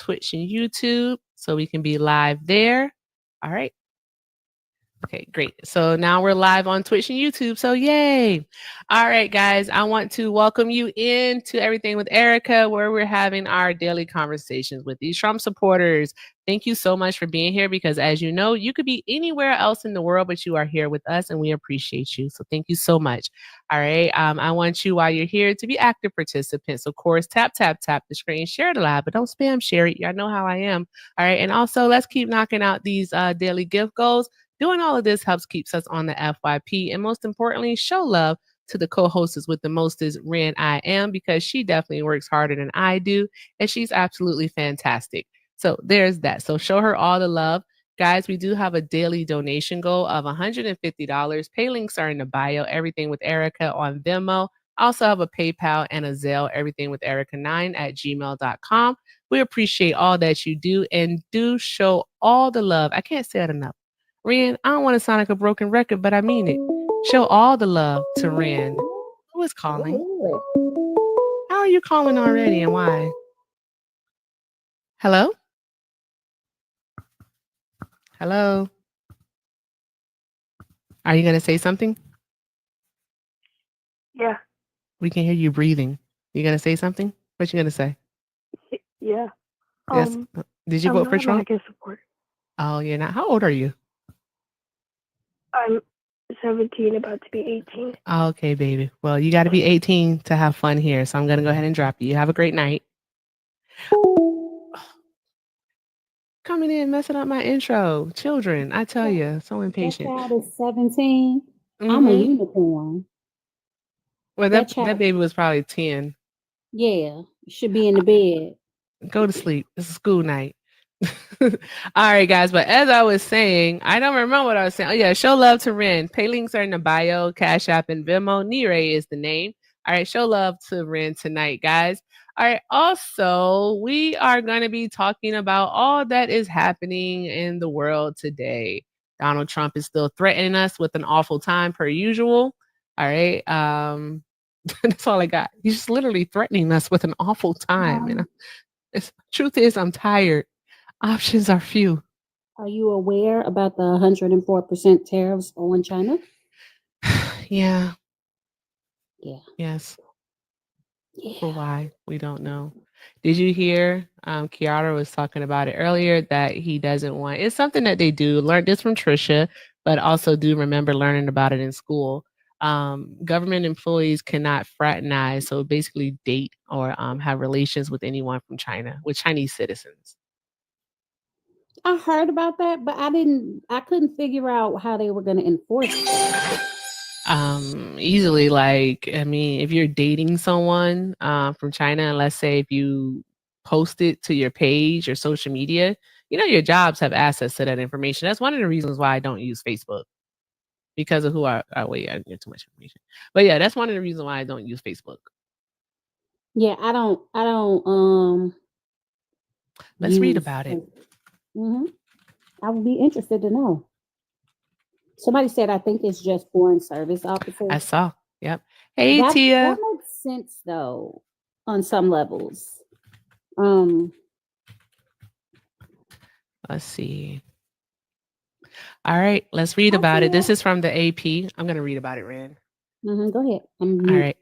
Twitch and YouTube so we can be live there. All right. Okay, great. So now we're live on Twitch and YouTube. So yay. All right, guys, I want to welcome you into Everything with Erica, where we're having our daily conversations with these Trump supporters. Thank you so much for being here because as you know, you could be anywhere else in the world, but you are here with us and we appreciate you. So thank you so much. All right. I want you while you're here to be active participants. Of course, tap the screen, share it live, but don't spam share it. Y'all know how I am. All right. And also let's keep knocking out these daily gift goals. Doing all of this helps keeps us on the FYP and most importantly, show love to the co-hostess with the mostest, Ren I am, because she definitely works harder than I do and she's absolutely fantastic. So there's that. So show her all the love. Guys, we do have a daily donation goal of $150. Pay links are in the bio, Everything with Erica on Venmo. I also have a PayPal and a Zelle, Everything with Erica9 at gmail.com. We appreciate all that you do and do show all the love. I can't say it enough. Ren, I don't want to sound like a broken record, but I mean it. Show all the love to Ren. Who is calling? How are you calling already and why? Hello? Hello? Are you going to say something? Yeah. We can hear you breathing. You going to say something? What you going to say? Yeah. Yes. Did you vote for Trump? MAGA support. Oh, you're not. How old are you? I'm 17, about to be 18. Okay, baby. Well, you got to be 18 to have fun here. So I'm going to go ahead and drop you. Have a great night. Coming in, messing up my intro. Children, I tell you, so impatient. That child is 17. I'm a unicorn. Well, that baby was probably 10. Yeah, should be in the bed. Go to sleep. It's a school night. All right, guys. But as I was saying, I don't remember what I was saying. Oh, yeah. Show love to Ren. Pay links are in the bio, Cash App, and Venmo. Nire is the name. All right. Show love to Ren tonight, guys. All right. Also, we are going to be talking about all that is happening in the world today. Donald Trump is still threatening us with an awful time per usual. All right. That's all I got. He's just literally threatening us with an awful time. And truth is, I'm tired. Options are few. Are you aware about the 104% tariffs on China? Yeah. Yeah. Yes. Yeah. For why? We don't know. Did you hear Kiara was talking about it earlier that he doesn't want, it's something that they do, learn this from Trisha, but also do remember learning about it in school. Government employees cannot fraternize, so basically date or have relations with anyone from China, with Chinese citizens. I heard about that, but I couldn't figure out how they were going to enforce that. Easily, like, I mean, if you're dating someone from China, and let's say if you post it to your page or social media, you know, your jobs have access to that information. That's one of the reasons why I don't use Facebook. Because of who wait, I get too much information. But yeah, that's one of the reasons why I don't use Facebook. Yeah, I don't Let's read about it. I would be interested to know. Somebody said, I think it's just foreign service officers. I saw. Yep. Hey, Tia. That makes sense, though, on some levels. Let's see. All right, let's read about it. This is from the AP. I'm going to read about it, Ren. Go ahead. All right.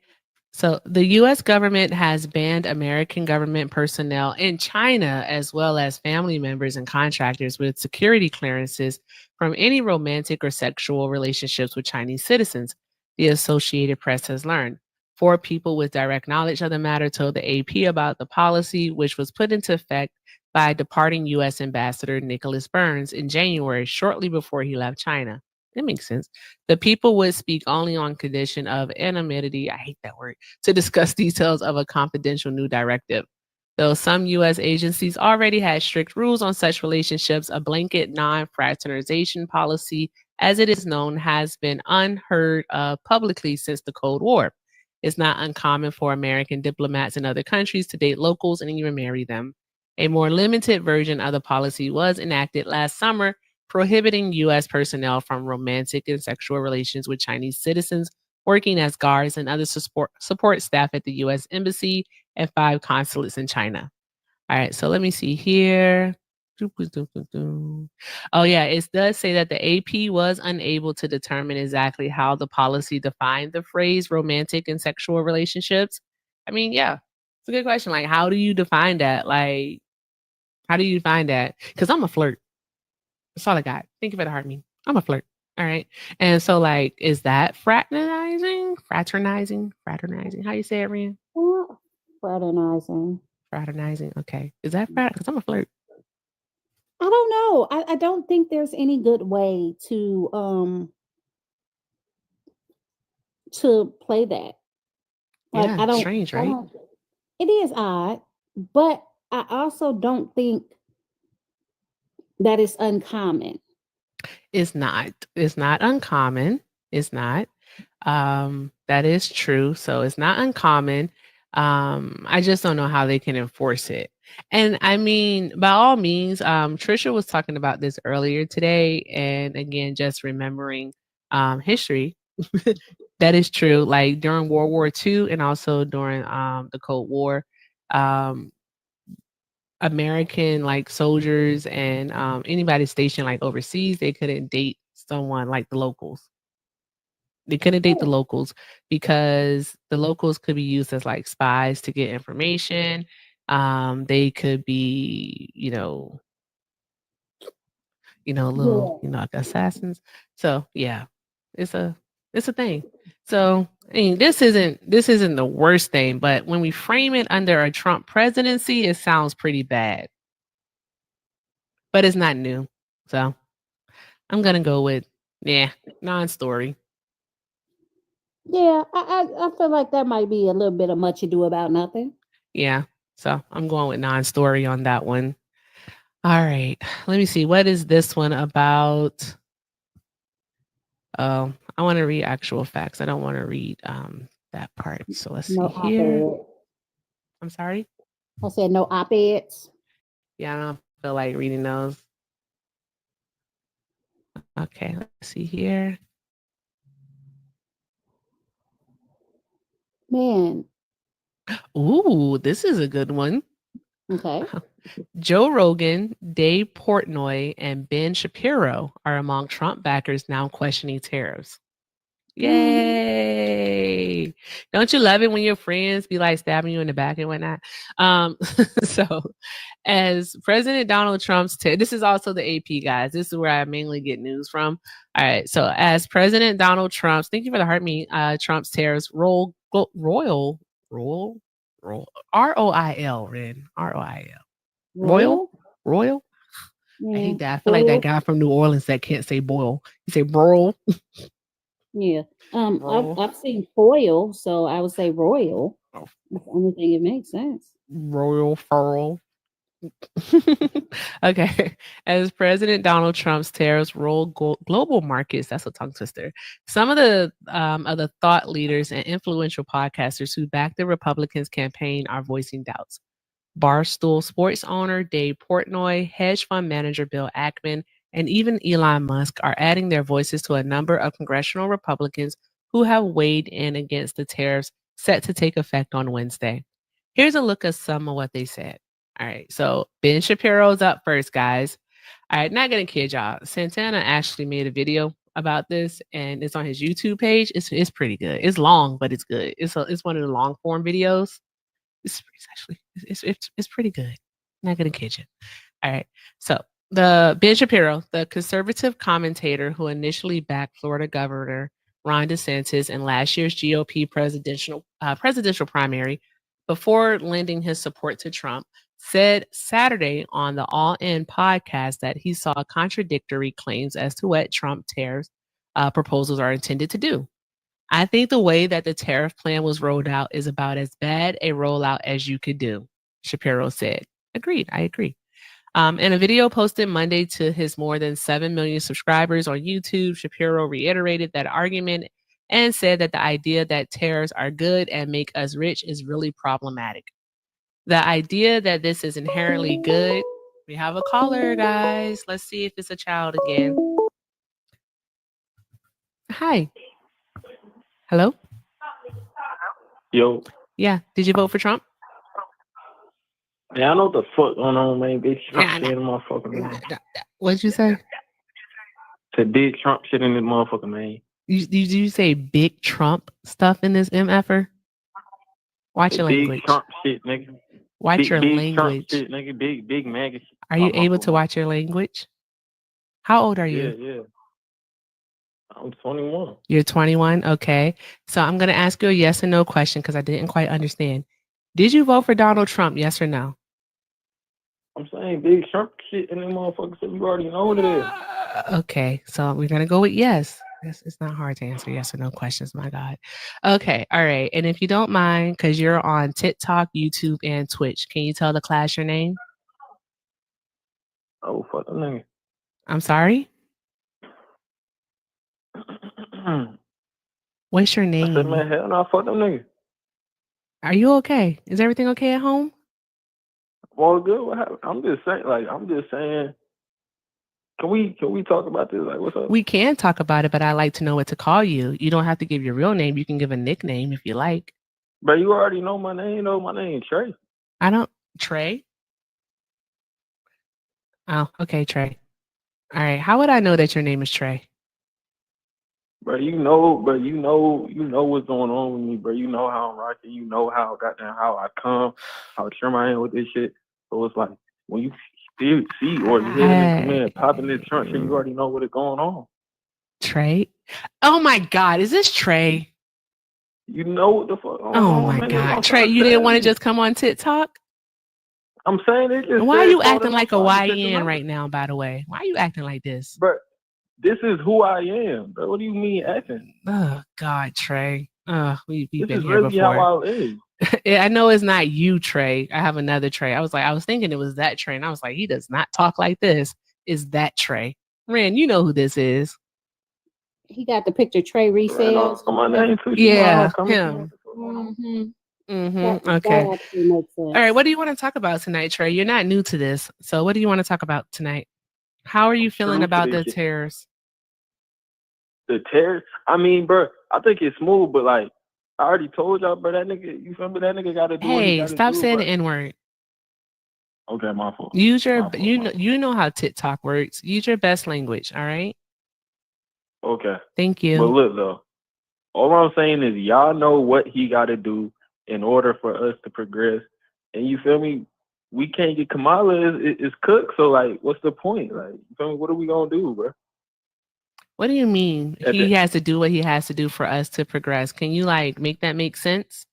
So the U.S. government has banned American government personnel in China, as well as family members and contractors with security clearances, from any romantic or sexual relationships with Chinese citizens, the Associated Press has learned. 4 people with direct knowledge of the matter told the AP about the policy, which was put into effect by departing U.S. Ambassador Nicholas Burns in January, shortly before he left China. That makes sense. The people would speak only on condition of anonymity, I hate that word, to discuss details of a confidential new directive. Though some U.S. agencies already had strict rules on such relationships, a blanket non-fraternization policy, as it is known, has been unheard of publicly since the Cold War. It's not uncommon for American diplomats in other countries to date locals and even marry them. A more limited version of the policy was enacted last summer, prohibiting U.S. personnel from romantic and sexual relations with Chinese citizens working as guards and other support staff at the U.S. Embassy and 5 consulates in China. All right, so let me see here. Oh, yeah, it does say that the AP was unable to determine exactly how the policy defined the phrase romantic and sexual relationships. I mean, yeah, it's a good question. Like, how do you define that? Like, how do you define that? Because I'm a flirt. That's all I got. Think of it hard me. I'm a flirt. All right. And so, like, is that fraternizing? Fraternizing. How you say it, Rian? Fraternizing. Fraternizing. Okay. Is that frat? Because I'm a flirt. I don't know. I don't think there's any good way to play that. Like Yeah. I don't Strange, I right? don't it is odd, but I also don't think that it's uncommon. It's not. It's not uncommon. It's not. That is true. So it's not uncommon. I just don't know how they can enforce it. And I mean, by all means, Trisha was talking about this earlier today, and again, just remembering history. That is true. Like during World War II and also during the Cold War, um, American like soldiers and anybody stationed like overseas, they couldn't date someone like the locals. They couldn't date the locals because the locals could be used as like spies to get information. They could be, little, Yeah. like assassins. So yeah, it's a it's a thing. So I mean, this isn't the worst thing, but when we frame it under a Trump presidency, it sounds pretty bad. But it's not new. So I'm gonna go with non-story. Yeah, I feel like that might be a little bit of much ado about nothing. Yeah. So I'm going with non-story on that one. All right. Let me see. What is this one about? Oh, I want to read actual facts. I don't want to read that part. So let's see No here. op-ed. I'm sorry. I said no op-eds. Yeah, I don't feel like reading those. Okay, let's see here. Man, Ooh, this is a good one. okay. Joe Rogan, Dave Portnoy, and Ben Shapiro are among Trump backers now questioning tariffs. Yay! Don't you love it when your friends be like stabbing you in the back and whatnot? So as President Donald Trump's this is also the AP guys. This is where I mainly get news from. All right. So as President Donald Trump's, thank you for the heart me, Trump's tariffs royal ROIL, Ren, Royal? Royal. I Yeah. hate that. I feel like that guy from New Orleans that can't say boil. He say broil. Yeah. Royal. I've seen foil, so I would say royal. Oh. That's the only thing it makes sense. Royal furl. Okay. As President Donald Trump's tariffs roll global markets, that's a tongue twister. Some of the other thought leaders and influential podcasters who back the Republicans' campaign are voicing doubts. Barstool Sports owner Dave Portnoy, hedge fund manager Bill Ackman, and even Elon Musk are adding their voices to a number of congressional Republicans who have weighed in against the tariffs set to take effect on Wednesday. Here's a look at some of what they said. All right, so Ben Shapiro's up first, guys. All right, not gonna kid y'all. Santana actually made a video about this, and it's on his YouTube page. It's pretty good. It's long, but it's good. It's one of the long form videos. It's actually it's pretty good. Not gonna kid you. All right. So the Ben Shapiro, the conservative commentator who initially backed Florida Governor Ron DeSantis in last year's GOP presidential primary, before lending his support to Trump, said Saturday on the All In podcast that he saw contradictory claims as to what Trump tariffs proposals are intended to do. I think the way that the tariff plan was rolled out is about as bad a rollout as you could do, Shapiro said. Agreed. I agree. In a video posted Monday to his more than 7 million subscribers on YouTube, Shapiro reiterated that argument and said that the idea that tariffs are good and make us rich is really problematic. The idea that this is inherently good. We have a caller, guys. Let's see if it's a child again. Hi. Hello? Yo, Yeah. Did you vote for Trump? Man, I know what the fuck going on, man. Big Trump Nah, shit in the motherfucker, man. What'd you say? To big Trump shit in the motherfucker, man. Did you say big Trump stuff in this MFer? Watch your Big language. Trump shit, nigga. Watch your Big Trump language. shit, nigga. Big MAGA shit. Are you able to watch your language? How old are you? Yeah. I'm 21. You're 21? Okay. So I'm going to ask you a yes and no question because I didn't quite understand. Did you vote for Donald Trump, yes or no? I'm saying big Trump shit in the motherfucker, so you already know what it is. Okay. So we're going to go with yes. It's not hard to answer yes or no questions, my God. Okay. All right. And if you don't mind, because you're on TikTok, YouTube, and Twitch, can you tell the class your name? Oh, fuck that nigga. I'm sorry? What's your I said, name? man, hell no, fuck them niggas. Are you okay? Is everything okay at home? Well, good. What happened? I'm just saying. Can we talk about this? Like, what's up? We can talk about it, but I'd like to know what to call you. You don't have to give your real name. You can give a nickname if you like. But you already know my name. You know my name, Trey. I don't. Trey? Oh, okay, Trey. All right. How would I know that your name is Trey? Bro, you know what's going on with me, bro. You know how I'm rocking. You know how I come, how trim I am with this shit. So it's like when you see or you hear them come in popping this trunk shit, you already know what is going on. Trey? Oh my God, is this Trey? You know what the fuck? Oh my God, Trey, you didn't want to just come on TikTok? I'm saying it just. Why are you acting like a YN right now? By the way, why are you acting like this? Bro, this is who I am, bro. What do you mean acting? Oh God, Trey. We've been here really before. How I live. I know it's not you, Trey. I have another Trey. I was thinking it was that Trey, and I was like, he does not talk like this. Is that Trey? Ren, you know who this is? He got the picture Trey resales. Yeah, him. Okay. All right. What do you want to talk about tonight, Trey? You're not new to this, so what do you want to talk about tonight? How are you feeling about the tariffs? The tariffs? I mean, bro, I think it's smooth, but like I already told y'all, bro, that nigga, you feel me? That nigga got to do what he got to do. Hey, stop saying the N-word. Okay, my fault. Use your, you know how TikTok works. Use your best language, all right? Okay. Thank you. But look, though, all I'm saying is y'all know what he got to do in order for us to progress. And you feel me? We can't get Kamala is cooked, so like, what's the point? Like, you feel me? What are we gonna do, bro? What do you mean he has to do what he has to do for us to progress? Can you like make that make sense?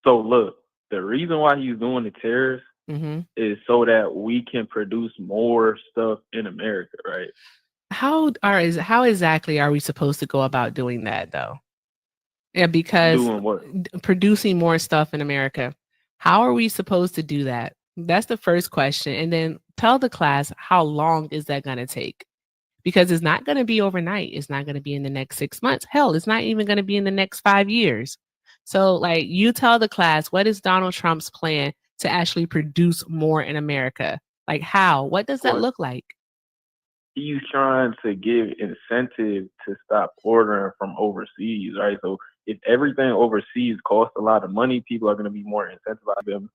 So look, the reason why he's doing the tariffs is so that we can produce more stuff in America, right? How exactly are we supposed to go about doing that though? Yeah, because doing what? Producing more stuff in America. How are we supposed to do that? That's the first question. And then tell the class, how long is that going to take? Because it's not going to be overnight. It's not going to be in the next 6 months. Hell, it's not even going to be in the next 5 years. So like you tell the class, what is Donald Trump's plan to actually produce more in America? Like how? What does that look like? He's trying to give incentive to stop ordering from overseas, right? So if everything overseas costs a lot of money, people are going to be more incentivized.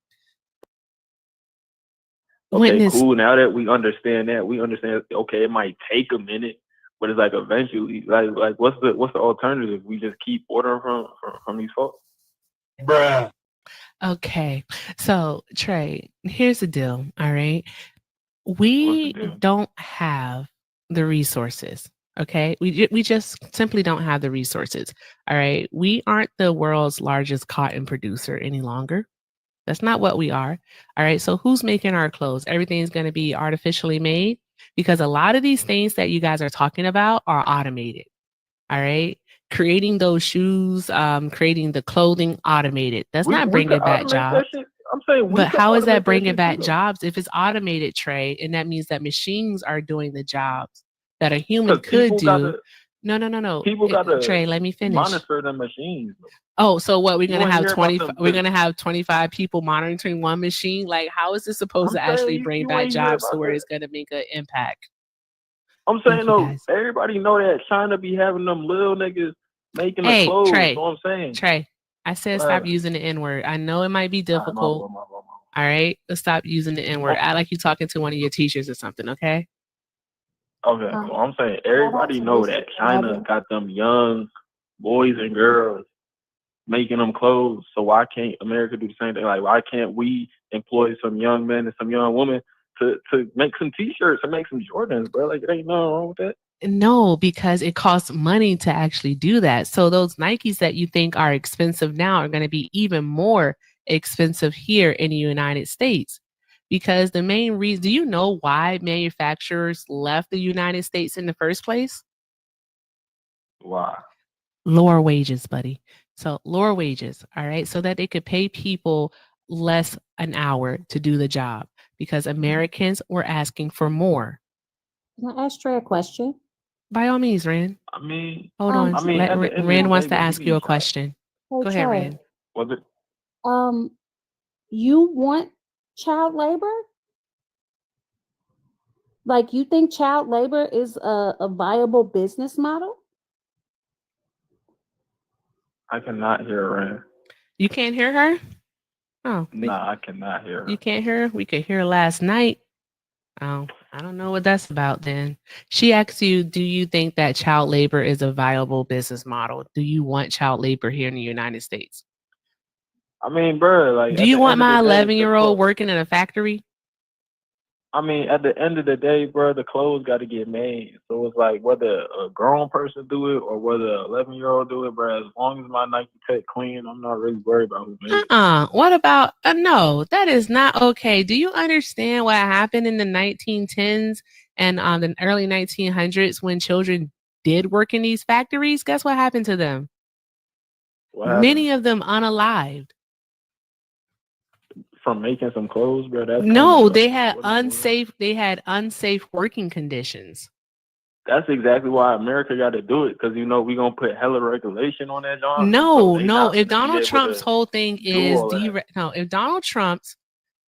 Okay, cool. Now that we understand, okay, it might take a minute, but it's like eventually, like what's the alternative? We just keep ordering from these folks, bruh. Okay, so Trey, here's the deal. All right, we don't have the resources. Okay, we just simply don't have the resources. All right, we aren't the world's largest cotton producer any longer. That's not what we are. All right. So who's making our clothes? Everything's going to be artificially made because a lot of these things that you guys are talking about are automated. All right. Creating those shoes, creating the clothing automated. That's not bringing back jobs. I'm saying, but how is that bringing back jobs if it's automated, Trey? And that means that machines are doing the jobs that a human could do. No. People got to Trey, let me finish. Monitor the machines. Oh, so what? We're gonna have 20. We're gonna have 25 people monitoring one machine. Like, how is this supposed to actually bring back jobs to where it's gonna make an impact? I'm saying though, everybody know that China be having them little niggas making the clothes. Trey, so I'm saying, Trey, I said stop using the N-word. I know it might be difficult. All right, let's stop using the N word. Act like you're talking to one of your teachers or something. Okay. Okay, Um, so I'm saying everybody know that China got them young boys and girls making them clothes. So why can't America do the same thing? Like, why can't we employ some young men and some young women to make some T-shirts and make some Jordans, bro? Like, it ain't nothing wrong with that. No, because it costs money to actually do that. So those Nikes that you think are expensive now are going to be even more expensive here in the United States. Because the main reason, do you know why manufacturers left the United States in the first place? Why? Lower wages, buddy. So lower wages, all right, so that they could pay people less an hour to do the job because Americans were asking for more. Can I ask Trey a question? By all means, Ren. I mean, Hold on. I mean, at the end Ren of the wants day, to but you ask you be a question. Hey, Go ahead, Trey. Ren. was it? You want child labor? Like, you think child labor is a viable business model? I cannot hear Ren. You can't hear her? Oh, Nah, I cannot hear her. you can't hear her? We could hear her last night. Oh, I don't know what that's about then. She asked you, do you think that child labor is a viable business model? Do you want child labor here in the United States? I mean, bro, like, Do at you the want end of my the day, 11-year-old working in a factory? I mean, at the end of the day, bro, the clothes got to get made. So it's like whether a grown person do it or whether an 11-year-old do it, bro. As long as my Nike Tech clean, I'm not really worried about who made it. What about no? That is not okay. Do you understand what happened in the 1910s and the early 1900s when children did work in these factories? Guess what happened to them? What happened? Many of them unalived. From making some clothes, bro. That's No, kinda they like, had what is unsafe. They had unsafe working conditions. That's exactly why America got to do it, because you know we gonna put hella regulation on that job. No, they no. not If gonna be Donald able Trump's to whole thing do is all that. if Donald Trump's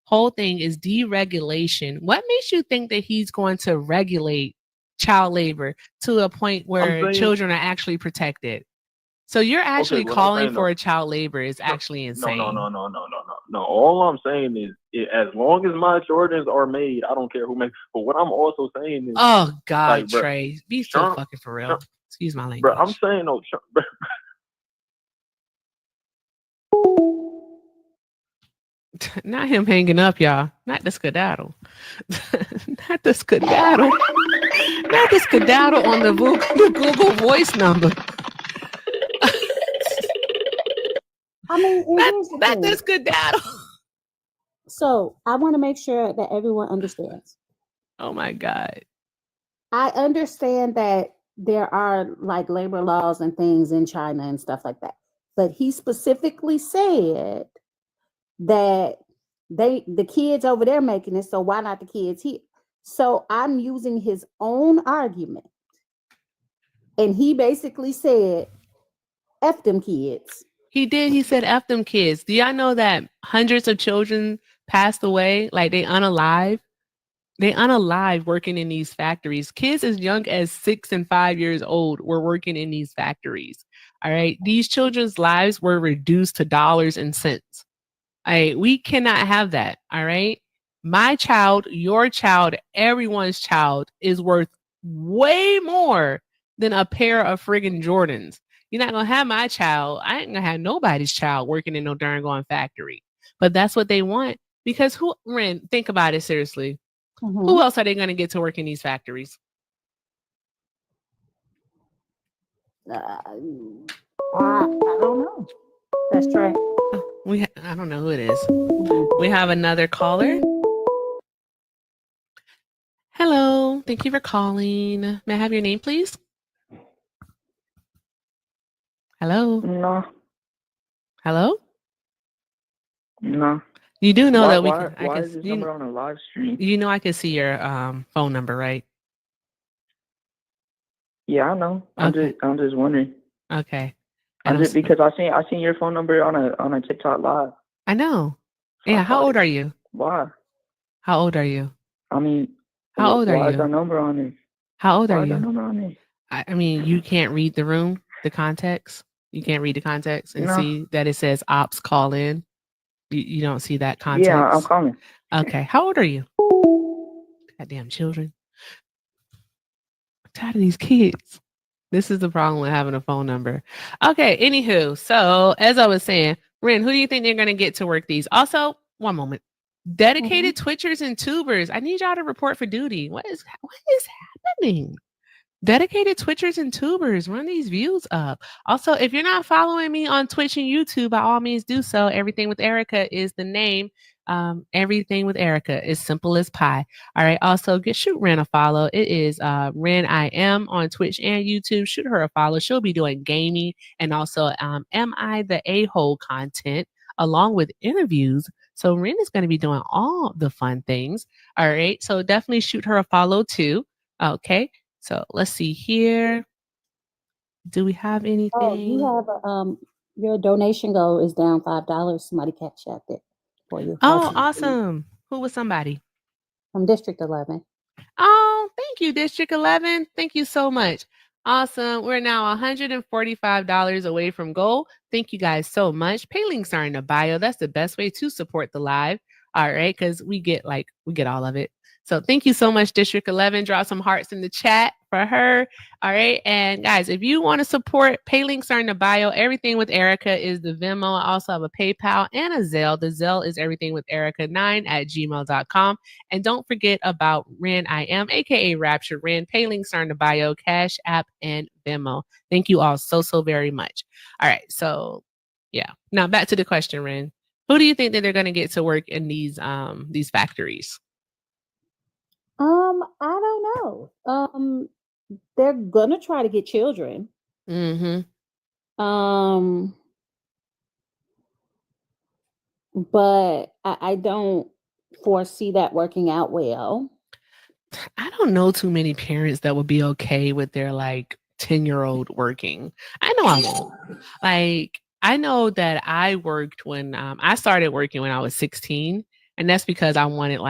whole thing is deregulation, what makes you think that he's going to regulate child labor to a point where saying- children are actually protected? So you're actually what I'm calling saying, for though- a child labor is actually insane. No. All I'm saying is, as long as my Jordans are made, I don't care who makes. But what I'm also saying is, Oh God, like, bro, Trey, be so Trump- fucking for real. Trump- Excuse my language. bro, I'm saying no, bro. Not him hanging up, y'all. Not the skedaddle. Not the skedaddle. Not the skedaddle on the Google Voice number. I mean, here's the Not the thing. skedaddle. So I want to make sure that everyone understands. Oh my God. I understand that there are like labor laws and things in China and stuff like that. But he specifically said that the kids over there making it, so why not the kids here? So I'm using his own argument. And he basically said, F them kids. He did. He said, F them kids. Do y'all know that hundreds of children passed away? Like they unalive working in these factories. Kids as young as 6 and 5 years old were working in these factories. All right. These children's lives were reduced to dollars and cents. All right. We cannot have that. All right. My child, your child, everyone's child is worth way more than a pair of friggin' Jordans. You're not gonna have my child. I ain't gonna have nobody's child working in no darn gone factory. But that's what they want. Because Ren, think about it seriously. Mhm. Who else are they gonna get to work in these factories? I don't know. That's true. I don't know who it is. We have another caller. Hello, thank you for calling. May I have your name, please? Hello. No. Hello. No. You do know that why is this number on a live stream? You know I can see your phone number, right? Yeah, I know. Okay. I'm just wondering. Okay. Because I seen your phone number on a TikTok live. I know. So Yeah. How old are you? Why? How old are you? I mean, how old are why you? is our number on it? How old are Why is you? our number on it? I mean, you can't read the room, the context. You can't read the context and No. see that it says ops call in. You don't see that Yeah, I'm context? calling. Okay. How old are you? Goddamn children. I'm tired of these kids. This is the problem with having a phone number. Okay, anywho, so as I was saying, Ren, who do you think they're going to get to work these? Also, one moment. Dedicated Twitchers and tubers. I need y'all to report for duty. What is happening? Dedicated Twitchers and tubers, run these views up. Also, if you're not following me on Twitch and YouTube, by all means do so. Everything with Erica is the name. Everything with Erica is simple as pie. All right. Also, shoot Ren a follow. It is Ren I am on Twitch and YouTube. Shoot her a follow. She'll be doing gaming and also Am I the A-hole content along with interviews. So Ren is going to be doing all the fun things. All right. So definitely shoot her a follow too. Okay. So let's see here. Do we have anything? Oh, you have your donation goal is down $5. Somebody catch that there for you. Oh, awesome. Who was somebody? From District 11. Oh, thank you, District 11. Thank you so much. Awesome. We're now $145 away from goal. Thank you guys so much. Pay links are in the bio. That's the best way to support the live. All right, because we get all of it. So thank you so much, District 11. Drop some hearts in the chat for her. All right. And guys, if you want to support, pay links are in the bio. Everything with Erica is the Venmo. I also have a PayPal and a Zelle. The Zelle is everything with Erica9@gmail.com. And don't forget about Ren I am, aka Rapture Ren. Pay links are in the bio, Cash App, and Venmo. Thank you all so very much. All right. So yeah. Now back to the question, Ren. Who do you think that they're going to get to work in these factories? I don't know. They're gonna try to get children. But I don't foresee that working out well. I don't know too many parents that would be okay with their 10-year-old working. I know I won't. I know that I worked when I started working when I was 16, and that's because I wanted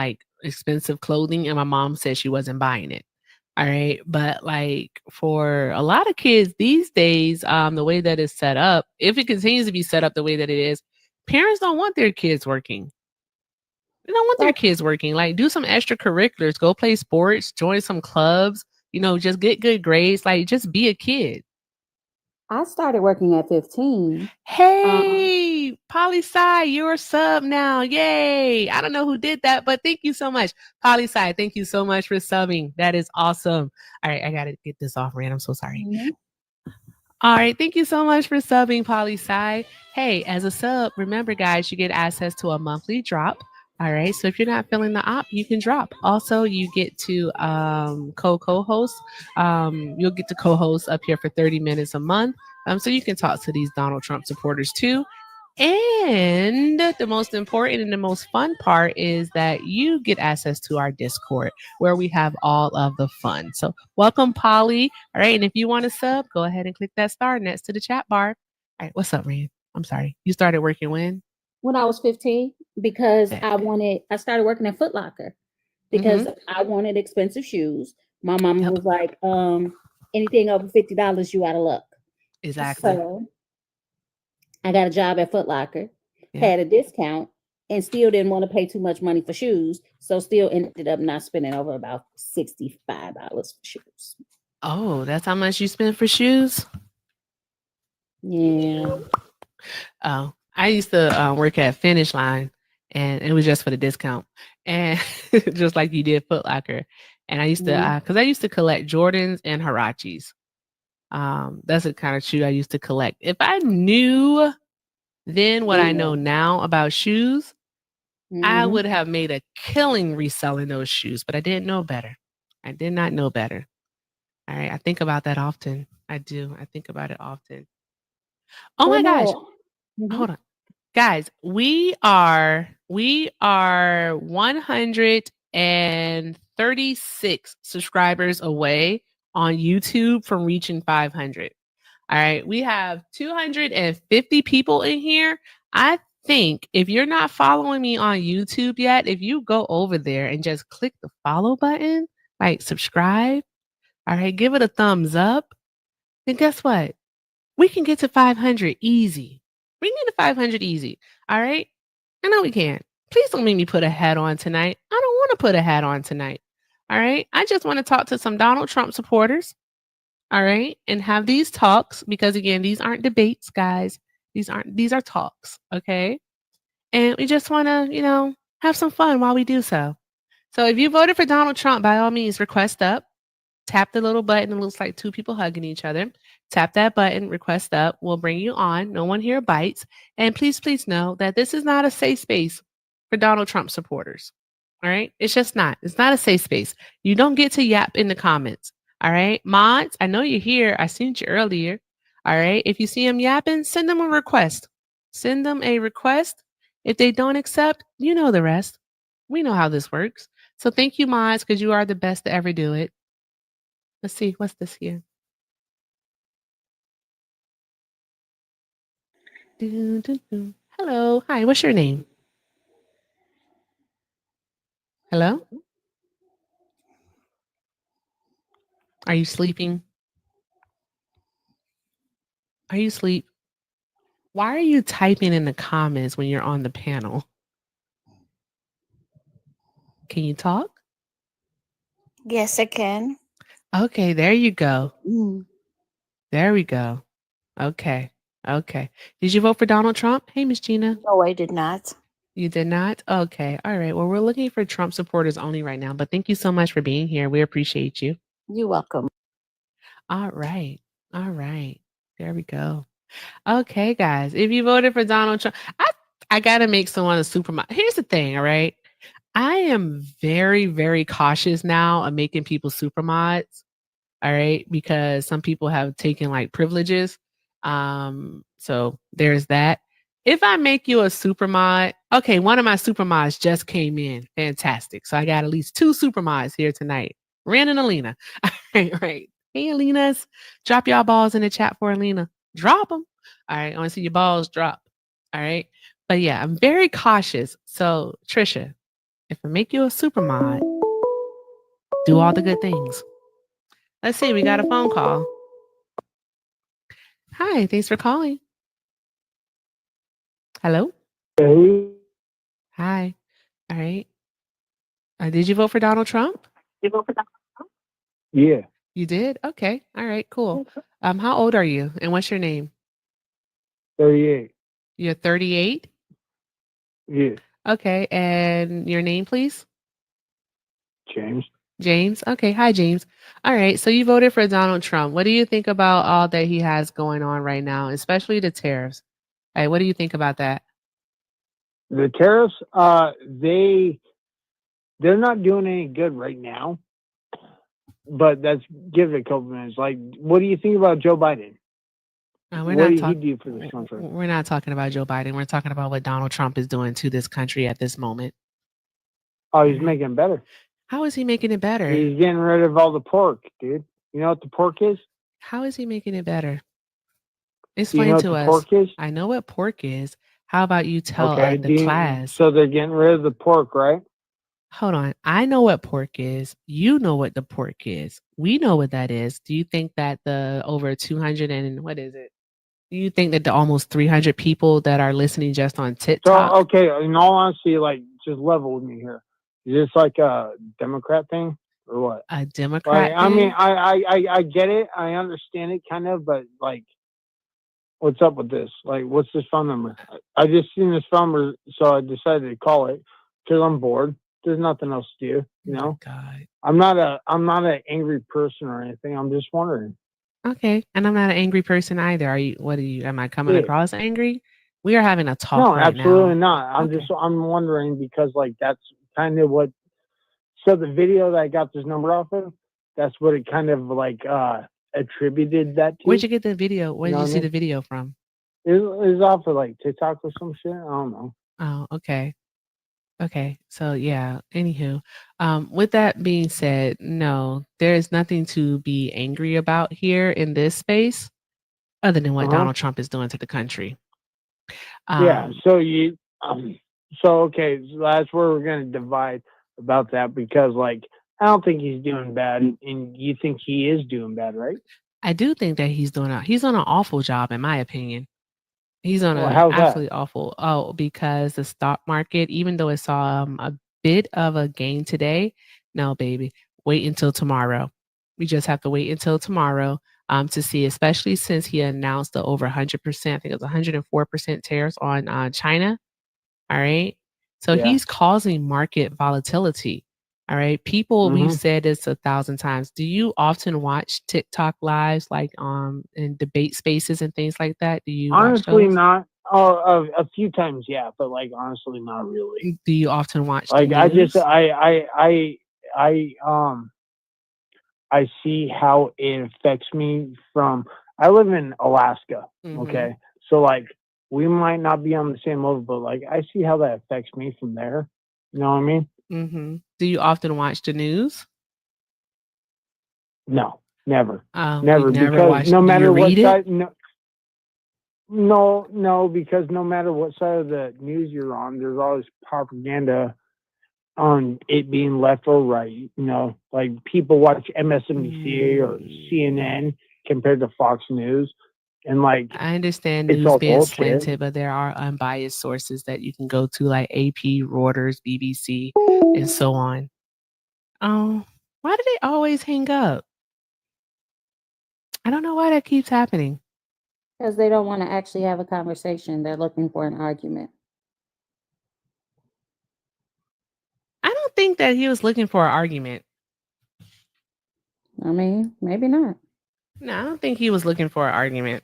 expensive clothing, and my mom said she wasn't buying it. All right, but for a lot of kids these days, the way that it's set up, if it continues to be set up the way that it is, parents don't want their kids working. They don't want their kids working. Do some extracurriculars, go play sports, join some clubs, just get good grades, just be a kid. I started working at 15. Hey, Poli Sci, you're a sub now. Yay. I don't know who did that, but thank you so much. Poli Sci, thank you so much for subbing. That is awesome. All right, I got to get this off, Rand. I'm so sorry. All right, thank you so much for subbing, Poli Sci. Hey, as a sub, remember, guys, you get access to a monthly drop. All right, so if you're not feeling the op, you can drop. Also, you get to co-host. You'll get to co-host up here for 30 minutes a month. So you can talk to these Donald Trump supporters too. And the most important and the most fun part is that you get access to our Discord where we have all of the fun. So welcome, Polly. All right, and if you want to sub, go ahead and click that star next to the chat bar. All right, what's up, Rand? I'm sorry. You started working when? When I was 15, because I started working at Foot Locker because I wanted expensive shoes. My mom was like, anything over $50, you out of luck. Exactly. So I got a job at Foot Locker, had a discount, and still didn't want to pay too much money for shoes. So still ended up not spending over about $65 for shoes. Oh, that's how much you spent for shoes? Yeah. Oh, I used to work at Finish Line, and it was just for the discount, and just like you did Foot Locker. And I used to, because I used to collect Jordans and Huaraches. That's the kind of shoe I used to collect. If I knew then what I know now about shoes, I would have made a killing reselling those shoes, but I didn't know better. I did not know better. All right, I think about that often. I do. I think about it often. Oh my gosh. Hold on. Guys, we are 136 subscribers away on YouTube from reaching 500. All right, we have 250 people in here. I think if you're not following me on YouTube yet, if you go over there and just click the follow button, subscribe, all right, give it a thumbs up, then guess what? We can get to 500 easy. We can get to 500 easy. All right. I know we can. Please don't make me put a hat on tonight. I don't want to put a hat on tonight. All right. I just want to talk to some Donald Trump supporters. All right. And have these talks because, again, these aren't debates, guys. These are talks. Okay. And we just want to, have some fun while we do so. So if you voted for Donald Trump, by all means, request up. Tap the little button. It looks like two people hugging each other. Tap that button, request up. We'll bring you on. No one here bites. And please, please know that this is not a safe space for Donald Trump supporters. All right. It's just not. It's not a safe space. You don't get to yap in the comments. All right. Mods, I know you're here. I seen you earlier. All right. If you see them yapping, send them a request. Send them a request. If they don't accept, you know the rest. We know how this works. So thank you, mods, because you are the best to ever do it. Let's see, what's this here? Hello, hi, what's your name? Hello? Are you sleeping? Are you asleep? Why are you typing in the comments when you're on the panel? Can you talk? Yes, I can. Okay, there you go. Mm. There we go. Okay. Okay. Did you vote for Donald Trump? Hey, Miss Gina. No, I did not. You did not? Okay. All right. Well, we're looking for Trump supporters only right now, but thank you so much for being here. We appreciate you. You're welcome. All right. All right. There we go. Okay, guys. If you voted for Donald Trump, I gotta make someone a supermodel. Here's the thing, all right. I am very, very cautious now of making people supermods. All right, because some people have taken like privileges. So there's that. If I make you a supermod, okay, one of my supermods just came in. Fantastic. So I got at least 2 supermods here tonight. Ren and Alina. All right, right. Hey, Alina's. Drop y'all balls in the chat for Alina. Drop them. All right, I want to see your balls drop. All right. But yeah, I'm very cautious. So, Trisha, if I make you a supermod, do all the good things. Let's see, we got a phone call. Hi, thanks for calling. Hello? Hey. Hi. All right. Did you vote for Donald Trump? Yeah. You did? Okay. All right, cool. How old are you and what's your name? 38. You're 38? Yeah. Okay, and your name, please? James. James. Okay, hi, James. All right, so you voted for Donald Trump. What do you think about all that he has going on right now, especially the tariffs? All right, what do you think about that? The tariffs, they're not doing any good right now. But give it a couple minutes. Like, what do you think about Joe Biden? We're What not did he do for this country? We're not talking about Joe Biden. We're talking about what Donald Trump is doing to this country at this moment. Oh, he's making it better. How is he making it better? He's getting rid of all the pork, dude. You know what the pork is? How is he making it better? Do you Explain know what to the us. pork is? I know what pork is. How about you tell Okay. the class? So they're getting rid of the pork, right? Hold on. I know what pork is. You know what the pork is. We know what that is. Do you think that the over 200 and what is it? Do you think that the almost 300 people that are listening just on So, TikTok? okay, in all honesty, like, just level with me here. Is this like a Democrat thing or what? A Democrat Like, I mean, thing? I get it. I understand it kind of, but like, what's up with this? Like, what's this phone number? I just seen this phone number, so I decided to call it because I'm bored. There's nothing else to do, you Oh my know? God. I'm not an angry person or anything. I'm just wondering. Okay. And I'm not an angry person either. Am I coming Yeah. across angry? We are having a talk No, right absolutely now. not. Okay. I'm wondering because like that's kind of what. So the video that I got this number off of, that's what it kind of like attributed that to. Where'd you get the video? Where did know you what I see mean? the video from? It was off of like TikTok or some shit. I don't know. Oh, okay. Okay. So yeah, anywho, with that being said, no, there is nothing to be angry about here in this space other than what Donald Trump is doing to the country. Yeah. So okay, so that's where we're gonna divide about that because like I don't think he's doing bad, and you think he is doing bad, right? I do think that he's doing an awful job, in my opinion. He's on Well, a how's that? absolutely awful. Oh, because the stock market, even though it saw a bit of a gain today, no, baby, wait until tomorrow. We just have to wait until tomorrow to see, especially since he announced the over 100%, I think it was 104% tariffs on China. All right. So Yeah. he's causing market volatility. All right. People, we've Mhm. said this 1,000 times. Do you often watch TikTok lives like in debate spaces and things like that? Do you watch Honestly, those? not. Oh, a few times, yeah, but like honestly, not really. Do you often watch the Like I just, news? I see how it affects me from. I live in Alaska. Mhm. Okay, so like we might not be on the same level, but like I see how that affects me from there. You know what I mean? Mhm. Do you often watch the news? No, never, Oh, you never, never because watch. no Do you matter what read it? side, no, because no matter what side of the news you're on, there's always propaganda on it being left or right. You know, like people watch MSNBC or Mm, CNN compared to Fox News, and like I understand it's news all being bullshit. slanted, but there are unbiased sources that you can go to, like AP, Reuters, BBC, and so on. Oh, why do they always hang up? I don't know why that keeps happening. Because they don't want to actually have a conversation. They're looking for an argument. I don't think that he was looking for an argument. I mean, maybe not. No, I don't think he was looking for an argument.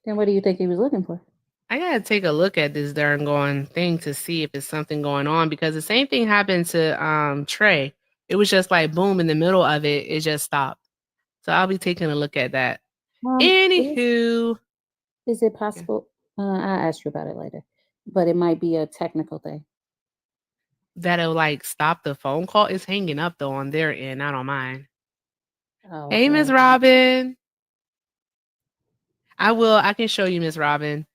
Then what do you think he was looking for? I gotta take a look at this darn going thing to see if it's something going on, because the same thing happened to Trey. It was just like boom in the middle of it, it just stopped. So I'll be taking a look at that. Is, Anywho, is it yeah, possible? I'll ask you about it later. But it might be a technical thing. that'll like stop the phone call. It's hanging up though on their end. I don't mind. Oh, Hey, Miss okay. Robin. I can show you Miss Robin.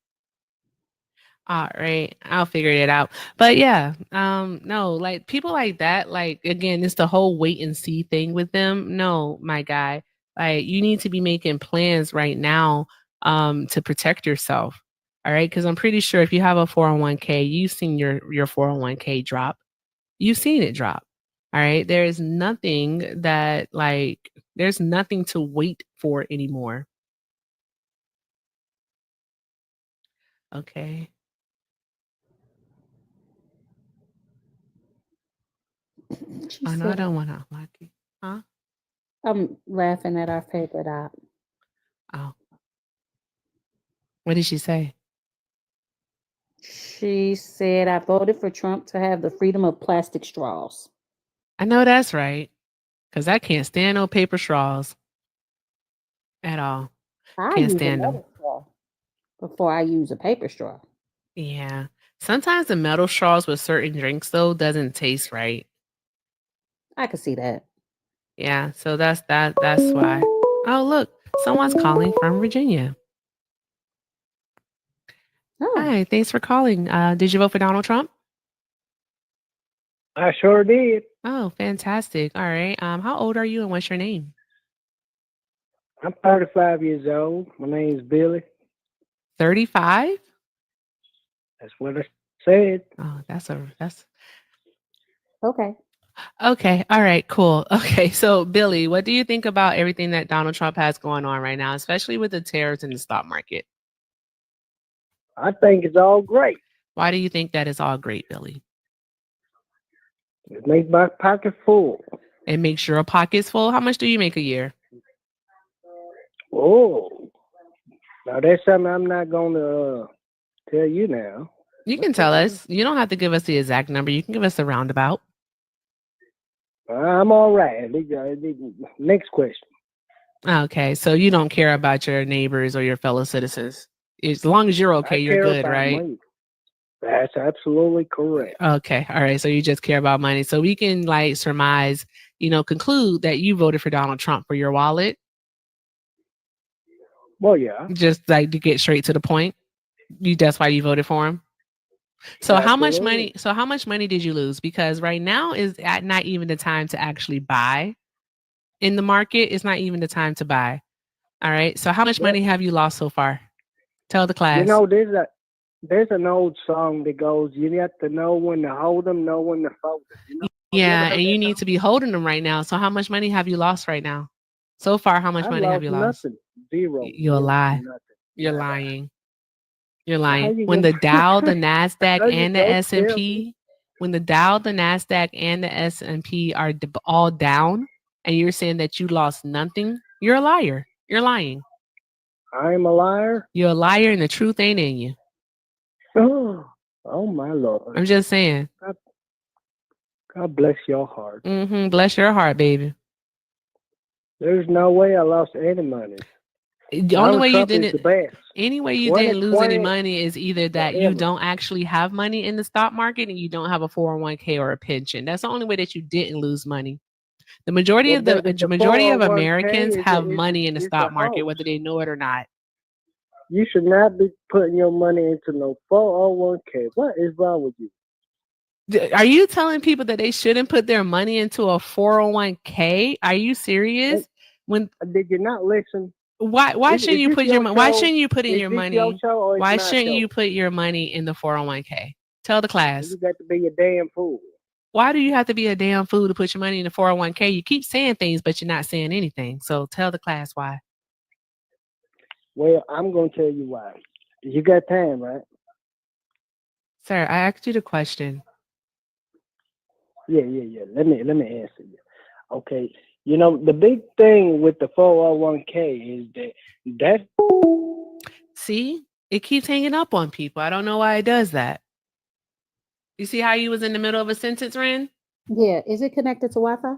All right, I'll figure it out. But yeah, no, like people like that, like again, it's the whole wait and see thing with them. No, my guy, like you need to be making plans right now to protect yourself. All right, because I'm pretty sure if you have a 401k, you've seen your 401k drop. You've seen it drop. All right, there's nothing that like there's nothing to wait for anymore. Okay. She Oh no, I said, don't want to unlock it. Huh? I'm laughing at our favorite op. Oh, what did she say? She said, I voted for Trump to have the freedom of plastic straws. I know that's right, because I can't stand no paper straws at all. I Can't use a stand them. metal straw before I use a paper straw. Yeah. Sometimes the metal straws with certain drinks though doesn't taste right. I could see that. Yeah, so that's why. Oh, look, someone's calling from Virginia. Oh, Hi, thanks for calling. Did you vote for Donald Trump? I sure did. Oh, fantastic. All right. How old are you and what's your name? I'm 35 years old. My name's Billy. 35? That's what I said. Oh, that's okay. okay. All right, cool. Okay. So, Billy, what do you think about everything that Donald Trump has going on right now, especially with the tariffs in the stock market? I think it's all great. Why do you think that is all great, Billy? It makes my pocket full. It makes your pockets full. How much do you make a year? Oh, now that's something I'm not going to tell you now. You can tell us. You don't have to give us the exact number. You can give us a roundabout. I'm all right. Next question. Okay. So you don't care about your neighbors or your fellow citizens. As long as you're okay, I you're care good, about right? money. That's absolutely correct. Okay. All right. So you just care about money. So we can like surmise, conclude that you voted for Donald Trump for your wallet. Well, yeah. Just like to get straight to the point. That's why you voted for him. So Absolutely. how much money did you lose? Because right now is not even the time to actually buy in the market. It's not even the time to buy. All right. So how much Yep. money have you lost so far Tell the class. You know, there's an old song that goes, "You have to know when to hold them, know when to fold them." You know? Yeah, and you need to be holding them right now. So how much money have you lost right now? So far, how much I money have lost you lost? nothing. Zero. You'll lie. Nothing. You're Nada. lying. You're How lying. you When the gonna- Dow, the Nasdaq, How you and the gonna S and tell me? P, when the Dow, the Nasdaq, and the S and P are all down, and you're saying that you lost nothing, you're a liar. You're lying. I'm a liar. You're a liar, and the truth ain't in you. Oh my Lord. I'm just saying. God bless your heart. Bless your heart, baby. There's no way I lost any money. The only way you Trump is didn't. the best. Any way you 20, didn't lose any 20, money is either that you whatever. don't actually have money in the stock market and you don't have a 401k or a pension. That's the only way that you didn't lose money. The majority Well, of but the the majority of 401k Americans is have money in the is stock a market, hoax. whether they know it or not. You should not be putting your money into no 401k. What is wrong with you? Are you telling people that they shouldn't put their money into a 401k? Are you serious? When Did you not listen? why shouldn't you this put your your money? Why show? shouldn't you put in Is your this your money? show or it's Why my shouldn't show? you put your money in the 401k? Tell the class. You got to be a damn fool. Why do you have to be a damn fool to put your money in the 401k? You keep saying things, but you're not saying anything. So tell the class why. Well, I'm going to tell you why. You got time, right? Sir, I asked you the question. Yeah. Let me answer you. Okay. You know, the big thing with the 401k is that See, it keeps hanging up on people. I don't know why it does that. You see how you was in the middle of a sentence, Ren? Yeah, is it connected to Wi-Fi?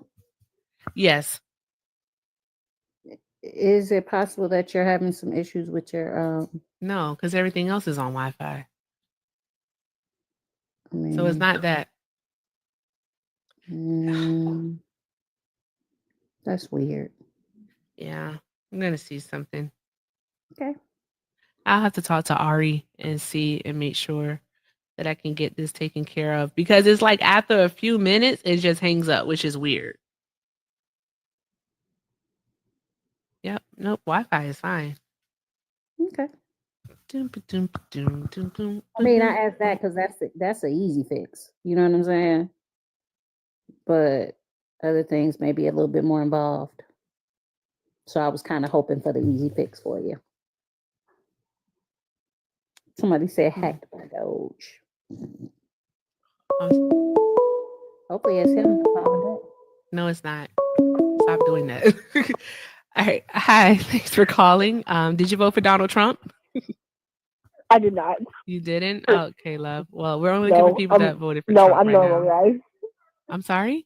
Yes. Is it possible that you're having some issues with your No, because everything else is on Wi-Fi. I mean, So it's not that. that's weird. Yeah, I'm gonna see something. Okay. I'll have to talk to Ari and see and make sure that I can get this taken care of because it's like after a few minutes, it just hangs up, which is weird. Yep. Nope. Wi-Fi is fine. Okay. I I mean, I asked that because that's an easy fix. You know what I'm saying? But other things may be a little bit more involved. So I was kind of hoping for the easy fix for you. Somebody said hacked by Doge. Hopefully it's him calling back. No, it's not. Stop doing that. All right. Hi. Thanks for calling. Did you vote for Donald Trump? I did not. You didn't? Okay, love. Well, we're only No, giving people that voted for no, Trump I'm right normal, now. guys. I'm sorry?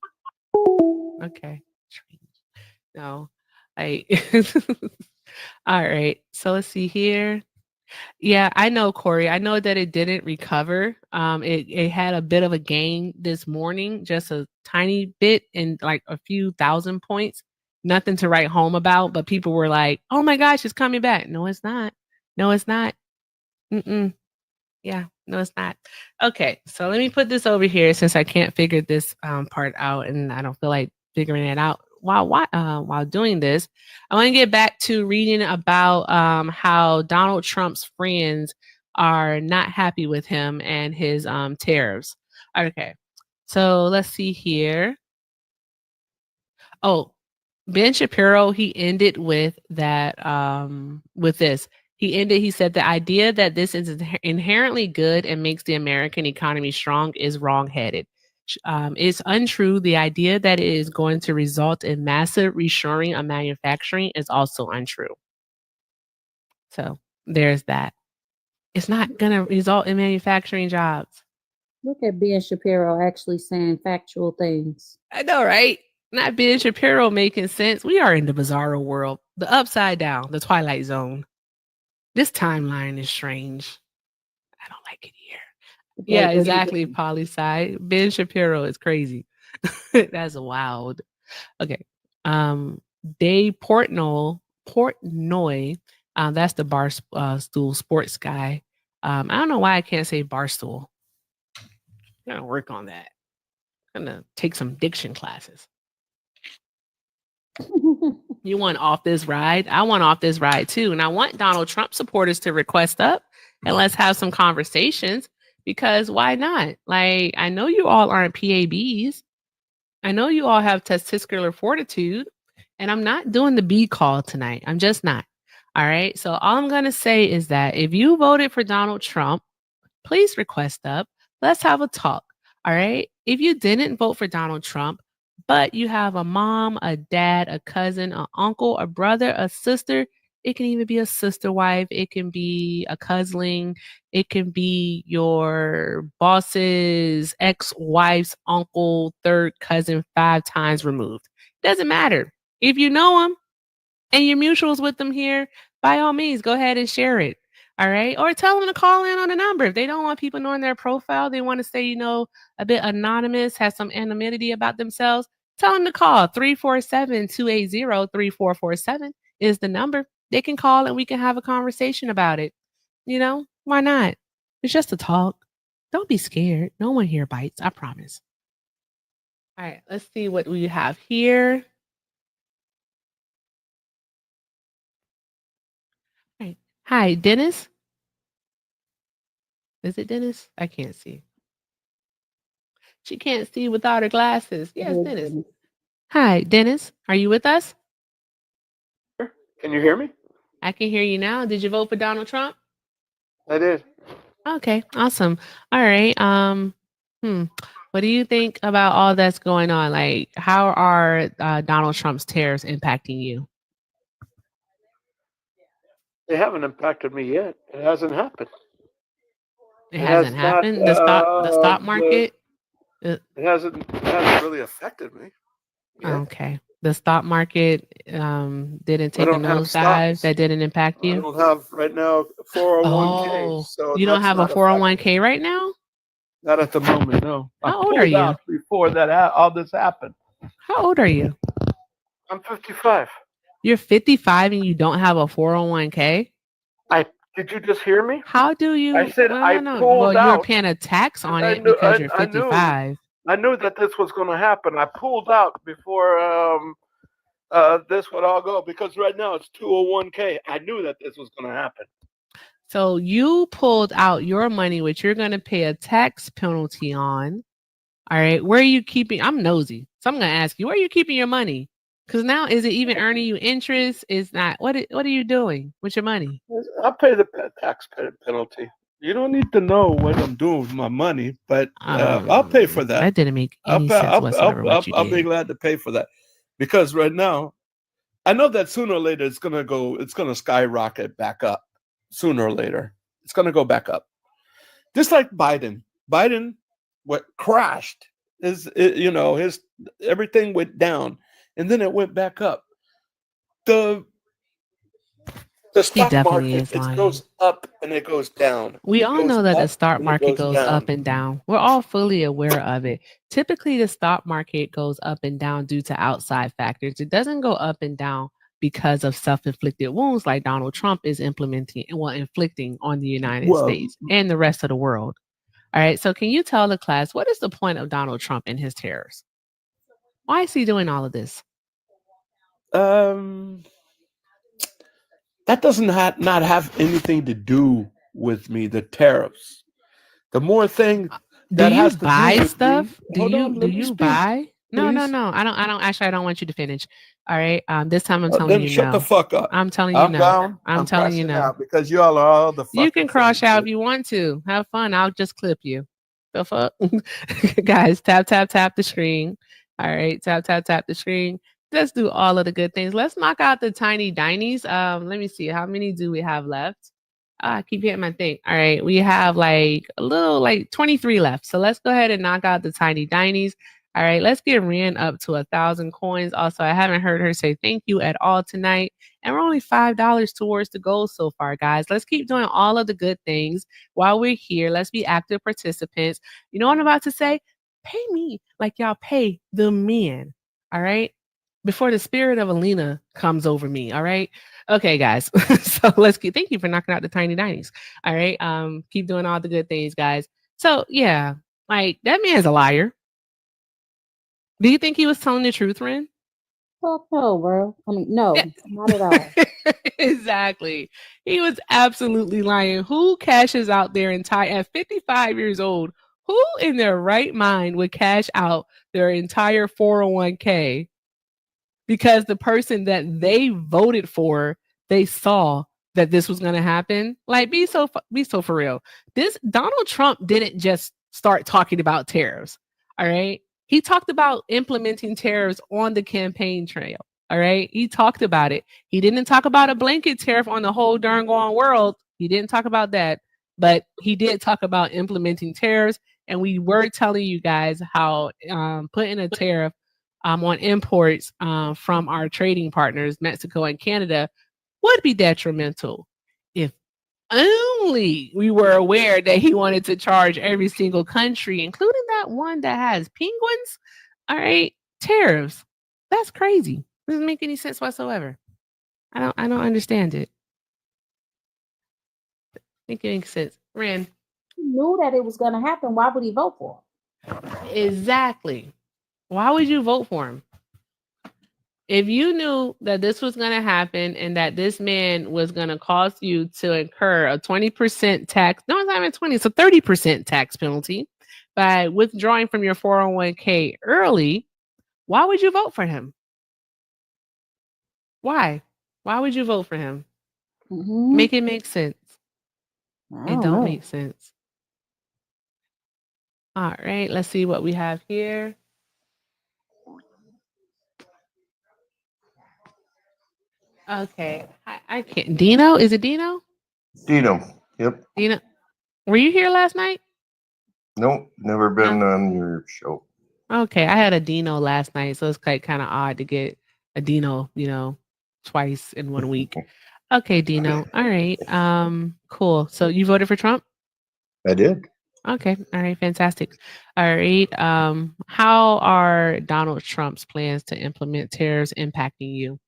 Okay. No. I all right. So let's see here. Yeah, I know, Corey. I know that it didn't recover. It had a bit of a gain this morning, just a tiny bit in like a few thousand points. Nothing to write home about, but people were like, "Oh my gosh, it's coming back." No, it's not. No, it's not. Yeah, no, it's not. Okay, so let me put this over here since I can't figure this part out, and I don't feel like figuring it out while doing this. I want to get back to reading about how Donald Trump's friends are not happy with him and his tariffs. Okay, so let's see here. Oh, Ben Shapiro, he ended with that with this. He said the idea that this is inherently good and makes the American economy strong is wrongheaded. It's untrue. The idea that it is going to result in massive reshoring of manufacturing is also untrue. So there's that. It's not going to result in manufacturing jobs. Look at Ben Shapiro actually saying factual things. I know, right? Not Ben Shapiro making sense. We are in the bizarro world, the upside down, the twilight zone. This timeline is strange. I don't like it here. Yeah, exactly, poli sci. Ben Shapiro is crazy. That's wild. Okay. Dave Portnoy, that's the Barstool sports guy. I don't know why I can't say Barstool. I'm gonna work on that. I'm gonna take some diction classes. You want off this ride? I want off this ride too. And I want Donald Trump supporters to request up and let's have some conversations because why not? Like, I know you all aren't PABs. I know you all have testicular fortitude, and I'm not doing the B call tonight. I'm just not. All right. So, all I'm going to say is that if you voted for Donald Trump, please request up. Let's have a talk. All right. If you didn't vote for Donald Trump, but you have a mom, a dad, a cousin, an uncle, a brother, a sister, it can even be a sister wife, it can be a cousin, it can be your boss's ex-wife's uncle, third cousin, 5 times removed. Doesn't matter. If you know them and you're mutuals with them here, by all means, go ahead and share it. All right. Or tell them to call in on a number. If they don't want people knowing their profile, they want to stay, a bit anonymous, has some anonymity about themselves, tell them to call 347-280-3447 is the number. They can call and we can have a conversation about it. Why not? It's just a talk. Don't be scared. No one here bites. I promise. All right. Let's see what we have here. All right. Hi, Dennis. Is it Dennis? I can't see. She can't see without her glasses. Yes, Dennis. Hi, Dennis. Are you with us? Can you hear me? I can hear you now. Did you vote for Donald Trump? I did. Okay, awesome. All right. What do you think about all that's going on? Like, how are Donald Trump's tariffs impacting you? They haven't impacted me yet. It hasn't happened. It hasn't happened. The stock market. It hasn't really affected me. Yet. Okay. The stock market didn't take a don't have nosedive. stocks. That didn't impact I you. don't have right now 401k. Oh, So you don't that's have a not affecting 401k right now? Not at the moment, no. I How old are pulled you? out before that all this happened. How old are you? I'm 55. You're 55 and you don't have a 401k? Did you just hear me? How do you? I said Well, I no. pulled Well, out. you're paying a tax on I it knew- because you're I knew. 55. I knew that this was going to happen. I pulled out before this would all go because right now it's 201k. I knew that this was going to happen. So you pulled out your money, which you're going to pay a tax penalty on. All right. Where are you keeping? I'm nosy. So I'm going to ask you, where are you keeping your money? Because now, is it even earning you interest? Is not. What are you doing with your money? I'll pay the tax penalty. You don't need to know what I'm doing with my money, but I'll pay for that. That didn't make any sense whatsoever. I'll be glad to pay for that because right now, I know that sooner or later it's gonna skyrocket back up. Sooner or later, it's gonna go back up. Just like Biden. Biden crashed. His everything went down, and then it went back up. The stock market, it goes up and it goes down. We all know that the stock market goes up and down. We're all fully aware of it. Typically, the stock market goes up and down due to outside factors. It doesn't go up and down because of self-inflicted wounds like Donald Trump is inflicting on the United States and the rest of the world. All right. So can you tell the class, what is the point of Donald Trump and his terrors? Why is he doing all of this? That doesn't not have anything to do with me, the tariffs. The more thing that has to buy do with stuff? Me, Do you buy? No. I don't actually, I don't want you to finish. All right. This time I'm telling you no. Shut the fuck up. I'm telling you no. Down. I'm telling you no. Because y'all are all the You can cross out if you want to. Have fun. I'll just clip you. The fuck? Guys, tap the screen. All right. Tap the screen. Let's do all of the good things. Let's knock out the tiny dinies. Let me see. How many do we have left? I keep hitting my thing. All right. We have like 23 left. So let's go ahead and knock out the tiny dinies. All right. Let's get Ren up to 1,000 coins. Also, I haven't heard her say thank you at all tonight. And we're only $5 towards the goal so far, guys. Let's keep doing all of the good things while we're here. Let's be active participants. You know what I'm about to say? Pay me like y'all pay the men. All right. Before the spirit of Alina comes over me. All right. Okay, guys. So thank you for knocking out the tiny dinies. All right. Keep doing all the good things, guys. So yeah, like that man's a liar. Do you think he was telling the truth, Ren? Fuck no, bro. I mean, no, Yeah. not at all. Exactly. He was absolutely lying. Who cashes out their entire at 55 years old? Who in their right mind would cash out their entire 401k because the person that they voted for, they saw that this was going to happen? Like, be so for real. This Donald Trump didn't just start talking about tariffs. All right. He talked about implementing tariffs on the campaign trail. All right. He talked about it. He didn't talk about a blanket tariff on the whole darn gone world. He didn't talk about that, but he did talk about implementing tariffs. And we were telling you guys how putting a tariff on imports from our trading partners, Mexico and Canada, would be detrimental. If only we were aware that he wanted to charge every single country, including that one that has penguins, all right, tariffs. That's crazy. Doesn't make any sense whatsoever. I don't understand it. Make it make sense. Ren. He knew that it was going to happen. Why would he vote for him? Exactly. Why would you vote for him? If you knew that this was going to happen and that this man was going to cause you to incur a 20% tax, no, it's not even 20, it's a 30% tax penalty by withdrawing from your 401k early, why would you vote for him? Why? Why would you vote for him? Mm-hmm. Make it make sense. It don't know. make sense. All right, let's see what we have here. Okay, I can't. Dino, is it Dino? Dino. Yep. Dino, were you here last night? Nope. Never been on your show. Okay, I had a Dino last night, so it's kind of odd to get a Dino, twice in 1 week. Okay, Dino. All right. Cool. So you voted for Trump? I did. Okay. All right. Fantastic. All right. How are Donald Trump's plans to implement tariffs impacting you?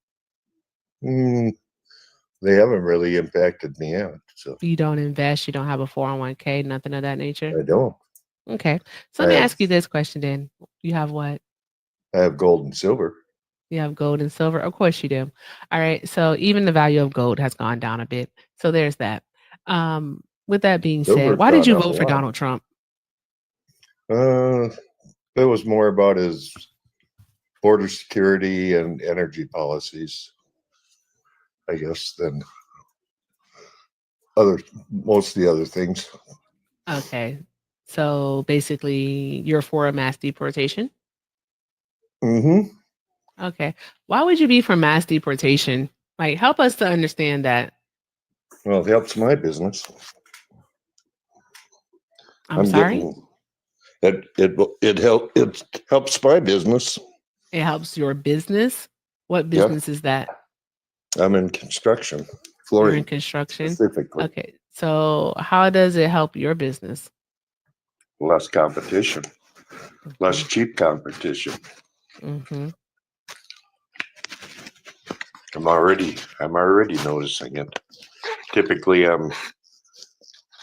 They haven't really impacted me yet. So You don't invest. You don't have a 401k, nothing of that nature. I don't. Okay. So let me ask you this question then. You have what? I have gold and silver. You have gold and silver? Of course you do. All right. So even the value of gold has gone down a bit. So there's that. With that being said, why did you vote for Donald Trump? It was more about his border security and energy policies, I guess, than most of the other things. Okay. So basically you're for a mass deportation? Mm-hmm. Okay. Why would you be for mass deportation? Like, help us to understand that. Well, it helps my business. I'm sorry? It helps my business. It helps your business? What business is that? I'm in construction. You're Flooring in construction? specifically. Okay. So how does it help your business? Less competition. Less cheap competition. Mm-hmm. I'm already noticing it. Typically, I'm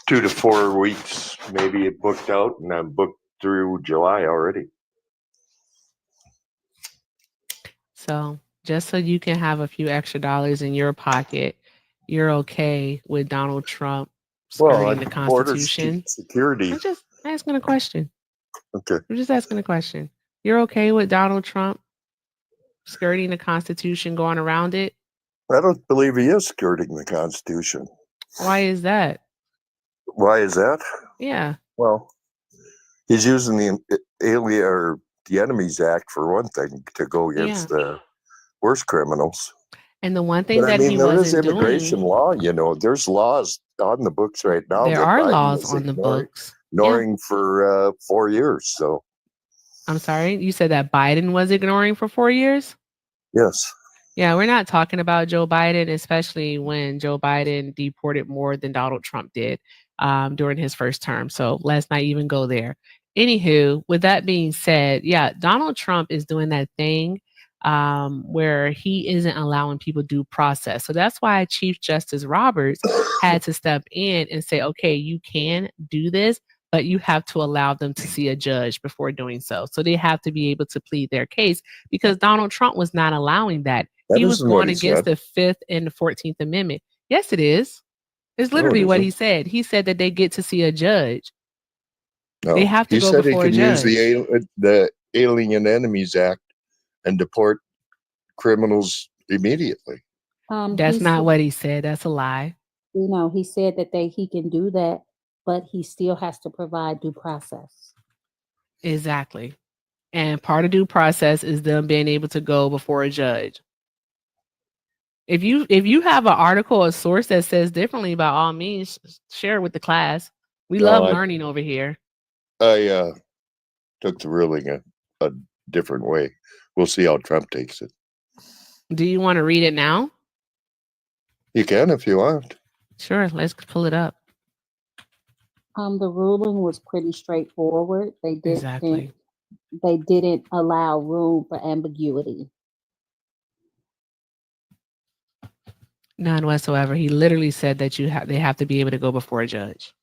2 to 4 weeks maybe booked out, and I'm booked through July already. So just so you can have a few extra dollars in your pocket, you're okay with Donald Trump skirting the Constitution? Security. I'm just asking a question. Okay. I'm just asking a question. You're okay with Donald Trump skirting the Constitution, going around it? I don't believe he is skirting the Constitution. Why is that? Why is that? Yeah. Well, he's using the Enemies Act for one thing to go against the worst criminals. And the one thing But that I mean, he there wasn't is immigration doing, law. There's laws on the books right now. there that are Biden laws is on the books. ignoring for 4 years. So I'm sorry, you said that Biden was ignoring for 4 years? yes. Yeah, we're not talking about Joe Biden, especially when Joe Biden deported more than Donald Trump did during his first term. So let's not even go there. Anywho, with that being said, yeah, Donald Trump is doing that thing where he isn't allowing people due process. So that's why Chief Justice Roberts had to step in and say, okay, you can do this, but you have to allow them to see a judge before doing so. So they have to be able to plead their case because Donald Trump was not allowing that. That He was isn't what going he against said. the 5th and the 14th Amendment. Yes, it is. It's No, it literally what isn't. he said. He said that they get to see a judge. No, They have to he go said he before a can use judge. the Alien Enemies Act and deport criminals immediately. That's not what he said. That's a lie. You know, he said that he can do that, but he still has to provide due process. Exactly. And part of due process is them being able to go before a judge. If you have an article or source that says differently, by all means, share it with the class. We love learning over here. I took the ruling a different way. We'll see how Trump takes it. Do you want to read it now? You can if you want. Sure, let's pull it up. The ruling was pretty straightforward. Exactly. They didn't allow room for ambiguity. None whatsoever. He literally said that they have to be able to go before a judge.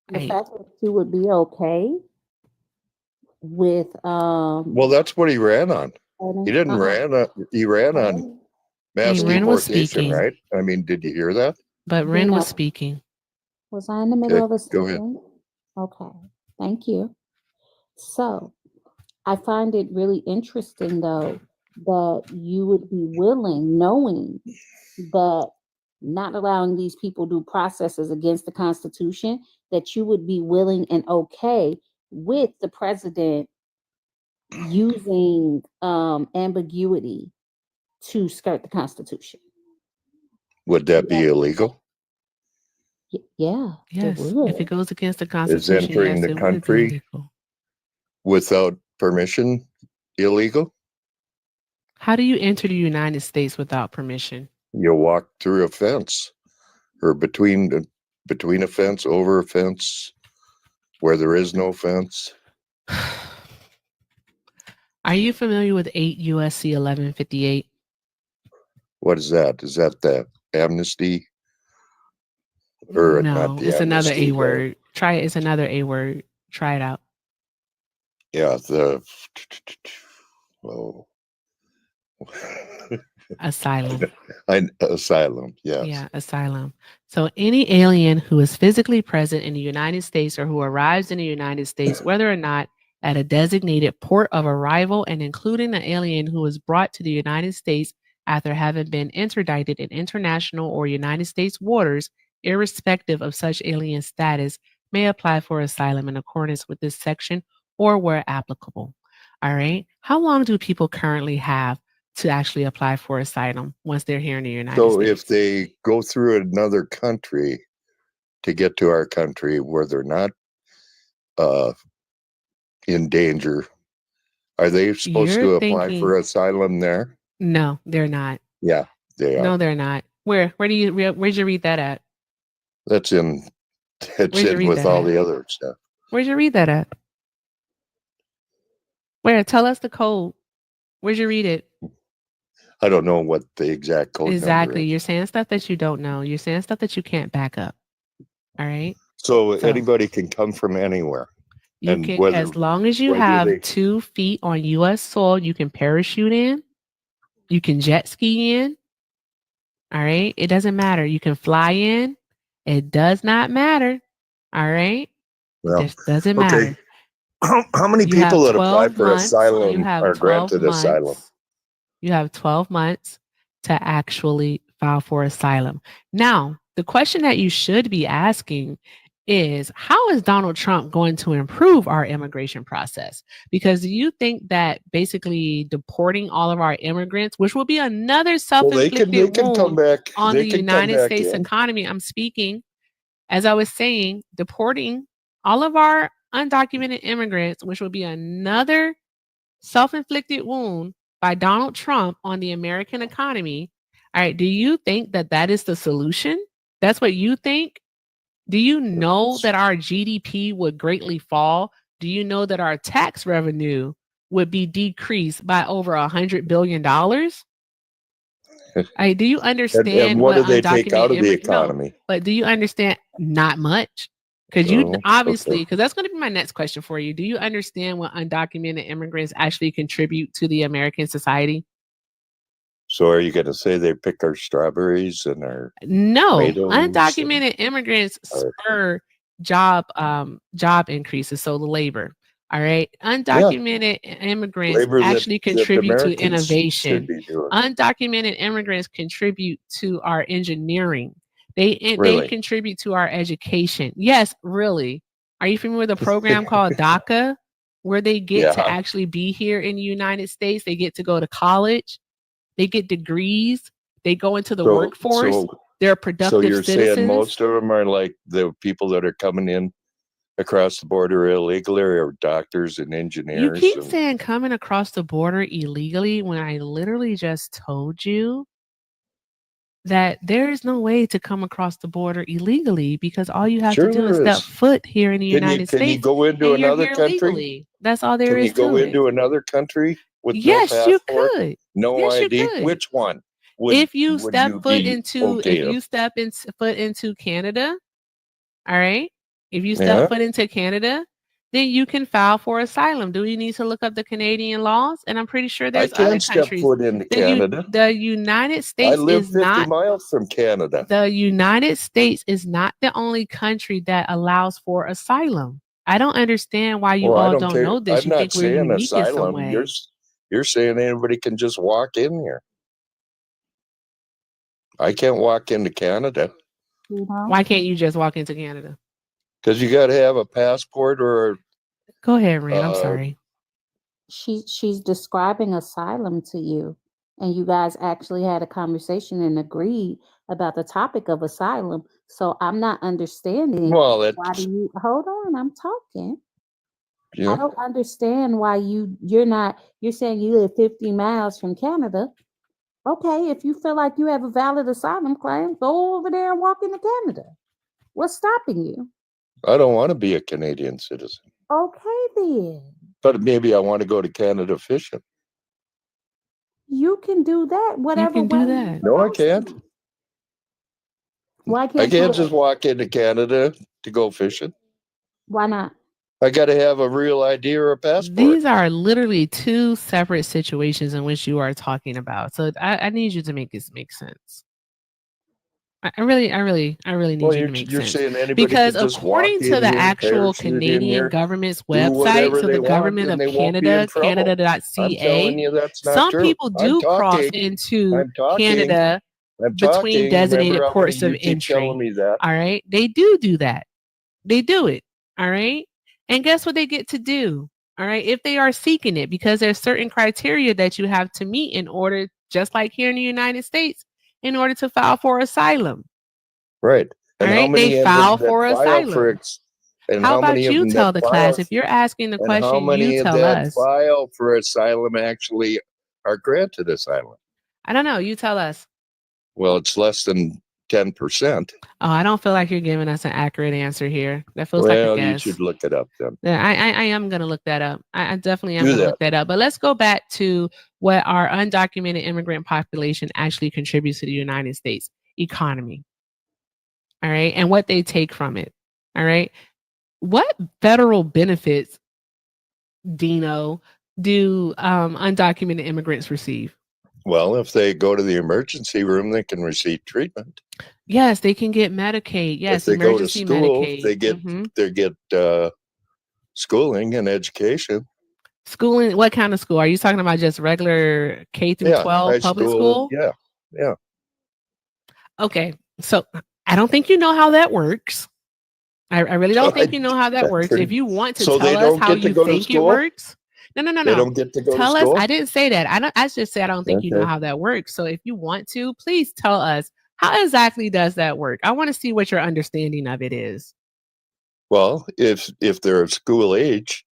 The fact that you would be okay with well, that's what he ran on. He didn't he ran on mass deportation, right? I mean, did you hear that? But Ren was speaking. Was I in the middle of a Go ahead. statement? Okay, thank you. So I find it really interesting, though, that you would be willing, knowing that not allowing these people due processes against the Constitution, that you would be willing and okay with the president using ambiguity to skirt the Constitution. Would that be illegal? Yeah. Yes. It If it goes against the Is Constitution, entering yes, the it would be country illegal. without permission illegal? How do you enter the United States without permission? You walk through a fence or between a fence, over a fence, where there is no fence. Are you familiar with 8 USC 1158? What is that? Is that the amnesty? Or No, not the it's another amnesty, A word. Try it. It's another A word. Try it out. Yeah, oh. Asylum. Asylum, yes. Yeah, asylum. So any alien who is physically present in the United States or who arrives in the United States, whether or not at a designated port of arrival, and including the alien who is brought to the United States after having been interdicted in international or United States waters, irrespective of such alien status, may apply for asylum in accordance with this section or where applicable. All right. How long do people currently have to actually apply for asylum once they're here in the United States? So if they go through another country to get to our country where they're not in danger, are they supposed to apply for asylum there? No, they're not. Yeah, they are. No, they're not. Where'd you read that at? It's in with all the other stuff. Where'd you read that at? Where? Tell us the code. Where'd you read it? I don't know what the exact code exactly. number is. You're saying stuff that you don't know. You're saying stuff that you can't back up. All right. So anybody can come from anywhere. You can, as long as you have 2 feet on U.S. soil, you can parachute in. You can jet ski in. All right. It doesn't matter. You can fly in. It does not matter. All right. Well, it doesn't matter. How many people that apply for asylum are granted asylum? You have 12 months to actually file for asylum. Now, the question that you should be asking is, how is Donald Trump going to improve our immigration process? Because you think that basically deporting all of our immigrants, which will be another self-inflicted wound on the United States economy. I'm speaking, as I was saying, deporting all of our undocumented immigrants, which will be another self-inflicted wound by Donald Trump on the American economy. All right. Do you think that that is the solution? That's what you think? Do you know that our GDP would greatly fall? Do you know that our tax revenue would be decreased by over $100 billion? Do you understand and what do they take undocumented out of the immigrants? No, economy? but do you understand? Not much. Because you Oh, obviously, okay. because that's going to be my next question for you. Do you understand what undocumented immigrants actually contribute to the American society? So are you going to say they pick our strawberries and our No, tomatoes? undocumented immigrants Or- spur job increases, so the labor. All right, Yeah, undocumented immigrants labor actually that contribute to Americans should innovation. be doing. Undocumented immigrants contribute to our engineering. They Really? contribute to our education. Yes, really. Are you familiar with a program called DACA, where they get to Yeah. actually be here in the United States? They get to go to college. They get degrees. They go into the So workforce. so They're so productive you're saying citizens. most of them are like the people that are coming in across the border illegally, or doctors and You engineers keep and saying coming across the border illegally when I literally just told you that there is no way to come across the border illegally, because all you have sure to do is there step is. foot here in the Can you United can you States go into and you're another here country? legally. That's all there Can you is go to it. into another country with no Yes, you passport, could. no Yes, you ID? could. Which one would If you would step you foot be into okay if in? you step in foot into Canada, all right? If you step Yeah, foot into Canada, then you can file for asylum. Do you need to look up the Canadian laws? And I'm pretty sure I there's other can step countries. foot into Canada. The United I States live is 50 not miles from Canada. the United States is not the only country that allows for asylum. I don't understand why you Well, I all don't don't care. know this. I'm You not think we're saying unique in some asylum. way. You're saying anybody can just walk in here. I can't walk into Canada You know, Why can't you just walk into Canada? because you got to have a passport or Go ahead, Ren. I'm uh, sorry. she's describing asylum to you, and you guys actually had a conversation and agreed about the topic of asylum. So I'm not understanding well, why that's do you hold on? I'm talking. you I know. don't understand why you're saying you live 50 miles from Canada. Okay, if you feel like you have a valid asylum claim, go over there and walk into Canada. What's stopping you? I don't want to be a Canadian citizen, Okay, then. but maybe I want to go to Canada fishing. You can do that You whatever can do way that. you No, I supposed can't. to. Why I can't can't you? just walk into Canada to go fishing. Why not? I got to have a real ID or a passport. These are literally two separate situations in which you are talking about. So I need you to make this make sense. I really need Well, you to make you're sense. saying anybody Because could just walk according to in the here, actual parachute in Canadian here, government's do website, whatever so they the want, government and of they won't be in Canada, trouble. I'm telling Canada.ca, you, that's not some true. people do cross into I'm talking. Canada I'm between talking. designated Remember, ports of you keep telling entry. me that. All right. They do that. They do it. All right. And guess what they get to do? All right. If they are seeking it, because there's certain criteria that you have to meet in order, just like here in the United States, in order to file for asylum. Right. And All how right. many They of them file that for file for asylum. and How how many about of you them tell that the file class? If you're asking the and how question, you many of tell that us. file for asylum actually are granted asylum? I don't know. You tell us. Well, it's less than 10%. Oh, I don't feel like you're giving us an accurate answer here. That feels like a Well, you guess. should look it up then. Yeah, I am going to look that up. I definitely am Do going to that. look that up. But let's go back to what our undocumented immigrant population actually contributes to the United States economy. All right. And what they take from it. All right. What federal benefits, Dino, do undocumented immigrants receive? Well, if they go to the emergency room, they can receive treatment. Yes, they can get Medicaid. Yes, if they go to emergency school, Medicaid. they get schooling and education. Schooling, what kind of school? Are you talking about just regular K through 12 high public school? Yeah. Okay, so I don't think you know how that works. I really don't think you know how that works. If you want to So they tell us don't how get to you go to think it school? works, no. They don't get to go Tell to us. school? I didn't say that. I just said I don't think you know Okay. how that works. So if you want to, please tell us how exactly does that work. I want to see what your understanding of it is. Well, if they're of school age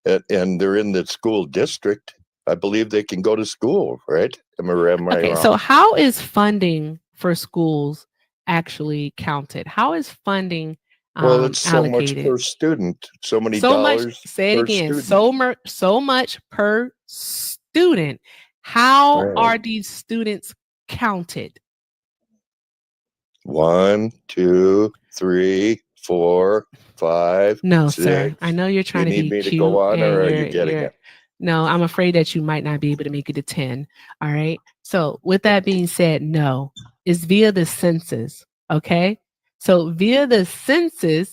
and they're in the school district, I believe they can go to school, right? Am I Okay, wrong? so how is funding for schools actually counted? How is funding Well, it's so allocated? much per student, so many So dollars much. Say it per again. student. So much per student. How Right. are these students counted? 1, 2, 3, 4, 5. No, 6. sir. I know you're You trying to need be me to cute, go on, and or are you getting it? No, I'm afraid that you might not be able to make it to 10. All right. So, with that being said, no, it's via the census. Okay. So, via the census,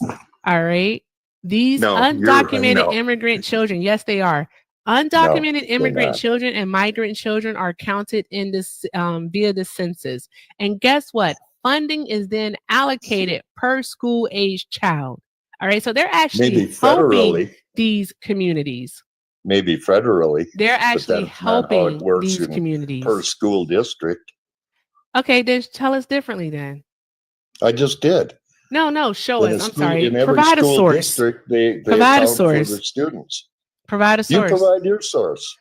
all right, these No, undocumented no, immigrant children, yes, they are. no, Undocumented they're immigrant not. children and migrant children are counted in this via the census. And guess what? Funding is then allocated per school age child. All right. So, they're actually Maybe helping federally, these communities. maybe federally, They're but actually that's not how it helping works these in per communities. school district. Okay, then tell us differently then. I just did. No, show In us. a I'm school, sorry. in every Provide a school source. district, they Provide a account for the source. students. Provide a You source. provide your source.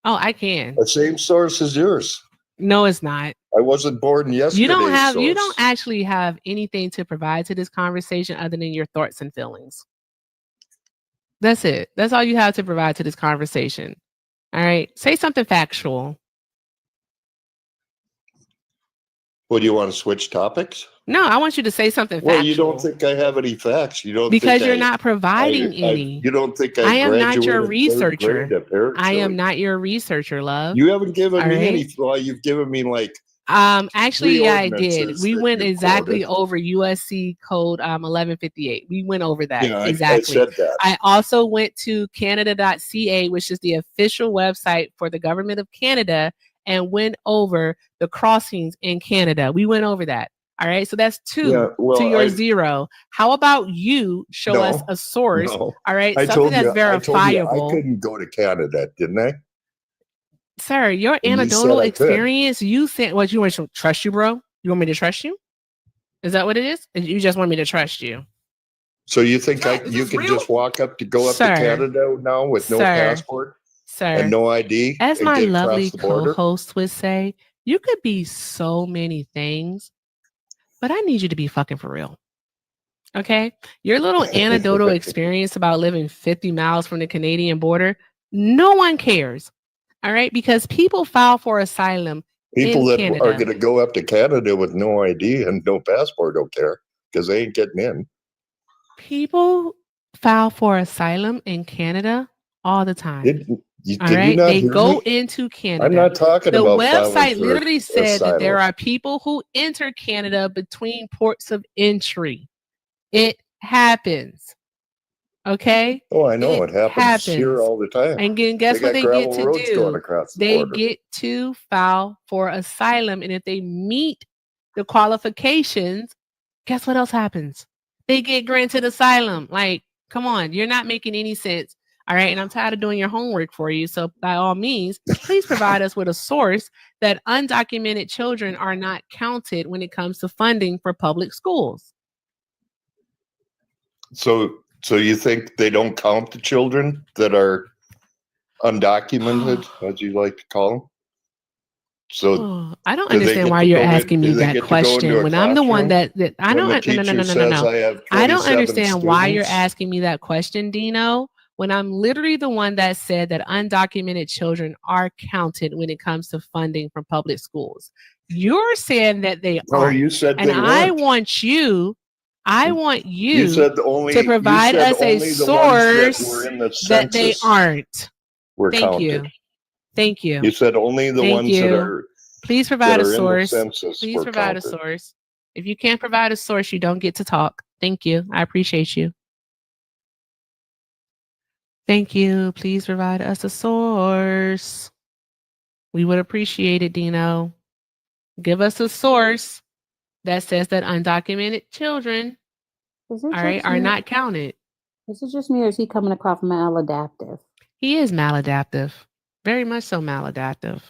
Oh, I can. The same source as yours. No, it's not. I wasn't born yesterday's You don't source. actually have anything to provide to this conversation other than your thoughts and feelings. That's it. That's all you have to provide to this conversation. All right. Say something factual. Well, do you want to switch topics? No, I want you to say something Well, factual. you don't think I have any facts. You don't because think you're not providing I, any. you don't think I I am not your graduated third researcher. grade, apparently. I am not your researcher, love. You haven't given All me right? any. Well, you've given me like Actually, three yeah, I did. ordinances We that went you exactly quoted. over USC code 1158. We went over that. Yeah, exactly. I said that. I also went to Canada.ca, which is the official website for the government of Canada, and went over the crossings in Canada. We went over that. All right. So that's 2 Yeah, well, to your 0. How about you show us No, a source? no. All right. I Something told that's you. I told you verifiable. I couldn't go to Canada, didn't I? Sir, your And you said anecdotal I could. experience, you said, what, you want to trust you, bro? You want me to trust you? Is that what it is? You just want me to trust you? So you think Is you this can real? just walk up to go up Sir. to Canada now with no Sir. passport Sir, and no ID as and my get lovely across the border? co-host would say, you could be so many things, but I need you to be fucking for real. Okay? Your little anecdotal experience about living 50 miles from the Canadian border, no one cares. All right? Because people file for asylum People in that Canada. are going to go up to Canada with no ID and no passport don't care because they ain't getting in. People file for asylum in Canada all the time. Did you All not they hear go me? into Canada. I'm not talking The about filing website for literally said that there asylum. are people who enter Canada between ports of entry. It happens. Okay? Oh, I know. It happens here happens. all the time. And then guess They what got they get gravel to roads going do? across the They border. get to file for asylum. And if they meet the qualifications, guess what else happens? They get granted asylum. Like, come on, you're not making any sense. All right. And I'm tired of doing your homework for you. So, by all means, please provide us with a source that undocumented children are not counted when it comes to funding for public schools. So you think they don't count the children that are undocumented, as you like to call them? So I don't do they understand get why to you're go in- asking me do they that get to go question into a when I'm the one classroom that I when don't. the No. teacher says I have I don't 27 understand why you're students? asking me that question, Dino, when I'm literally the one that said that undocumented children are counted when it comes to funding from public schools. You're saying that they No, aren't. you said And they I weren't. want you You said only to provide you said us a only the ones that source were in the that they census aren't. were Thank counted. you. Thank you. You said only the Thank ones that you. are Please that provide a are in the source. census Please were provide a counted. source. If you can't provide a source, you don't get to talk. Thank you. I appreciate you. Thank you. Please provide us a source. We would appreciate it, Dino. Give us a source that says that undocumented children, are not counted. Is it just me or is he coming across maladaptive? He is maladaptive. Very much so maladaptive.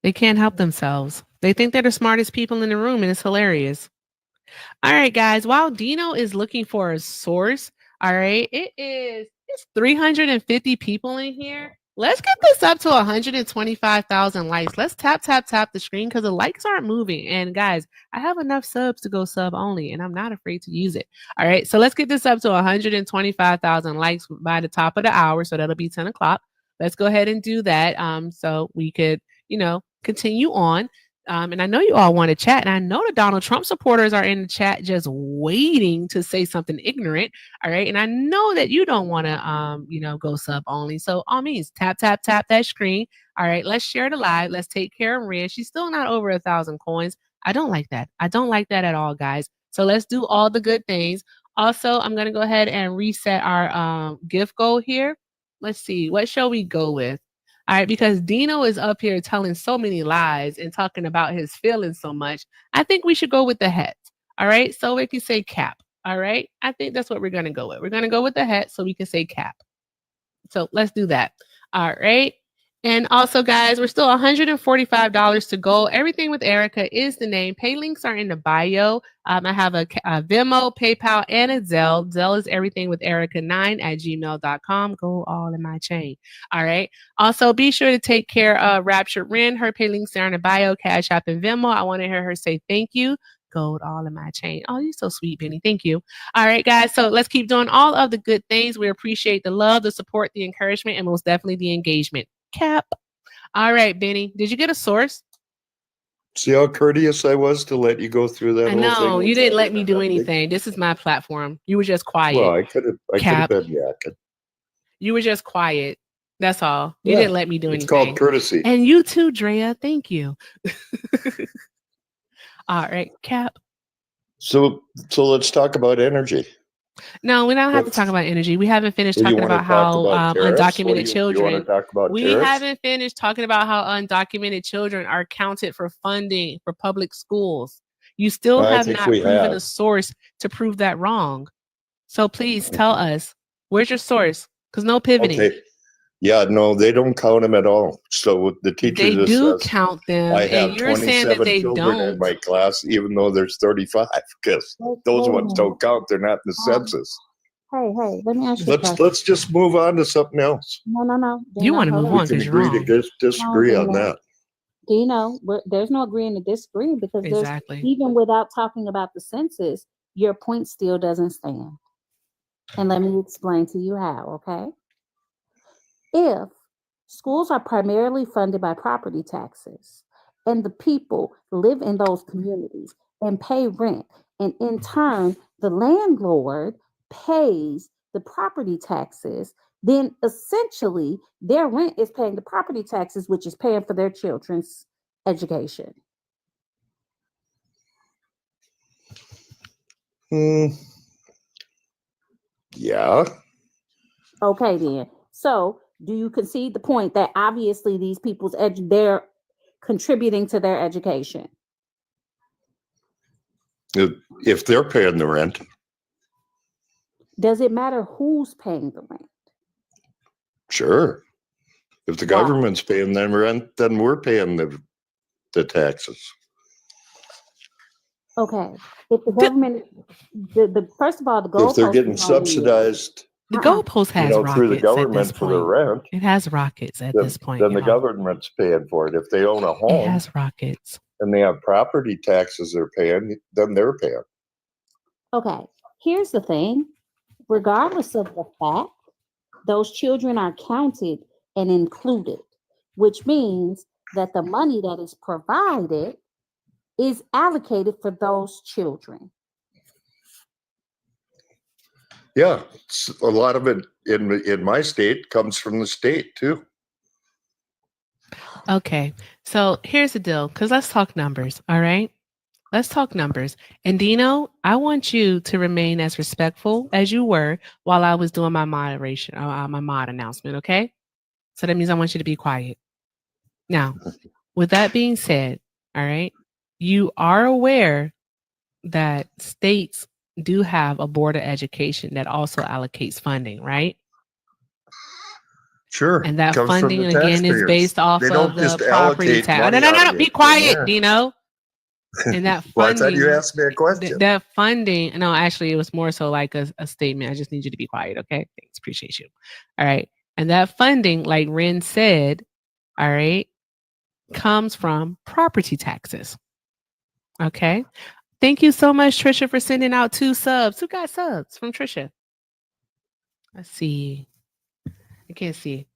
They can't help themselves. They think they're the smartest people in the room, and it's hilarious. All right, guys. While Dino is looking for a source, all right, it's 350 people in here. Let's get this up to 125,000 likes. Let's tap the screen because the likes aren't moving. And guys, I have enough subs to go sub only, and I'm not afraid to use it. All right, so let's get this up to 125,000 likes by the top of the hour. So that'll be 10 o'clock. Let's go ahead and do that. So we could, continue on. And I know you all want to chat, and I know the Donald Trump supporters are in the chat just waiting to say something ignorant. All right. And I know that you don't want to, go sub only. So all means tap, tap, tap that screen. All right. Let's share the live. Let's take care of Ren. She's still not over 1,000 coins. I don't like that. I don't like that at all, guys. So let's do all the good things. Also, I'm going to go ahead and reset our gift goal here. Let's see. What shall we go with? All right, because Dino is up here telling so many lies and talking about his feelings so much. I think we should go with the het. All right, so we can say cap. All right, I think that's what we're going to go with. We're going to go with the het so we can say cap. So let's do that. All right. And also, guys, we're still $145 to go. Everything with Erica is the name. Pay links are in the bio. I have a Venmo, PayPal, and a Zelle. Zelle is everything with Erica9@gmail.com. Go all in my chain. All right. Also, be sure to take care of Raptured Ren. Her pay links are in the bio, Cash App, and Venmo. I want to hear her say thank you. Gold all in my chain. Oh, you're so sweet, Benny. Thank you. All right, guys. So let's keep doing all of the good things. We appreciate the love, the support, the encouragement, and most definitely the engagement. Cap. All right, Benny. Did you get a source? See how courteous I was to let you go through that I whole know thing? you didn't let me do anything. This is my platform. You were just quiet. Well, I could have Cap. been yakking. You were just quiet. That's all. You Yeah, didn't let me do anything. It's called courtesy. And you too, Drea. Thank you. All right, Cap. So let's talk about energy. No, we don't have to talk about energy. We haven't finished talking about how undocumented children. You want to talk about we tariffs? haven't finished talking about how undocumented children are counted for funding for public schools. You still have not proven a source to prove that wrong. So please tell us, where's your source? Because no pivoting. Okay. Yeah, no, they don't count them at all. So the teacher they just do says, count them. I have and you're saying that 27 they children don't. in my class, even though there's 35, because those ones don't count. They're not in the census. Hey, let me ask you a question. Let's just move on to something else. No. You want to move on because you're wrong. We can disagree on that. Dino, there's no agreeing to disagree because exactly. even without talking about the census, your point still doesn't stand. And let me explain to you how, okay? If schools are primarily funded by property taxes and the people live in those communities and pay rent, and in turn, the landlord pays the property taxes, then essentially their rent is paying the property taxes, which is paying for their children's education. Yeah. Okay, then. So do you concede the point that obviously these people's they're contributing to their education? If they're paying the rent. Does it matter who's paying the rent? Sure. If the government's paying them rent, then we're paying the taxes. Okay. If the government, the first of all, the goalpost. If they're getting subsidized, the goalpost has rockets through the government at this for their rent. It has rockets at this point. Then the government's paying for it. If they own a home, it has rockets, and they have property taxes they're paying, then they're paying. Okay. Here's the thing. Regardless of the fact, those children are counted and included, which means that the money that is provided is allocated for those children. Yeah, a lot of it in my state comes from the state too. Okay, so here's the deal, because let's talk numbers, all right? Let's talk numbers. And Dino, I want you to remain as respectful as you were while I was doing my moderation, my mod announcement, okay? So that means I want you to be quiet. Now, with that being said, all right, you are aware that states do have a board of education that also allocates funding, right? Sure. And that funding, again, is based off of the property tax. No, be quiet, Dino. And that funding. Well, I thought you asked me a question. That funding, no, actually, it was more so like a statement. I just need you to be quiet, okay? Thanks, appreciate you. All right. And that funding, like Ren said, all right, comes from property taxes. Okay. Thank you so much, Trisha, for sending out 2 subs. 2 got subs from Trisha. Let's see. I can't see.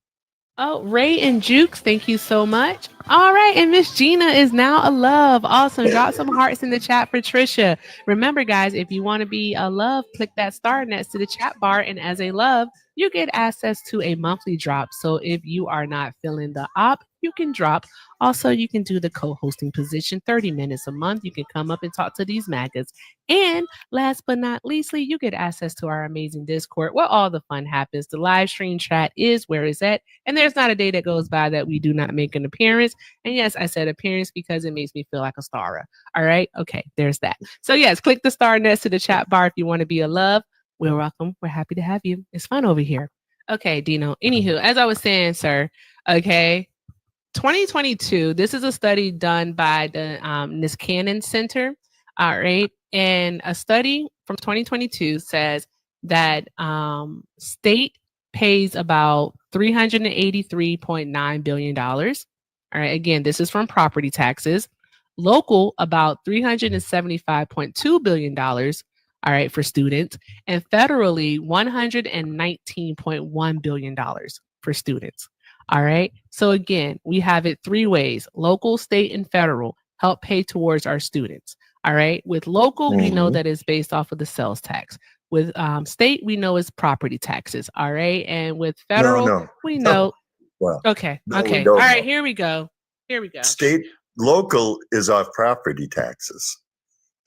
Oh, Ray and Jukes, thank you so much. All right, and Miss Gina is now a love. Awesome. Drop some hearts in the chat for Trisha. Remember, guys, if you want to be a love, click that star next to the chat bar. And as a love, you get access to a monthly drop. So if you are not feeling the op, you can drop. Also, you can do the co-hosting position, 30 minutes a month. You can come up and talk to these MAGAs. And last but not leastly, you get access to our amazing Discord where all the fun happens. The live stream chat is where it's at. And there's not a day that goes by that we do not make an appearance. And yes, I said appearance because it makes me feel like a star. All right. Okay. There's that. So yes, click the star next to the chat bar if you want to be a love. We're welcome. We're happy to have you. It's fun over here. Okay, Dino. Anywho, as I was saying, sir, okay, 2022, this is a study done by the Niskanen Center. All right. And a study from 2022 says that state pays about $383.9 billion. All right. Again, this is from property taxes. Local, about $375.2 billion. All right, for students. And federally, $119.1 billion for students. All right. So again, we have it three ways: local, state, and federal help pay towards our students. All right. With local, we know that it's based off of the sales tax. With state, we know it's property taxes. All right. And with federal, we know. Well, Okay. no, we Okay. don't All right. know. Here we go. Here we go. State local is off property taxes.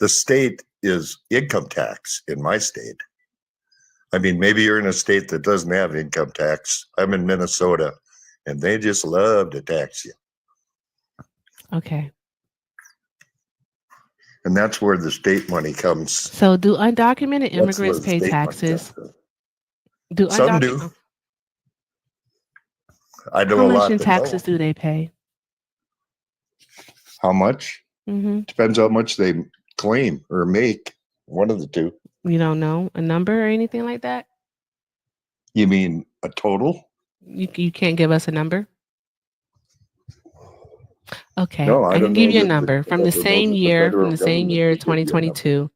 The state is income tax in my state. I mean, maybe you're in a state that doesn't have income tax. I'm in Minnesota, and they just love to tax you. Okay. And that's where the state money comes. So do undocumented That's where immigrants the pay state money taxes? comes from. Do Some do. I know How a much lot in that taxes don't. do they pay? How much? Mm-hmm. Depends how much they claim or make. One of the two. You don't know a number or anything like that? You mean a total? You can't give us a number? Okay, No, I can don't give know you a that number from the same year, from the same year, 2022.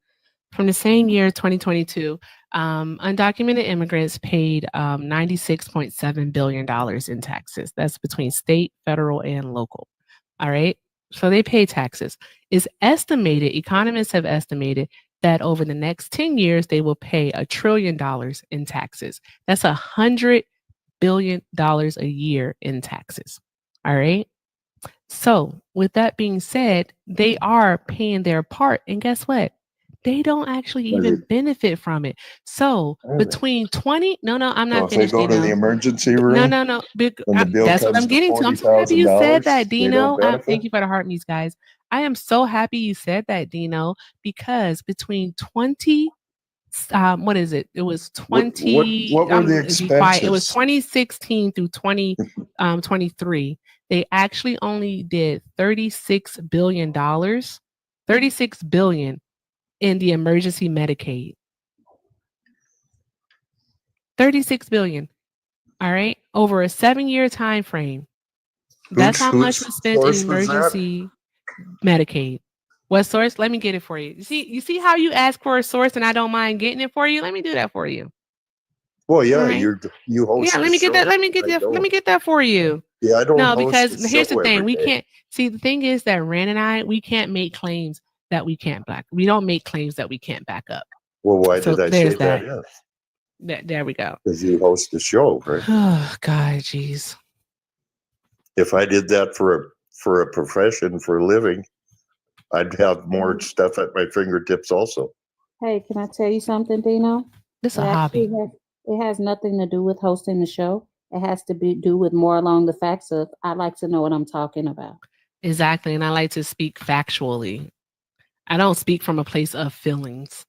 From the same year, 2022, undocumented immigrants paid $96.7 billion in taxes. That's between state, federal, and local. All right. So they pay taxes. It's estimated, economists have estimated that over the next 10 years, they will pay $1 trillion in taxes. That's $100 billion a year in taxes. All right. So, with that being said, they are paying their part. And guess what? They don't actually even benefit from it. So, between 20, no, I'm not So if they finished. go to the Dino. emergency room, No. when the bill That's what comes I'm to getting to. I'm so happy you said that, $40,000, they Dino. don't benefit? Thank you for the heart meets, guys. I am so happy you said that, Dino, because between 20, what is it? It was 20. What were the Be quiet. It was expenses? 2016 through 2023. They actually only did $36 billion, $36 billion in the emergency Medicaid. 36 billion. All right. Over a 7-year time frame. That's how much was spent in emergency Medicaid. What source? Let me get it for you. You see how you ask for a source and I don't mind getting it for you? Let me do that for you. Well, yeah, right. you host. Yeah, let me get that. Let me get that for you. Yeah, I don't. No, host because the here's the show thing. every We day. can't see. The thing is that Ran and I, we can't make claims that we can't back. We don't make claims that we can't back up. Well, why So did I there's say that? Yes. There we go. Because you host the show, right? Oh God, jeez. If I did that for a profession, for a living, I'd have more stuff at my fingertips also. Hey, can I tell you something, Dino? This is a hobby. It has nothing to do with hosting the show. It has to do with more along the facts of I like to know what I'm talking about. Exactly. And I like to speak factually. I don't speak from a place of feelings.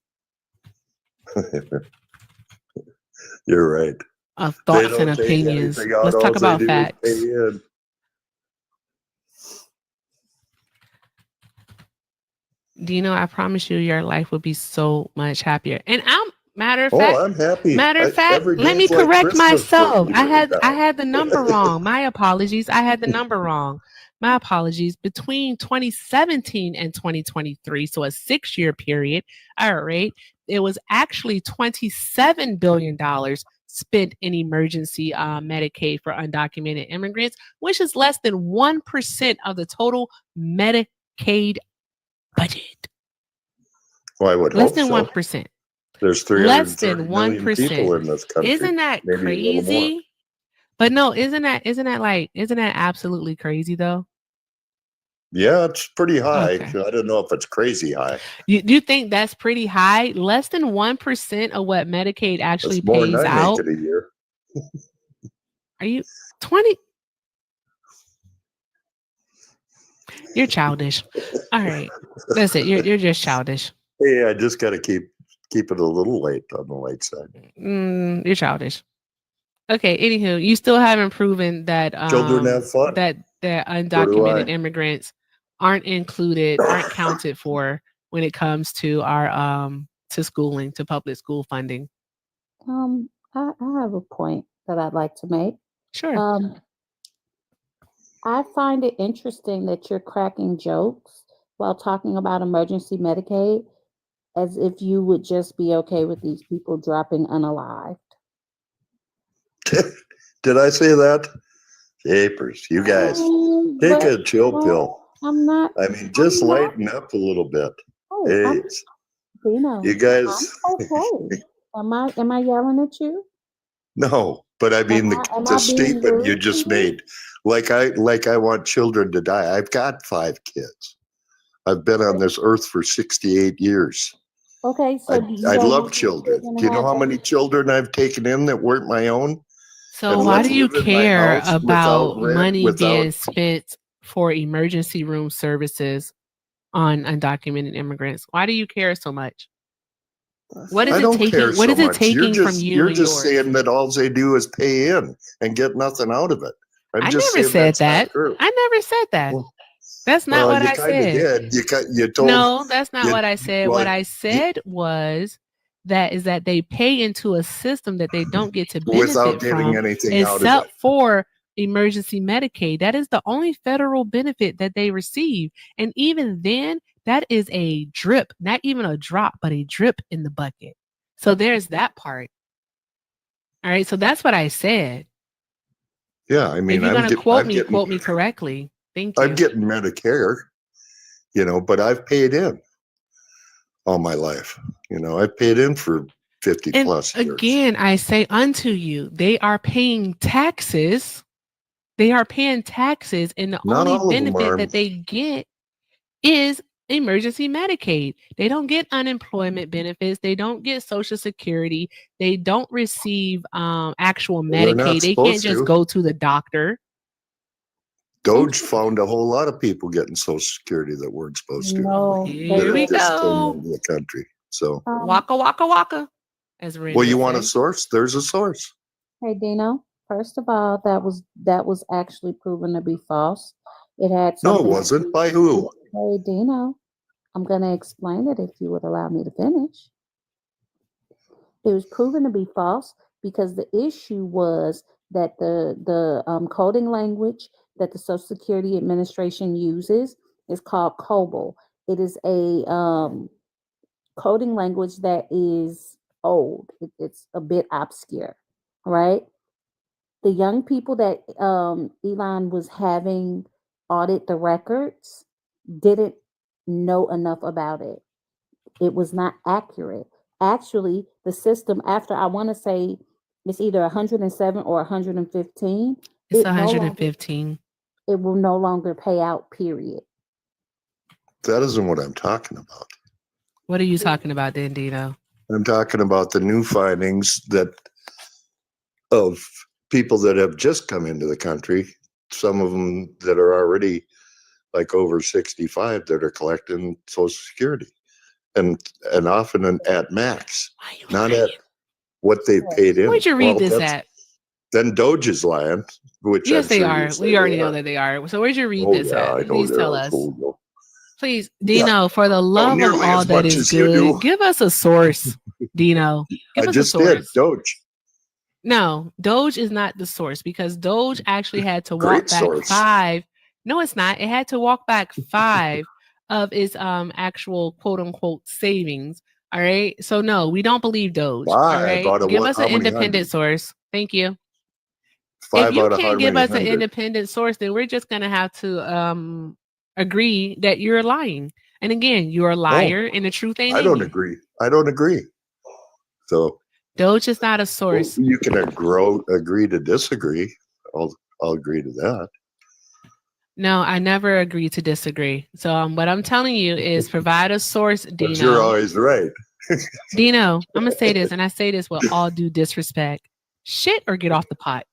You're right. Of thoughts and opinions. Let's talk about facts. Dino, I promise you your life will be so much happier. And matter of fact, I'm happy. Matter of fact, let me correct myself. I had the number wrong. My apologies. I had the number wrong. My apologies. Between 2017 and 2023, so a 6-year period, all right, it was actually $27 billion spent in emergency Medicaid for undocumented immigrants, which is less than 1% of the total Medicaid budget. Well, I would Less hope than so. 1%. There's Less 330 than million 1%. people in this country. Isn't that maybe a little more. crazy? But no, isn't that absolutely crazy though? Yeah, it's pretty high. Okay. I don't know if it's crazy high. You think that's pretty high? Less than 1% of what Medicaid actually It's more pays than I out. make it a year. Are you 20? You're childish. All right. That's it. You're just childish. Hey, I just got to keep it a little late on the late side. You're childish. Okay, anywho, you still haven't proven that Children have fun. that undocumented immigrants aren't counted for when it comes to our to schooling, to public school funding. I have a point that I'd like to make. Sure. I find it interesting that you're cracking jokes while talking about emergency Medicaid as if you would just be okay with these people dropping unalived. Did I say that? Japers, you guys, take a chill pill. I'm not. I mean, just lighten up a little bit. Hey, you guys. I'm okay. Am I yelling at you? No, but I mean the statement you just made. Like I want children to die. I've got 5 kids. I've been on this earth for 68 years. Okay, so I love children. Do you know how many children I've taken in that weren't my own? So why do you care about money being spent for emergency room services on undocumented immigrants? Why do you care so much? What is it taking? What is it taking from you? You're just saying that all they do is pay in and get nothing out of it. I never said that. I never said that. That's not what I said. You told. No, that's not what I said. What I said was that they pay into a system that they don't get to benefit without getting from, anything out of except it. for emergency Medicaid. That is the only federal benefit that they receive, and even then, that is a drip, not even a drop, but a drip in the bucket. So there's that part. All right, so that's what I said. Yeah, I mean, if you're going to quote me correctly. Thank you. I'm getting Medicare, but I've paid in all my life. I've paid in for 50 plus years. Again, I say unto you, they are paying taxes. They are paying taxes, and the only benefit that they get is emergency Medicaid. They don't get unemployment benefits. They don't get Social Security. They don't receive actual Medicaid. They can't just go to the doctor. Doge found a whole lot of people getting Social Security that weren't supposed to. No, here we go. In the country. So waka waka waka. Well, you want a source? There's a source. Hey, Dino. First of all, that was actually proven to be false. It had no, it wasn't. By who? Hey, Dino. I'm going to explain it if you would allow me to finish. It was proven to be false because the issue was that the coding language that the Social Security Administration uses is called COBOL. It is a coding language that is old. It's a bit obscure, right? The young people that Elon was having audit the records didn't know enough about it. It was not accurate. Actually, the system, after I want to say it's either 107 or 115. It's 115. It will no longer pay out, period. That isn't what I'm talking about. What are you talking about then, Dino? I'm talking about the new findings of people that have just come into the country, some of them that are already like over 65 that are collecting Social Security and often at max, not at what they paid in. Where'd you read this at? Then Doge is lying, which yes, they are. We already know that they are. So where'd you read this at? Please tell us. Please, Dino, for the love of all that is good, give us a source, Dino. Give us a source. I just did, Doge. No, Doge is not the source because Doge actually had to walk back 5. No, it's not. It had to walk back 5 of its actual quote unquote savings All right. So no, we don't believe Doge. All Five right. out of Give what? us How an many independent hundred? source. Thank you. If 5 you out of how can't give many us an hundred? independent source, then we're just gonna have to agree that you're lying. And again, you're a liar, and the truth ain't I in don't you. agree. I don't agree. So Doge is not a source. you can agree to disagree. I'll agree to that. No, I never agree to disagree. So what I'm telling you is provide a source, But you're Dino. always right. Dino, I'm gonna say this, and I say this with all due disrespect. Shit or get off the pot.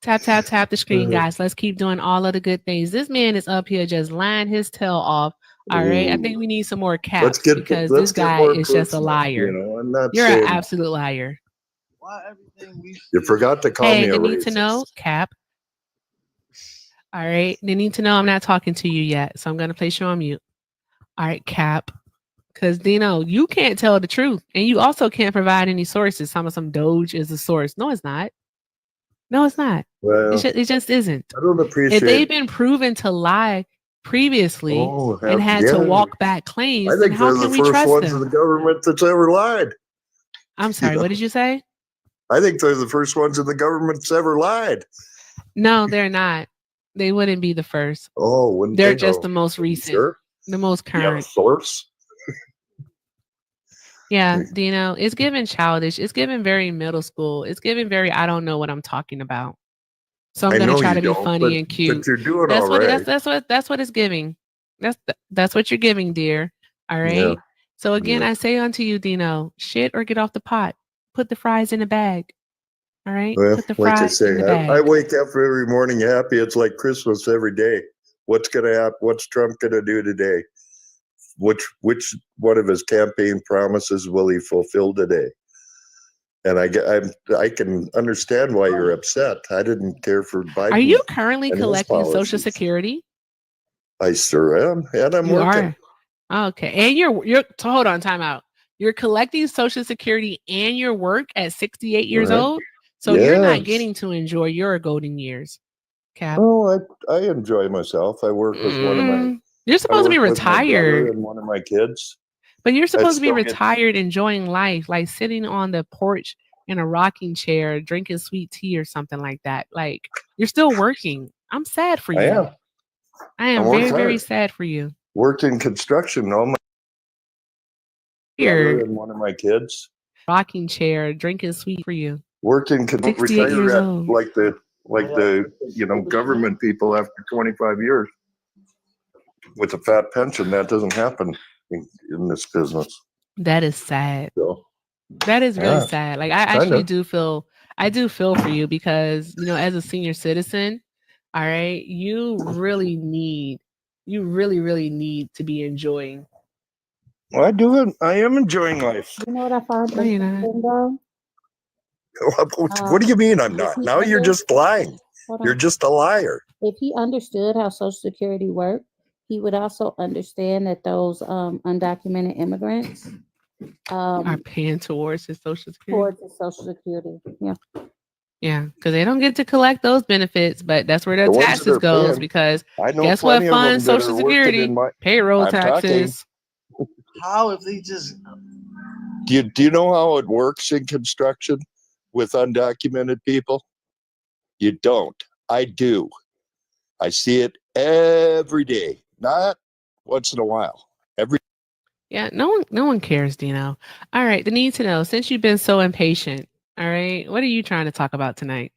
Tap, tap, tap the screen, guys. Let's keep doing all of the good things. This man is up here just lying his tail off. All right. I think we need some more caps because this guy more is just a personal, liar. You know, I'm not You're saying an absolute liar. you forgot to call Hey, me a they need to racist. know, Cap. All right. They need to know I'm not talking to you yet. So I'm going to place you on mute. All right, Cap. Because, Dino, you can't tell the truth. And you also can't provide any sources. Some Doge is a source. No, it's not. No, it's not. Well, It just isn't. I don't appreciate. If they've been proven to lie previously and had to walk back claims, I then think they're how can the we first trust ones them? in the government that's ever lied. I'm sorry, what did you say? I think they're the first ones in the government that's ever lied. No, they're not. They wouldn't be the first. Oh, wouldn't They're they just know? the most recent, Sure. the most You have a current. source? Yeah, Dino, it's given childish. It's given very middle school. It's given very I don't know what I'm talking about. So I'm I gonna know try you to be don't, funny and cute. but you're doing That's all what right. that's what it's giving. That's what you're giving, dear. All right. Yeah. So again, Yeah. I say unto you, Dino, shit or get off the pot. Put the fries in a bag. All right. Well, Put the like I fries say, in the I bag. wake up every morning happy. It's like Christmas every day. What's gonna happen? What's Trump gonna do today? Which one of his campaign promises will he fulfill today? And I can understand why you're upset. I didn't care for Biden. Are you currently and his collecting Social policies. Security? I sure am, and I'm You working. are. Okay. And you're so hold on, time out. You're collecting Social Security and your work at 68 years Right. old. So you're not Yes. getting to enjoy your golden years. Cap. Oh, I enjoy myself. I work with one of my. You're I supposed to be work with my brother retired. and one of my kids. But you're supposed to be still get- retired, enjoying life, like sitting on the porch in a rocking chair, drinking sweet tea or something like that. Like you're still working. I'm sad for you. I am. I am I very, work very hard. sad for you. Worked in construction. All my brother Here, and one of my kids rocking chair, drinking sweet for you. worked in 68 retire years at old. like the government people after 25 years with a fat pension. That doesn't happen in this business. That is sad. So That is really Yeah, sad. Like I actually kinda. do feel for you because, you know, as a senior citizen, all right, you really, really need to be enjoying. Well, I am enjoying life. You know what I find No, you're not. interesting though? What do you mean I'm If not? he Now you're just lying. hold You're on. just a liar. If he understood how Social Security worked, he would also understand that those undocumented immigrants Are paying towards his Social Security. towards the Social Security. Yeah. Yeah, because they don't get to collect those benefits, but that's where their The ones that taxes are goes. paying, Because I know guess what plenty of them funds that Social are working Security? in my. Payroll I'm talking. taxes. How if they just Do you know how it works in construction with undocumented people? You don't. I do. I see it every day, not once in a while. Every Yeah, no one cares, Dino. All right, the need to know, since you've been so impatient, all right, what are you trying to talk about tonight?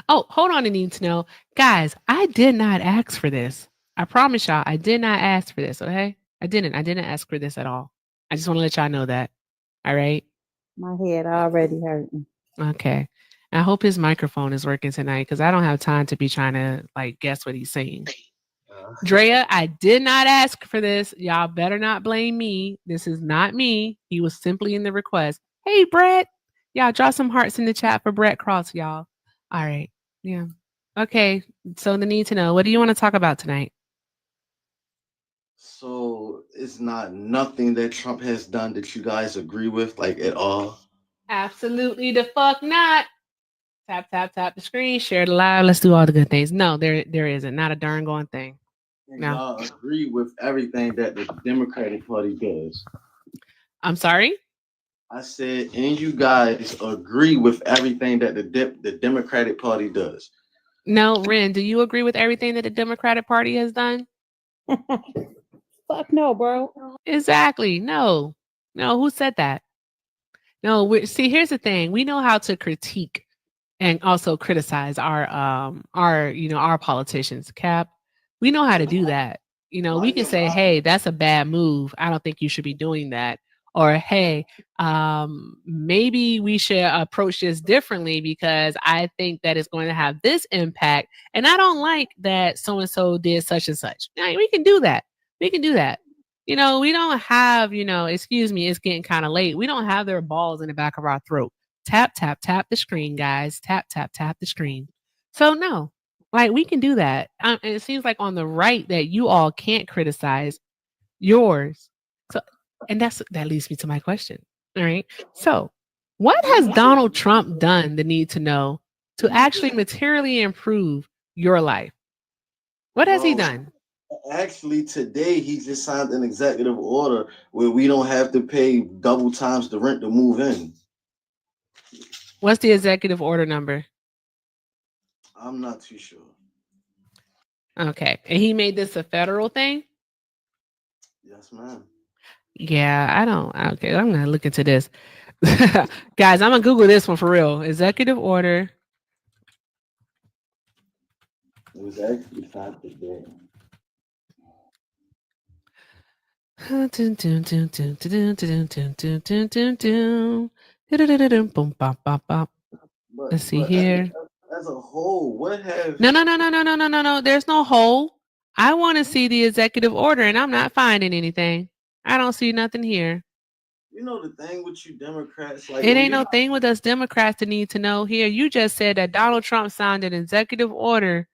Oh, hold on, the need to know. Guys, I did not ask for this. I promise y'all, I did not ask for this, okay? I didn't ask for this at all. I just want to let y'all know that. All right. My head already hurting. Okay. I hope his microphone is working tonight because I don't have time to be trying to like guess what he's saying. Drea, I did not ask for this. Y'all better not blame me. This is not me. He was simply in the request. Hey, Brett. Y'all drop some hearts in the chat for Brett Cross, y'all. All right. Yeah. Okay. So the need to know. What do you want to talk about tonight? so it's not nothing that Trump has done that you guys agree with, like at all? Absolutely the fuck not. Tap, tap, tap the screen, share the live. Let's do all the good things. No, there isn't. Not a darn going thing. And No. y'all agree with everything that the Democratic Party does. I'm sorry? I said, and you guys agree with everything that the Democratic Party does. No, Ren, do you agree with everything that the Democratic Party has done? Fuck no, bro. Exactly. No. No, who said that? No, see, here's the thing. We know how to critique and also criticize our our politicians. Cap, we know how to do that. We can say, hey, that's a bad move, I don't think you should be doing that. Or hey, maybe we should approach this differently because I think that it's going to have this impact, and I don't like that so and so did such and such. Now, we can do that. We can do that. We don't have, excuse me, it's getting kind of late, we don't have their balls in the back of our throat. Tap, tap, tap the screen, guys. Tap, tap, tap the screen. So no, like we can do that. And it seems like on the right that you all can't criticize yours. So, and that leads me to my question. All right. So, what has Donald Trump done the need to know to actually materially improve your life? What has he done? Actually, today he just signed an executive order where we don't have to pay double times the rent to move in. What's the executive order number? I'm not too sure. Okay. And he made this a federal thing? Yes, ma'am. Yeah, I don't. Okay, I'm gonna look into this. Guys, I'm gonna Google this one for real. Executive order. It was actually signed today. Let's see here. As a whole, what have No. There's no hole. I want to see the executive order, and I'm not finding anything. I don't see nothing here. you know the thing with you Democrats, like It ain't no thing with us Democrats to need to know here. You just said that Donald Trump signed an executive order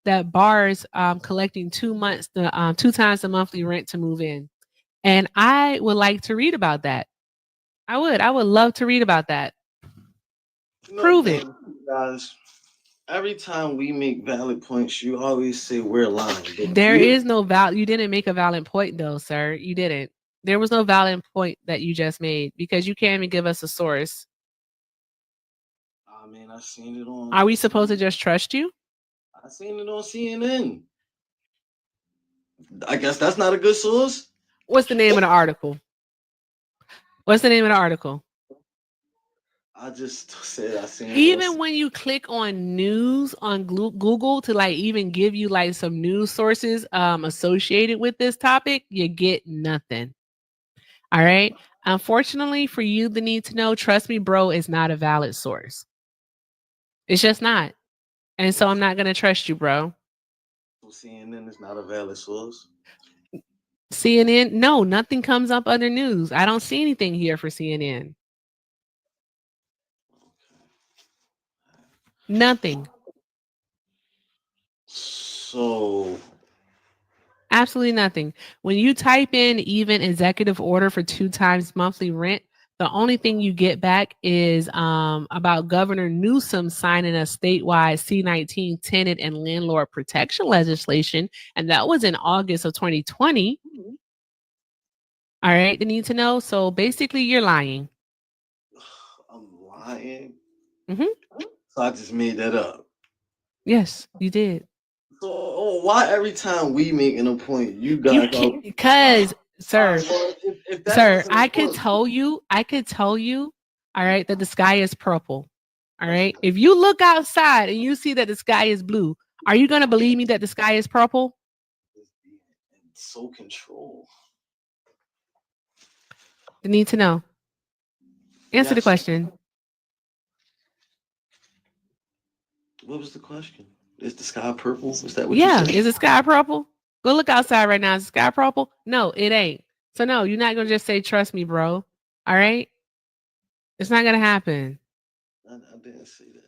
that bars collecting 2 months, the 2 times the monthly rent to move in. And I would like to read about that. I would love to read about that. Prove it. Guys. Every time we make valid points, you always say we're lying. There is no valid. You didn't make a valid point, though, sir. You didn't. There was no valid point that you just made because you can't even give us a source. I mean, I seen it on. Are we supposed to just trust you? I seen it on CNN. I guess that's not a good source. What's the name of the article? What's the name of the article? I just said I seen it. Even when you click on news on Google to like even give you like some news sources associated with this topic, you get nothing. All right. Unfortunately for you, the need to know, trust me, bro, is not a valid source. It's just not. And so I'm not going to trust you, bro. CNN is not a valid source. CNN, no, nothing comes up under news. I don't see anything here for CNN. Nothing. So absolutely nothing. When you type in even executive order for 2 times monthly rent, the only thing you get back is about Governor Newsom signing a statewide C-19 tenant and landlord protection legislation, and that was in August of 2020. All right, the need to know. So basically, you're lying. I'm lying. Mm-hmm. So I just made that up. Yes, you did. So why every time we making a point, you guys? Because, sir, sir, I could tell you, all right, that the sky is purple. All right. If you look outside and you see that the sky is blue, are you going to believe me that the sky is purple? So control. The need to know. Answer the question. What was the question? Is the sky purple? Is that what you said? Is the sky purple? Go look outside right now. Is the sky purple? No, it ain't. So no, you're not going to just say, trust me, bro. All right. It's not going to happen. I didn't say that.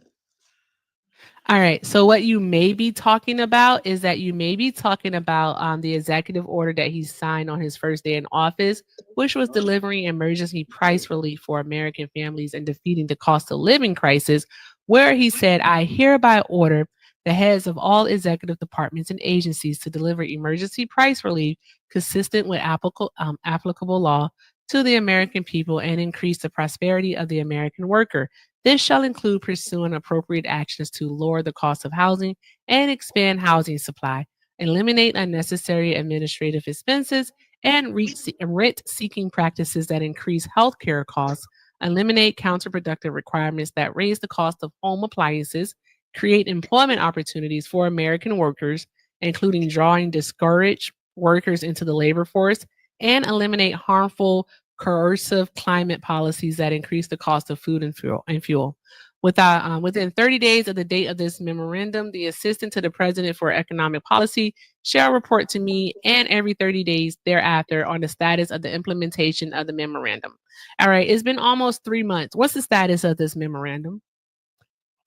All right. So what you may be talking about is that you may be talking about the executive order that he signed on his first day in office, which was delivering emergency price relief for American families and defeating the cost of living crisis, where he said, I hereby order the heads of all executive departments and agencies to deliver emergency price relief consistent with applicable law to the American people and increase the prosperity of the American worker. This shall include pursuing appropriate actions to lower the cost of housing and expand housing supply, eliminate unnecessary administrative expenses and rent-seeking practices that increase healthcare costs, eliminate counterproductive requirements that raise the cost of home appliances, create employment opportunities for American workers, including drawing discouraged workers into the labor force, and eliminate harmful coercive climate policies that increase the cost of food and fuel. Within 30 days of the date of this memorandum, the assistant to the president for economic policy shall report to me and every 30 days thereafter on the status of the implementation of the memorandum. All right, it's been almost 3 months. What's the status of this memorandum?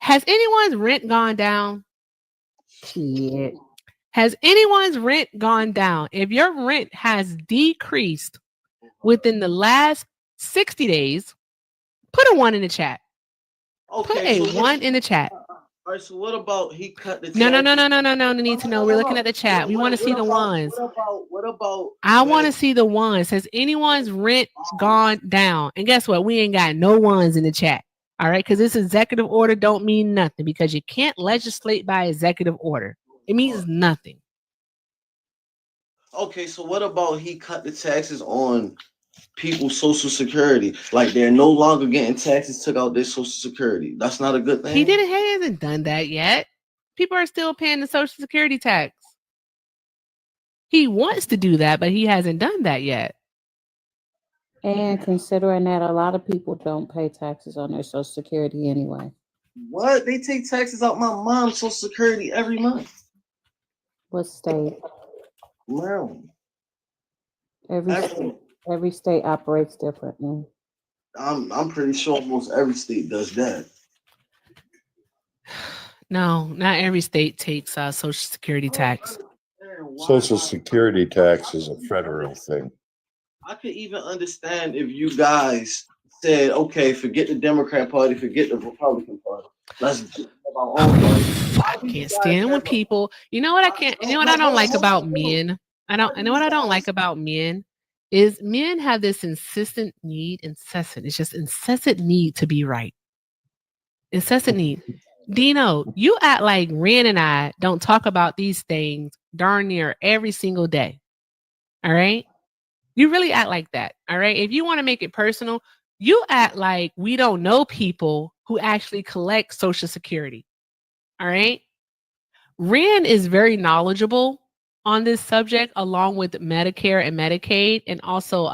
Has anyone's rent gone down? Shit. Has anyone's rent gone down? If your rent has decreased within the last 60 days, put a 1 in the chat. Put Okay, a 1 in the chat. All right, so what about he cut the No, taxes? need to know. We're looking at the chat. We want to see the ones. What about I want to see the ones. Has anyone's rent gone down? And guess what? We ain't got no ones in the chat. All right, because this executive order don't mean nothing because you can't legislate by executive order. It means nothing. Okay, so what about he cut the taxes on people's social security? Like they're no longer getting taxes took out their social security. That's not a good thing. He hasn't done that yet. People are still paying the social security tax. He wants to do that, but he hasn't done that yet. And considering that a lot of people don't pay taxes on their social security anyway. What? They take taxes out my mom's social security every month. What state? Maryland. Every state operates differently. I'm pretty sure almost every state does that. No, not every state takes social security tax. Social Security tax is a federal thing. I could even understand if you guys said, okay, forget the Democrat Party, forget the Republican Party. Let's have our own party. I can't stand when people, you know what I can't, you know what I don't like about men? I know what I don't like about men is men have this incessant need to be right. Incessant need. Dino, you act like Ren and I don't talk about these things darn near every single day. All right? You really act like that. All right? If you want to make it personal, you act like we don't know people who actually collect Social Security. All right? Ren is very knowledgeable on this subject, along with Medicare and Medicaid, and also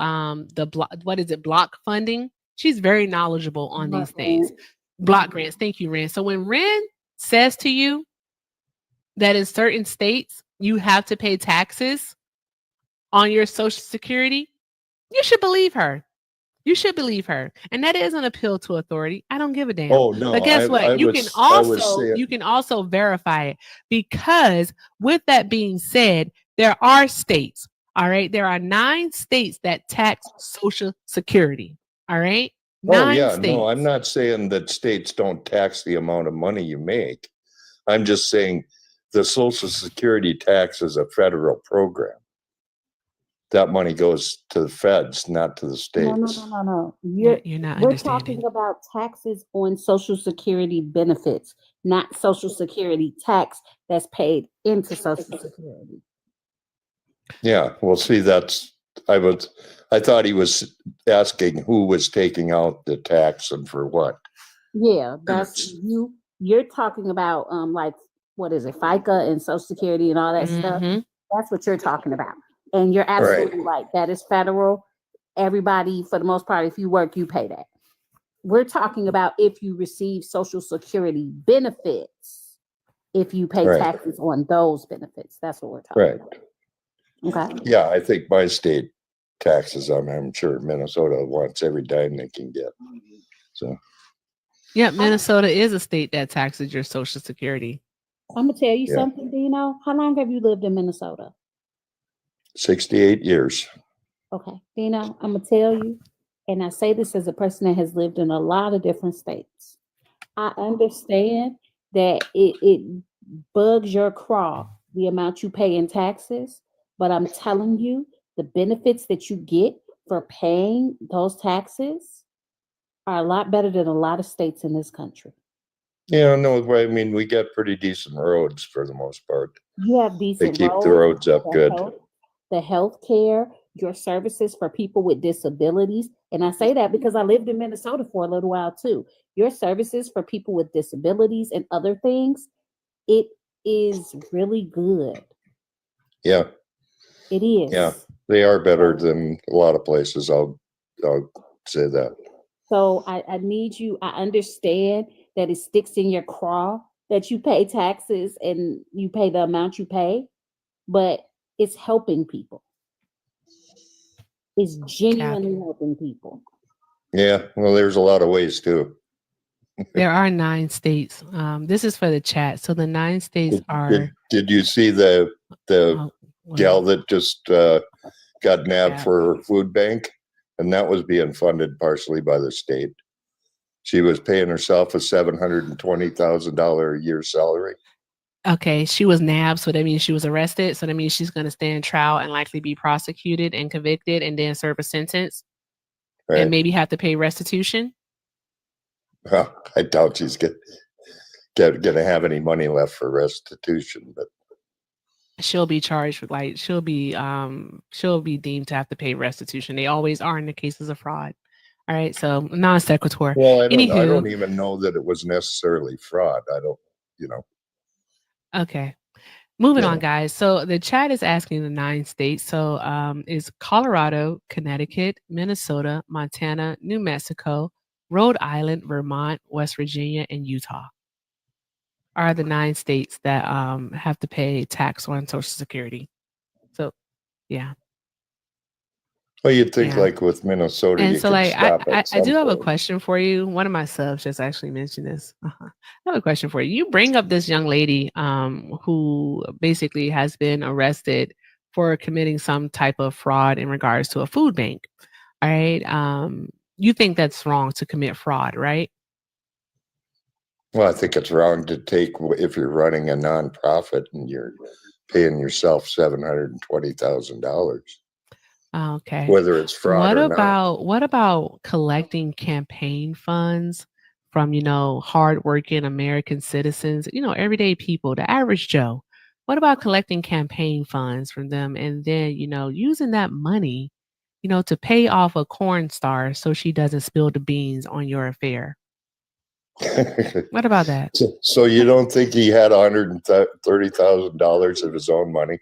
block funding. She's very knowledgeable on these things. Block grants. Thank you, Ren. So when Ren says to you that in certain states you have to pay taxes on your Social Security, you should believe her. You should believe her. And that is an appeal to authority. I don't give a damn. Oh no. But guess what? You can also verify it, because with that being said, there are states. All right. There are 9 states that tax Social Security. All right. 9 states. No, I'm not saying that states don't tax the amount of money you make. I'm just saying the Social Security tax is a federal program. That money goes to the feds, not to the states. No. You're not We're understanding. talking about taxes on Social Security benefits, not Social Security tax that's paid into Social Security. Yeah, well, see, I thought he was asking who was taking out the tax and for what. Yeah, that's you're talking about like, what is it, FICA and Social Security and all that stuff. That's what you're talking about. And you're absolutely right. That is federal. Everybody, for the most part, if you work, you pay that. We're talking about if you receive Social Security benefits, if you pay taxes on those benefits. That's what we're talking about. Okay. Yeah, I think my state taxes, I'm sure Minnesota wants every dime they can get. So. Yeah, Minnesota is a state that taxes your Social Security. I'm going to tell you something, Dino. How long have you lived in Minnesota? 68 years. Okay, Dino, I'm going to tell you, and I say this as a person that has lived in a lot of different states. I understand that bugs your craw, the amount you pay in taxes. But I'm telling you, the benefits that you get for paying those taxes are a lot better than a lot of states in this country. Yeah, no, I mean, we got pretty decent roads for the most part. You have They decent keep the roads, roads up good. the health care, your services for people with disabilities. And I say that because I lived in Minnesota for a little while too. Your services for people with disabilities and other things, it is really good. Yeah, It is. yeah, they are better than a lot of places. I'll say that. So I need you, I understand that it sticks in your craw that you pay taxes and you pay the amount you pay, but it's helping people. It's genuinely helping people. Yeah, well, there's a lot of ways too. There are 9 states. This is for the chat. So the 9 states are. Did you see the gal that just got nabbed for her food bank? And that was being funded partially by the state. She was paying herself a $720,000 a year salary. Okay, she was nabbed, so that means she was arrested. So that means she's going to stand trial and likely be prosecuted and convicted and then serve a sentence, Right. and maybe have to pay restitution. Well, I doubt she's gonna have any money left for restitution, but She'll be charged with she'll be deemed to have to pay restitution. They always are in the cases of fraud. All right, so non sequitur. well, I don't even know that it was necessarily fraud. I don't, Okay. Moving on, guys. So the chat is asking the 9 states. So is Colorado, Connecticut, Minnesota, Montana, New Mexico, Rhode Island, Vermont, West Virginia, and Utah are the 9 states that have to pay tax on Social Security. So, yeah. Well, you'd think like with Minnesota, And you so could stop I at some do have a point. question for you. One of my subs just actually mentioned this. I have a question for you. You bring up this young lady who basically has been arrested for committing some type of fraud in regards to a food bank. All right. You think that's wrong to commit fraud, right? Well, I think it's wrong to take, if you're running a nonprofit and you're paying yourself $720,000. Okay. Whether it's fraud or not. What about collecting campaign funds from, hardworking American citizens, everyday people, the average Joe? What about collecting campaign funds from them and then, using that money, to pay off a corn star so she doesn't spill the beans on your affair? What about that? So you don't think he had $130,000 of his own money?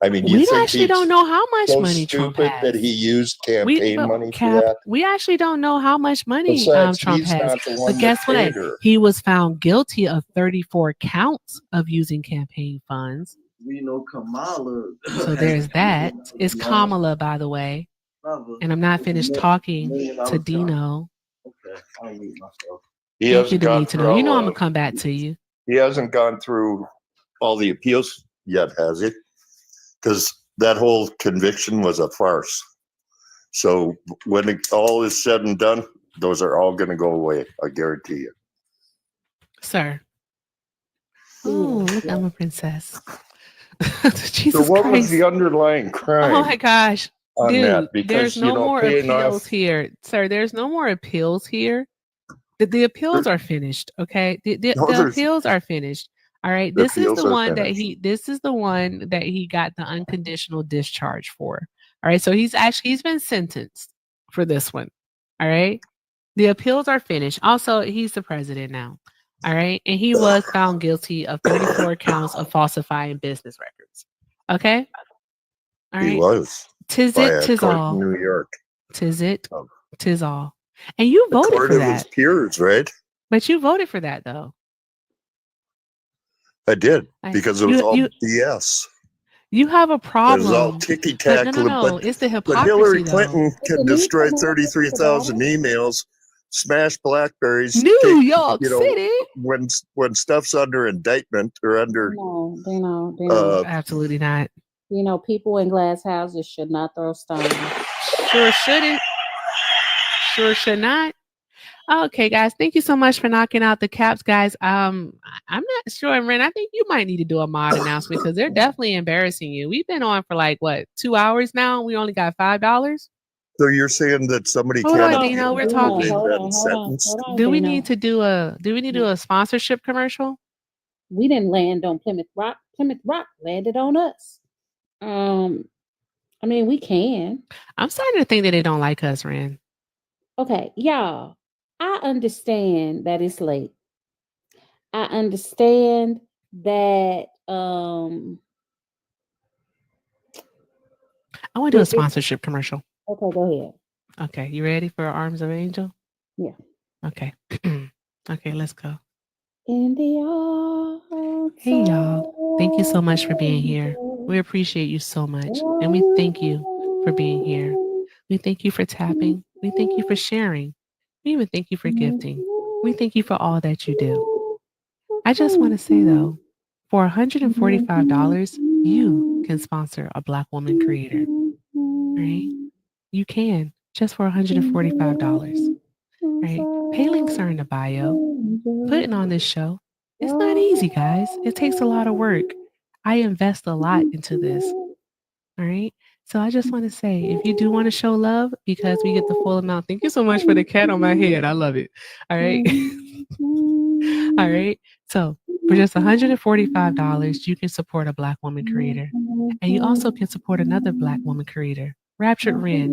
I mean, We actually don't know how much money Trump has. That he used campaign money for that? We actually don't know how much money Besides, Trump he's has. not the one But guess that what? paid her. He was found guilty of 34 counts of using campaign funds. We know Kamala. So there's that. It's Kamala, by the way. And I'm not finished talking to Dino. Okay, I'll mute myself. He Thank you, hasn't gone Demetrio. through You know all I'm going to come back to you. He hasn't gone through all the appeals yet, has he? Because that whole conviction was a farce. So when all is said and done, those are all going to go away. I guarantee you. Sir. Oh, look, I'm a princess. Jesus so what Christ. was the underlying crime? Oh my gosh. On Dude, that? Because, there's no more paying appeals off... here. Sir, there's no more appeals here. The appeals are finished, okay? The appeals are finished. All right. This is the one that he got the unconditional discharge for. All right. So he's been sentenced for this one. All right. The appeals are finished. Also, he's the president now. All right. And he was found guilty of 34 counts of falsifying business records. Okay. All right. He was. Tis it, tis all. New York. Tis it, tis all. And you voted for that. His peers, right? But you voted for that, though. I did, because it was all BS. You have a problem. It was all ticky-tack. No, it's the hypocrisy, but Hillary Clinton can destroy 33,000 emails, smash BlackBerries. New York City. When stuff's under indictment or under... No, absolutely not. People in glass houses should not throw stones. Sure shouldn't. Sure should not. Okay, guys, thank you so much for knocking out the caps, guys. I'm not sure, Ren. I think you might need to do a mod announcement because they're definitely embarrassing you. We've been on for like what 2 hours now. We only got $5. So you're saying that somebody Hold can't on, appeal Dino. We're until they've talking. been sentenced? Do we need to do a sponsorship commercial? We didn't land on Plymouth Rock. Plymouth Rock landed on us. I mean, we can. I'm starting to think that they don't like us, Ren. Okay, y'all. I understand that it's late. I understand that I want to do a sponsorship commercial. Okay, go ahead. Okay, you ready for Arms of Angel? Yeah. Okay. Okay, let's go. In the arms Hey, y'all. Thank you so much for being here. We appreciate you so much. And we thank you for being here. We thank you for tapping. We thank you for sharing. We even thank you for gifting. We thank you for all that you do. I just want to say, though, for $145, you can sponsor a Black woman creator. Right? You can, just for $145. Right? Pay links are in the bio. Putting on this show, it's not easy, guys. It takes a lot of work. I invest a lot into this. All right. So I just want to say, if you do want to show love because we get the full amount, thank you so much for the cat on my head. I love it. All right. All right. So for just $145, you can support a Black woman creator. And you also can support another Black woman creator, Raptured Ren.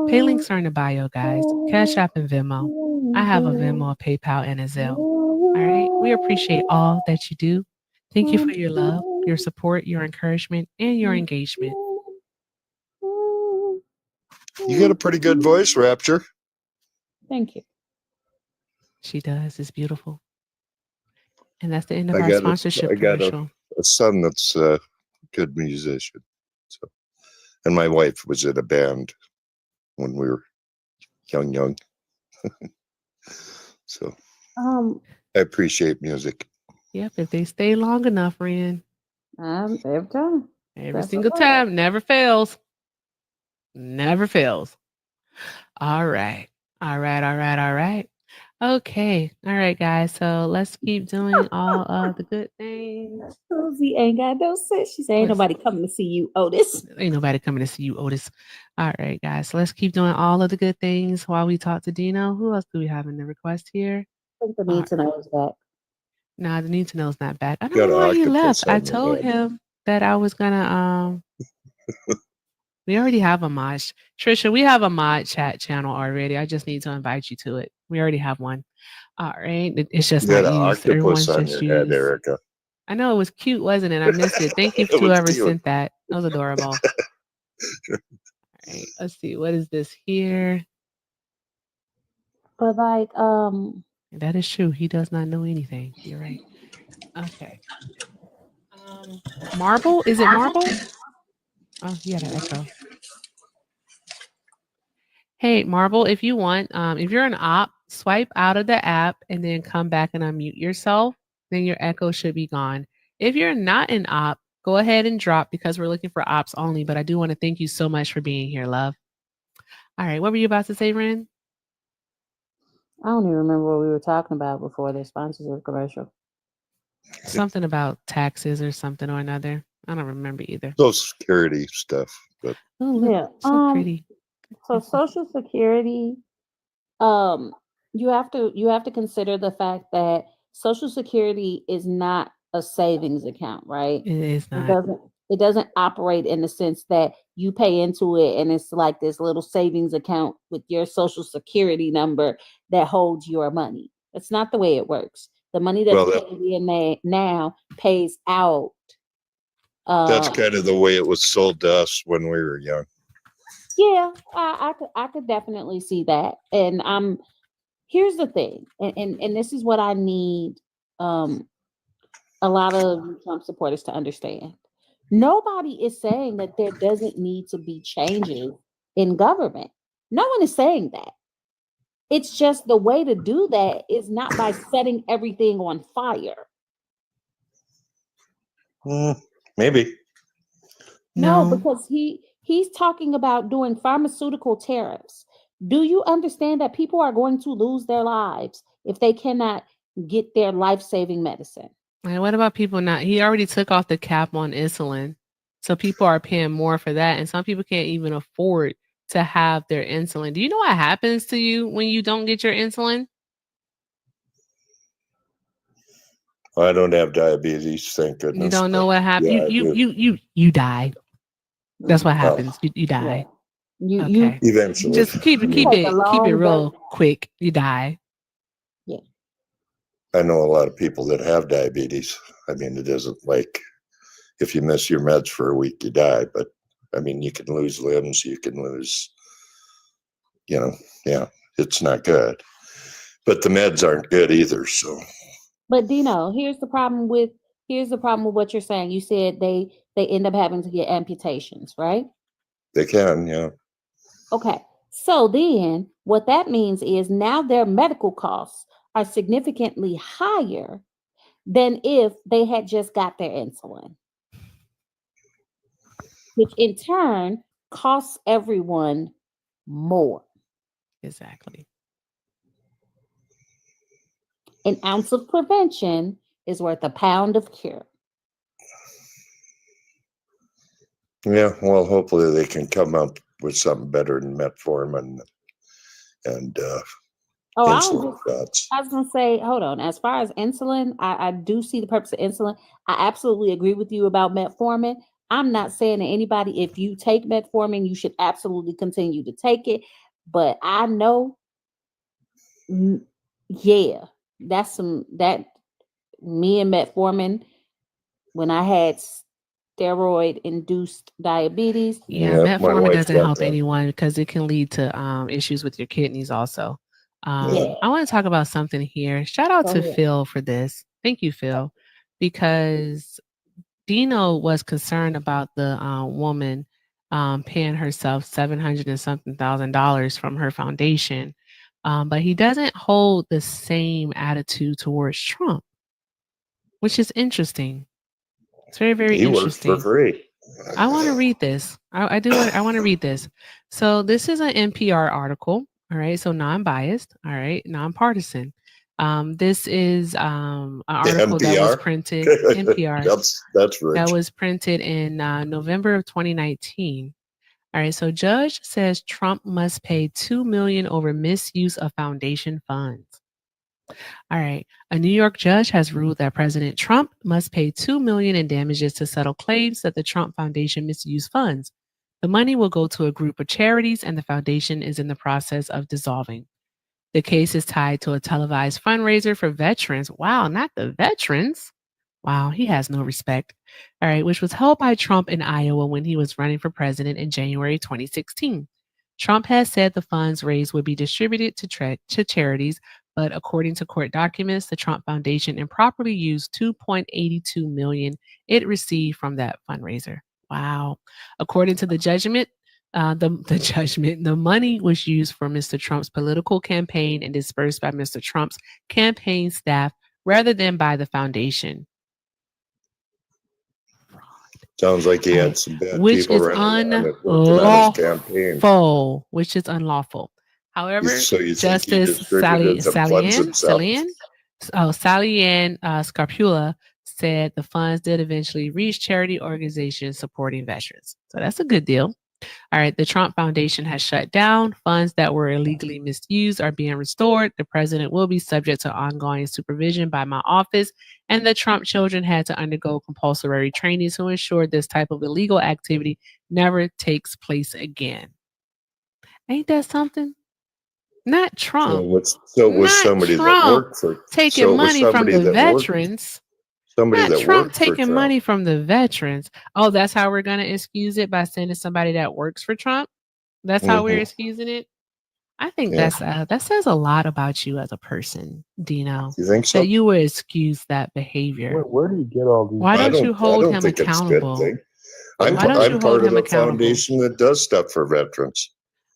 Pay links are in the bio, guys. Cash App and Venmo. I have a Venmo, a PayPal, and a Zelle. All right. We appreciate all that you do. Thank you for your love, your support, your encouragement, and your engagement. You got a pretty good voice, Rapture. Thank you. She does. It's beautiful. And that's the end of I our got sponsorship I got commercial. a son that's a good musician. So, and my wife was in a band when we were young. So I appreciate music. Yep, if they stay long enough, Ren. Every time. Every single time. Never fails. Never fails. All right. All right. Okay. All right, guys. So let's keep doing all of the good things. Susie ain't got no sense. She said, ain't nobody coming to see you, Otis. Ain't nobody coming to see you, Otis. All right, guys. So let's keep doing all of the good things while we talk to Dino. Who else do we have in the request here? I think the need to know is back. Nah, the need to know is not back. I don't Got know an why he octopus left. I on the told head. him that I was gonna we already have a mod. Trisha, we have a mod chat channel already. I just need to invite you to it. We already have one. All right. It's just You got not an used. octopus Everyone's on just your head, used. Erica. I know it was cute, wasn't it? I missed it. Thank you It to was whoever cute. sent that. That was adorable. All right. Let's see. What is this here? But like, That is true. He does not know anything. You're right. Okay. Marble? Is it marble? Oh, you got an echo. Hey, Marble, if you want, if you're an op, swipe out of the app and then come back and unmute yourself. Then your echo should be gone. If you're not an op, go ahead and drop because we're looking for ops only. But I do want to thank you so much for being here, love. All right, what were you about to say, Ren? I don't even remember what we were talking about before the sponsorship commercial. Something about taxes or something or another. I don't remember either. Social Security stuff, but Oh, look, Yeah. so pretty. So Social Security, you have to consider the fact that Social Security is not a savings account, right? It is It not. doesn't operate in the sense that you pay into it and it's like this little savings account with your Social Security number that holds your money. That's not the way it works. The money that's paid in now pays out. That's kind of the way it was sold to us when we were young. Yeah, I could definitely see that. And here's the thing, and this is what I need a lot of Trump supporters to understand. Nobody is saying that there doesn't need to be changes in government. No one is saying that. It's just the way to do that is not by setting everything on fire. Maybe. No, because he's talking about doing pharmaceutical tariffs. Do you understand that people are going to lose their lives if they cannot get their life-saving medicine? And what about people not? He already took off the cap on insulin. So people are paying more for that. And some people can't even afford to have their insulin. Do you know what happens to you when you don't get your insulin? I don't have diabetes, thank goodness. You don't know what happens. Yeah, I You die. That's what Oh, happens. You Yeah. die. You Okay. eventually. Just keep take a it long real journey. quick. You die. Yeah. I know a lot of people that have diabetes. I mean, it isn't like if you miss your meds for a week, you die. But I mean, you can lose limbs, you can lose, yeah, it's not good. But the meds aren't good either. So But Dino, here's the problem with what you're saying. You said they end up having to get amputations, right? they can, yeah. Okay. So then what that means is now their medical costs are significantly higher than if they had just got their insulin, which in turn costs everyone more. Exactly. An ounce of prevention is worth a pound of cure. Yeah, well, hopefully they can come up with something better than metformin and Oh, insulin shots. I was gonna say, hold on. As far as insulin, I do see the purpose of insulin. I absolutely agree with you about metformin. I'm not saying to anybody, if you take metformin, you should absolutely continue to take it. But I know, yeah, that me and metformin when I had steroid induced diabetes. Yeah, Yeah, my metformin wife doesn't got help that. anyone because it can lead to issues with your kidneys also. Yeah. I want to talk about something here. Shout out Go to ahead. Phil for this. Thank you, Phil, because Dino was concerned about the woman paying herself 700 and something $1,000 from her foundation, but he doesn't hold the same attitude towards Trump, which is interesting. It's very, very He works for interesting. free. I want to read this. I do. I want to read this. So this is an NPR article. All right. So non-biased. All right. Non-partisan. This is an article that was NPR. printed. NPR. That's rich. That was printed in November of 2019. All right. So judge says Trump must pay $2 million over misuse of foundation funds. All right. A New York judge has ruled that President Trump must pay $2 million in damages to settle claims that the Trump Foundation misused funds. The money will go to a group of charities, and the foundation is in the process of dissolving. The case is tied to a televised fundraiser for veterans. Wow, not the veterans. Wow, he has no respect. All right, which was held by Trump in Iowa when he was running for president in January 2016. Trump has said the funds raised would be distributed to charities, but according to court documents, the Trump Foundation improperly used $2.82 million it received from that fundraiser. Wow. According to the judgment, the money was used for Mr. Trump's political campaign and dispersed by Mr. Trump's campaign staff rather than by the foundation. Sounds like he had some bad Which people is running on it, working on his campaign. unlawful. Which is unlawful. However, So you think he Justice distributed some funds himself? Sally Ann Scarpula said the funds did eventually reach charity organizations supporting veterans. So that's a good deal. All right, the Trump Foundation has shut down. Funds that were illegally misused are being restored. The president will be subject to ongoing supervision by my office, and the Trump children had to undergo compulsory training to ensure this type of illegal activity never takes place again. Ain't that something? Not Trump. So it was somebody that worked for taking money from the veterans. Somebody Not that Trump worked for taking Trump. money from the veterans. Oh, that's how we're going to excuse it by sending somebody that works for Trump? That's how we're excusing it? I think that says a lot about you as a person, Dino. You think so? That you would excuse that behavior. Where do you get all these? Why don't you hold him think accountable? It's a good thing. I'm part of the foundation that does stuff for veterans.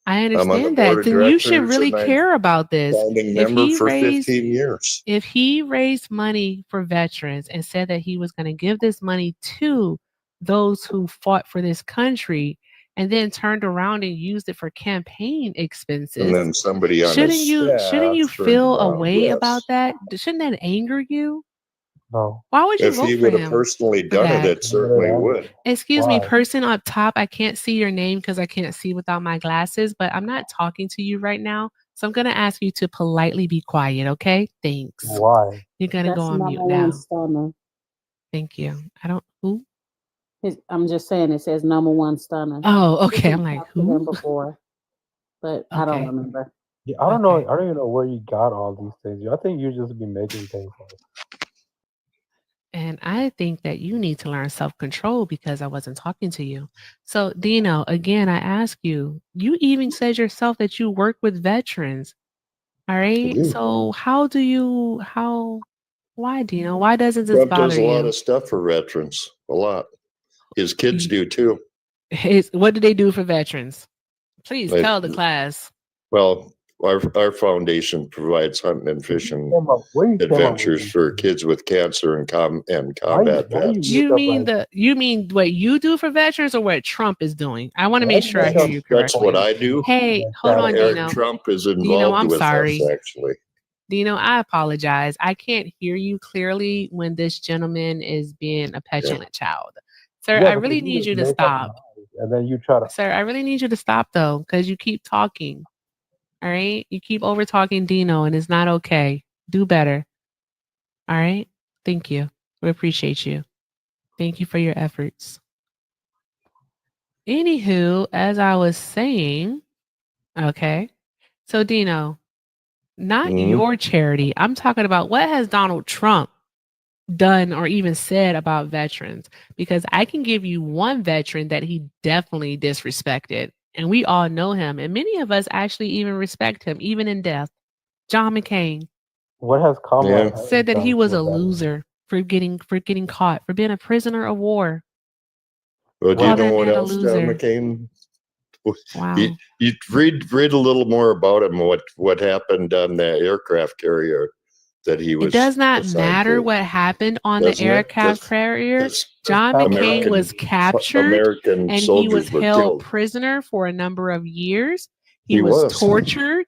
I I'm on the understand board that. of Then you should directors really and I'm care about this. founding member for 15 years. If he raised money for veterans and said that he was going to give this money to those who fought for this country, and then turned around and used it for campaign And expenses, then somebody on shouldn't his you staff turned feel a around. way Yes. about that? Shouldn't that anger you? No. Why would you If vote he for would have him personally for done it, that? it certainly would. Excuse me, Why? person up top, I can't see your name because I can't see without my glasses, but I'm not talking to you right now. So I'm going to ask you to politely be quiet, okay? Thanks. Why? You're going to go That's on number mute one now. stunner. Thank you. I don't, who? I'm just saying it says number one stunner. Oh, We okay. didn't I'm like, talk to him who? before, but I don't Okay. remember. Yeah, I don't know. Okay. I don't even know where you got all these things. I think you just be making things up. And I think that you need to learn self-control because I wasn't talking to you. So, Dino, again, I ask you, you even said yourself that you work with veterans. All right. do. So why, Dino? Why doesn't this Trump bother does a lot you? of stuff for veterans. A lot. His kids do too. What do they do for veterans? Please Like, tell the class. well, our foundation provides hunting and fishing Where you came up with adventures these for things? kids with cancer and combat Why you vets. make You up mean like you mean what you do for veterans or what Trump is doing? I want to why make you sure I make hear up you That's what correctly. I do. Hey, like hold that? on, Eric Dino. Trump is Dino, involved I'm with sorry. us, actually. Dino, I apologize. I can't hear you clearly when this gentleman is being a petulant child. Sir, Yeah, I because really you need just you to make up stop. lies and then you try to. Sir, I really need you to stop though, because you keep talking. All right? You keep over talking Dino and it's not okay. Do better. All right? Thank you. We appreciate you. Thank you for your efforts. Anywho, as I was saying, okay. So Dino, not Mhm. your charity. I'm talking about what has Donald Trump done or even said about veterans? Because I can give you one veteran that he definitely disrespected, and we all know him, and many of us actually even respect him, even in death. John McCain What has Kamala Yeah. Harris said that he done was for a veterans? loser for getting caught, for being a prisoner of war. Well, do you Call know that what man a else John loser. McCain? You, Wow. you read a little more about him. What happened on that aircraft carrier that he It was does not assigned matter to? what happened on the Doesn't it? aircraft carrier. Because John Have McCain American was captured American and he was soldiers were held killed. prisoner for a number of years. He He was was tortured.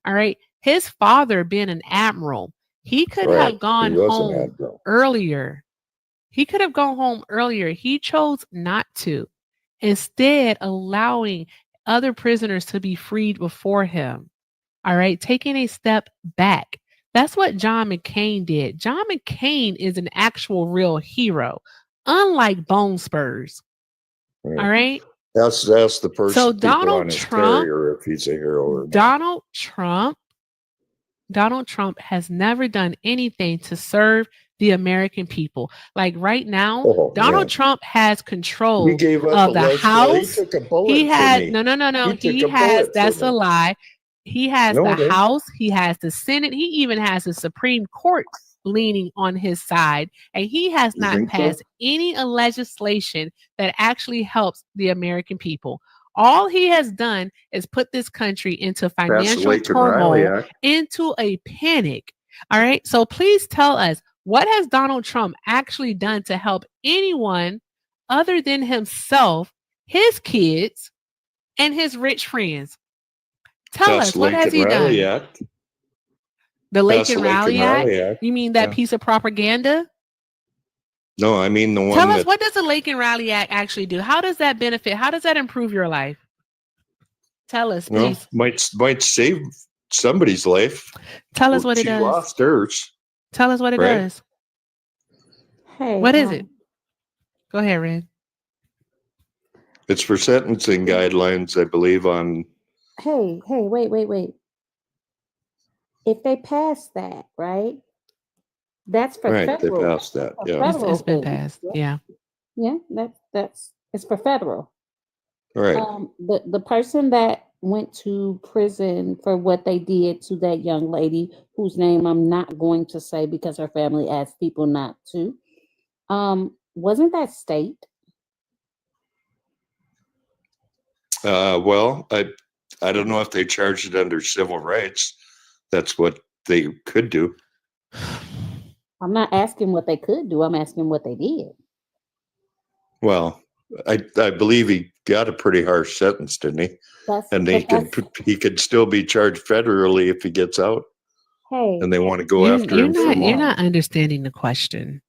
All right. His father being an admiral, he could right. have He gone was an home admiral. earlier. He could have gone home earlier. He chose not to, instead allowing other prisoners to be freed before him. All right, taking a step back. That's what John McCain did. John McCain is an actual real hero, unlike Bone Spurs. Right. All right. That's the person So people on Donald his Trump, carrier if he's a hero or not. Donald Trump has never done anything to serve the American people. Like right now, Oh, Donald man. Trump has He control gave up of a the he House. took a bullet He for has me. no. He He took a has bullet for that's a me. lie. He has No, the it ain't. House, he has the Senate, he even has the Supreme Court leaning on his side, and he has You not think so? passed any legislation that actually helps the American people. All he has done is put this country into Pass the financial Lake and Riley turmoil, Act. into a panic. All right. So please tell us, what has Donald Trump actually done to help anyone other than himself, his kids, and his rich friends? Tell Pass us, the what Lake has and he Riley done? Act. The Lake Pass the and Lake and Rowley Act? Riley Act. You mean that Yeah. piece of propaganda? No, I mean the Tell one us, that what does the Lake and Rowley Act actually do? How does that benefit? How does that improve your life? Tell us, well, please. might save somebody's life. Tell us what it She does. lost hers, Tell us what it right? does. Hey, What is it? Go ahead, Red. It's for sentencing guidelines, I believe, on hey, wait. If they pass that, right? That's for right. They federal. passed that. For Yeah. federal It's been things. passed. Yeah. Yeah, that's it's for federal. Right. The person that went to prison for what they did to that young lady, whose name I'm not going to say because her family asked people not to, wasn't that state? Well, I don't know if they charged it under civil rights. That's what they could do. I'm not asking what they could do. I'm asking what they did. Well, I believe he got a pretty harsh sentence, didn't he? And he could still be charged federally if he gets out. Hey, and they want to go after him for You're more. not understanding the question.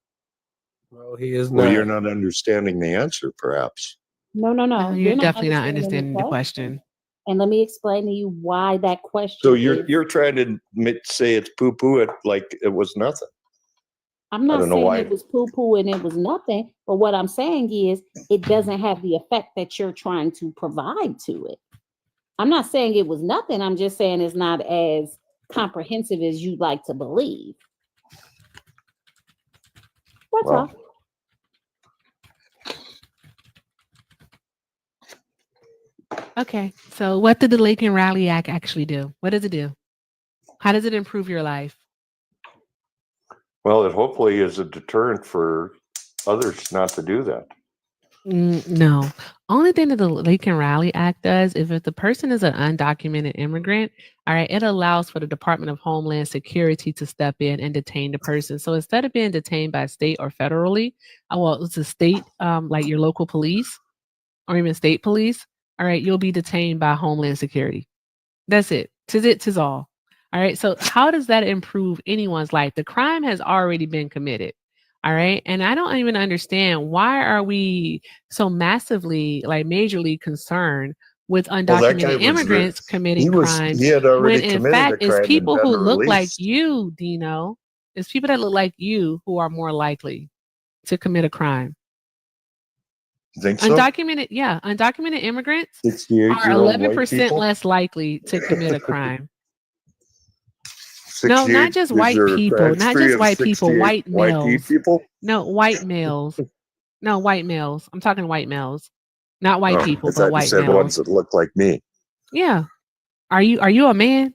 No, he is Well, not. you're not understanding the answer, perhaps. no. You're definitely not understanding the question. And let me explain to you why that question. So you're trying to say it's poo poo it like it was nothing. I'm not saying it was poo poo and it was nothing, but what I'm saying is it doesn't have the effect that you're trying to provide to it. I'm not saying it was nothing. I'm just saying it's not as comprehensive as you'd like to believe. That's all. Okay, so what did the Lincoln Rally Act actually do? What does it do? How does it improve your life? Well, it hopefully is a deterrent for others not to do that. No. Only thing that the Lincoln Rally Act does, if the person is an undocumented immigrant, all right, it allows for the Department of Homeland Security to step in and detain the person. So instead of being detained by state or federally, well, it's a state, like your local police or even state police, all right, you'll be detained by Homeland Security. That's it. Tis all. All right. So how does that improve anyone's life? The crime has already been committed. All right. And I don't even understand, why are we so massively, like majorly concerned with undocumented immigrants committing crimes? He had already when in committed fact a crime it's people and who been look like released. you, Dino. It's people that look like you who are more likely to commit a crime. You think so? Undocumented immigrants are 11% less likely to commit a crime. No, not just white people. Not just white people. White males. People? No, white males. No, white males. I'm talking white males. Not white people, but white said males. ones that look like me. Yeah. Are you a man?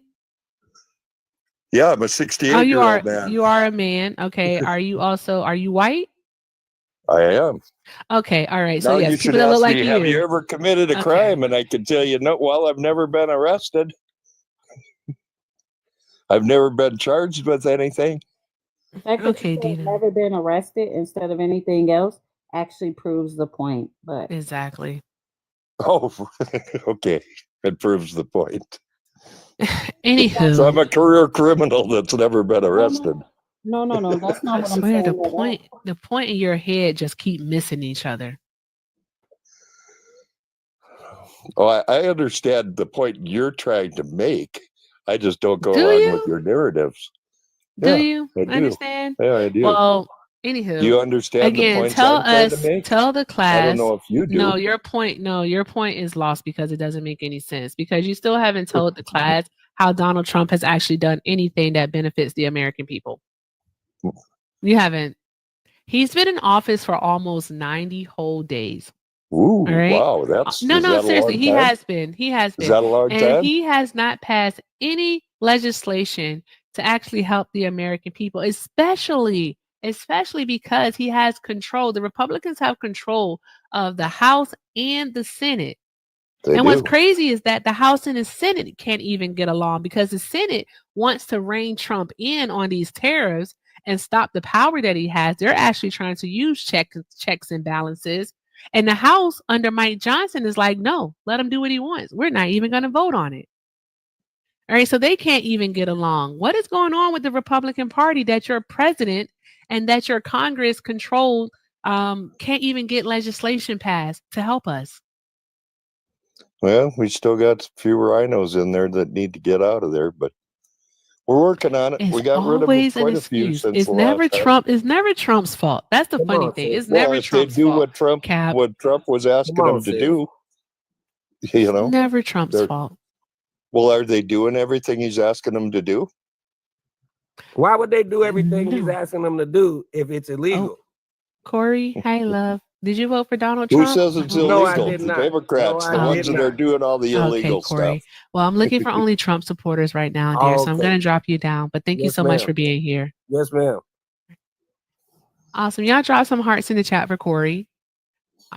Yeah, I'm a 68-year-old man. You are a man. Okay. Are you white? I am. Okay. All right. Now So yes, you should people that ask look like me, have you ever committed a crime? And I can tell you, no, well, I've never been arrested. I've never been charged with anything. The fact that you have never been arrested instead of anything else actually proves the point. But exactly. Oh, okay. It proves the point. Anywho, so I'm a career criminal that's never been arrested. No, that's not what I'm swear saying. the point in your head just keep missing each other. Oh, I understand the point you're trying to make. I just don't go along with your narratives. Do you I do. understand? Yeah, I do. Well, anywho, do you understand the points I'm trying to make? Tell the class. I don't know if you do. No, your point is lost because it doesn't make any sense, because you still haven't told the class how Donald Trump has actually done anything that benefits the American people. You haven't. He's been in office for almost 90 whole days. Ooh, right? Wow, that's no, seriously, he has been. Is that a long time? He has not passed any legislation to actually help the American people, especially because he has control. The Republicans have control of the House and the Senate. What's crazy is that the House and the Senate can't even get along, because the Senate wants to rein Trump in on these tariffs and stop the power that he has. They're actually trying to use checks and balances. And the House under Mike Johnson is like, no, let him do what he wants. We're not even going to vote on it. All right. So they can't even get along. What is going on with the Republican Party that your president and that your Congress controlled can't even get legislation passed to help us? Well, we still got a few rhinos in there that need to get out of there, but we're working on it. We got rid of quite a few since it's never Trump. It's never Trump's fault. That's the funny thing. It's never Trump's fault. What Trump was asking them to do, you know, never Trump's fault. Well, are they doing everything he's asking them to do? Why would they do everything he's asking them to do if it's illegal? Corey, hi, love. Did you vote for Donald Trump? Who says it's illegal? No, I did not. The Democrats, the ones that are doing all the illegal Corey. stuff. Well, I'm looking for only Trump supporters right now, dear. So I'm going to drop you down. But thank you so much for being here. Yes, ma'am. Awesome. Y'all drop some hearts in the chat for Corey.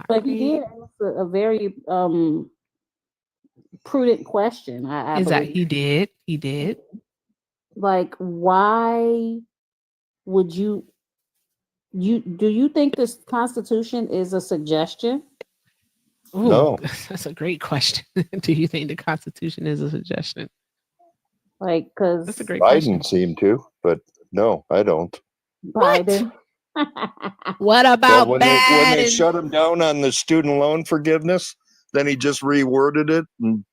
But he did answer a very prudent question. I believe. He did. Like, why would you think this Constitution is a suggestion? Ooh, No. that's a great question. Do you think the Constitution is a suggestion? Like, because That's a great question. Biden seemed to, but no, I don't. Biden. What Well, about when they Biden? shut him down on the student loan forgiveness, then he just reworded it and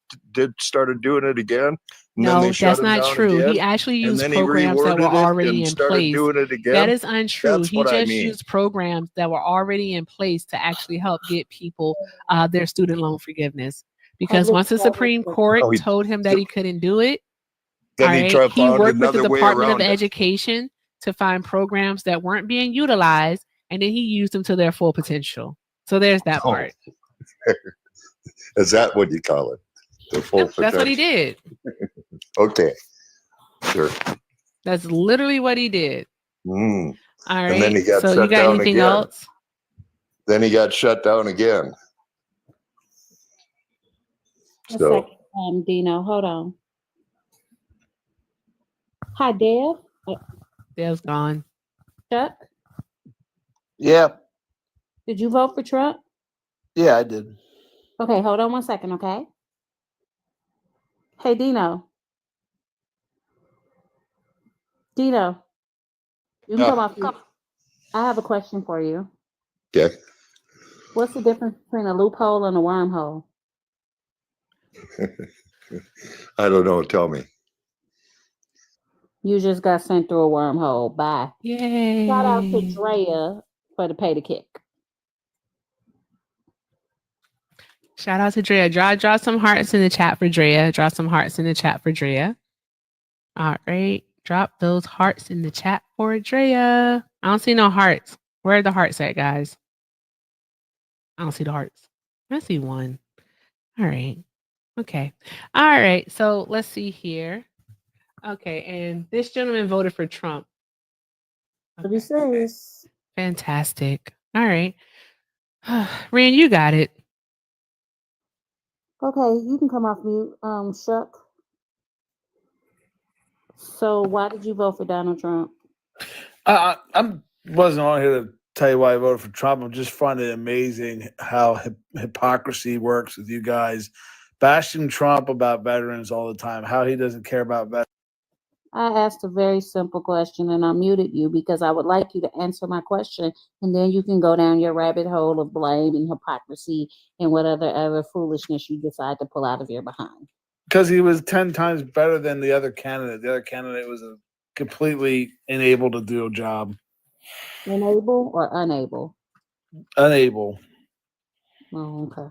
started doing it again. And then they No, shut that's him not down true. He again. actually And used then he programs that were reworded it already and in started place. doing it That again. is untrue. That's He what I just mean. used programs that were already in place to actually help get people their student loan forgiveness. Because Public once the Supreme service. Court Oh, told him that he couldn't do it, then all he right, tried he found worked with the another way Department of around it. Education to find programs that weren't being utilized, and then he used them to their full potential. So there's that Oh, part. is that what you call it? The full Yep, that's what he potential? did. Okay, sure. That's literally what he did. Mm. All And then right. he got So you shut got down anything again. else? Then he got shut down again. A So second, Dino, hold on. Hi, Dev. Dev's gone. Chuck, Yeah, did you vote for Trump? yeah, I did. Okay, hold on one second, okay? Hey, Dino. Dino, you can come off mute. I have a question for you. okay. What's the difference between a loophole and a wormhole? I don't know. Tell me. You just got sent through a wormhole. Bye. Yay. Shout out to Drea for the pay to kick. Shout out to Drea. Draw some hearts in the chat for Drea. Draw some hearts in the chat for Drea. All right. Drop those hearts in the chat for Drea. I don't see no hearts. Where are the hearts at, guys? I don't see the hearts. I see one. All right. Okay. All right. So let's see here. Okay. And this gentleman voted for Trump. Pretty serious. Fantastic. All right. Rand, you got it. Okay, you can come off mute, Shuck. So why did you vote for Donald Trump? I wasn't on here to tell you why I voted for Trump. I just find it amazing how hypocrisy works with you guys bashing Trump about veterans all the time, how he doesn't care about veterans. I asked a very simple question and I muted you because I would like you to answer my question and then you can go down your rabbit hole of blame and hypocrisy and whatever other foolishness you decide to pull out of your behind. Because he was 10 times better than the other candidate. The other candidate was completely unable to do a job. Unable or unable? Unable. Oh, okay.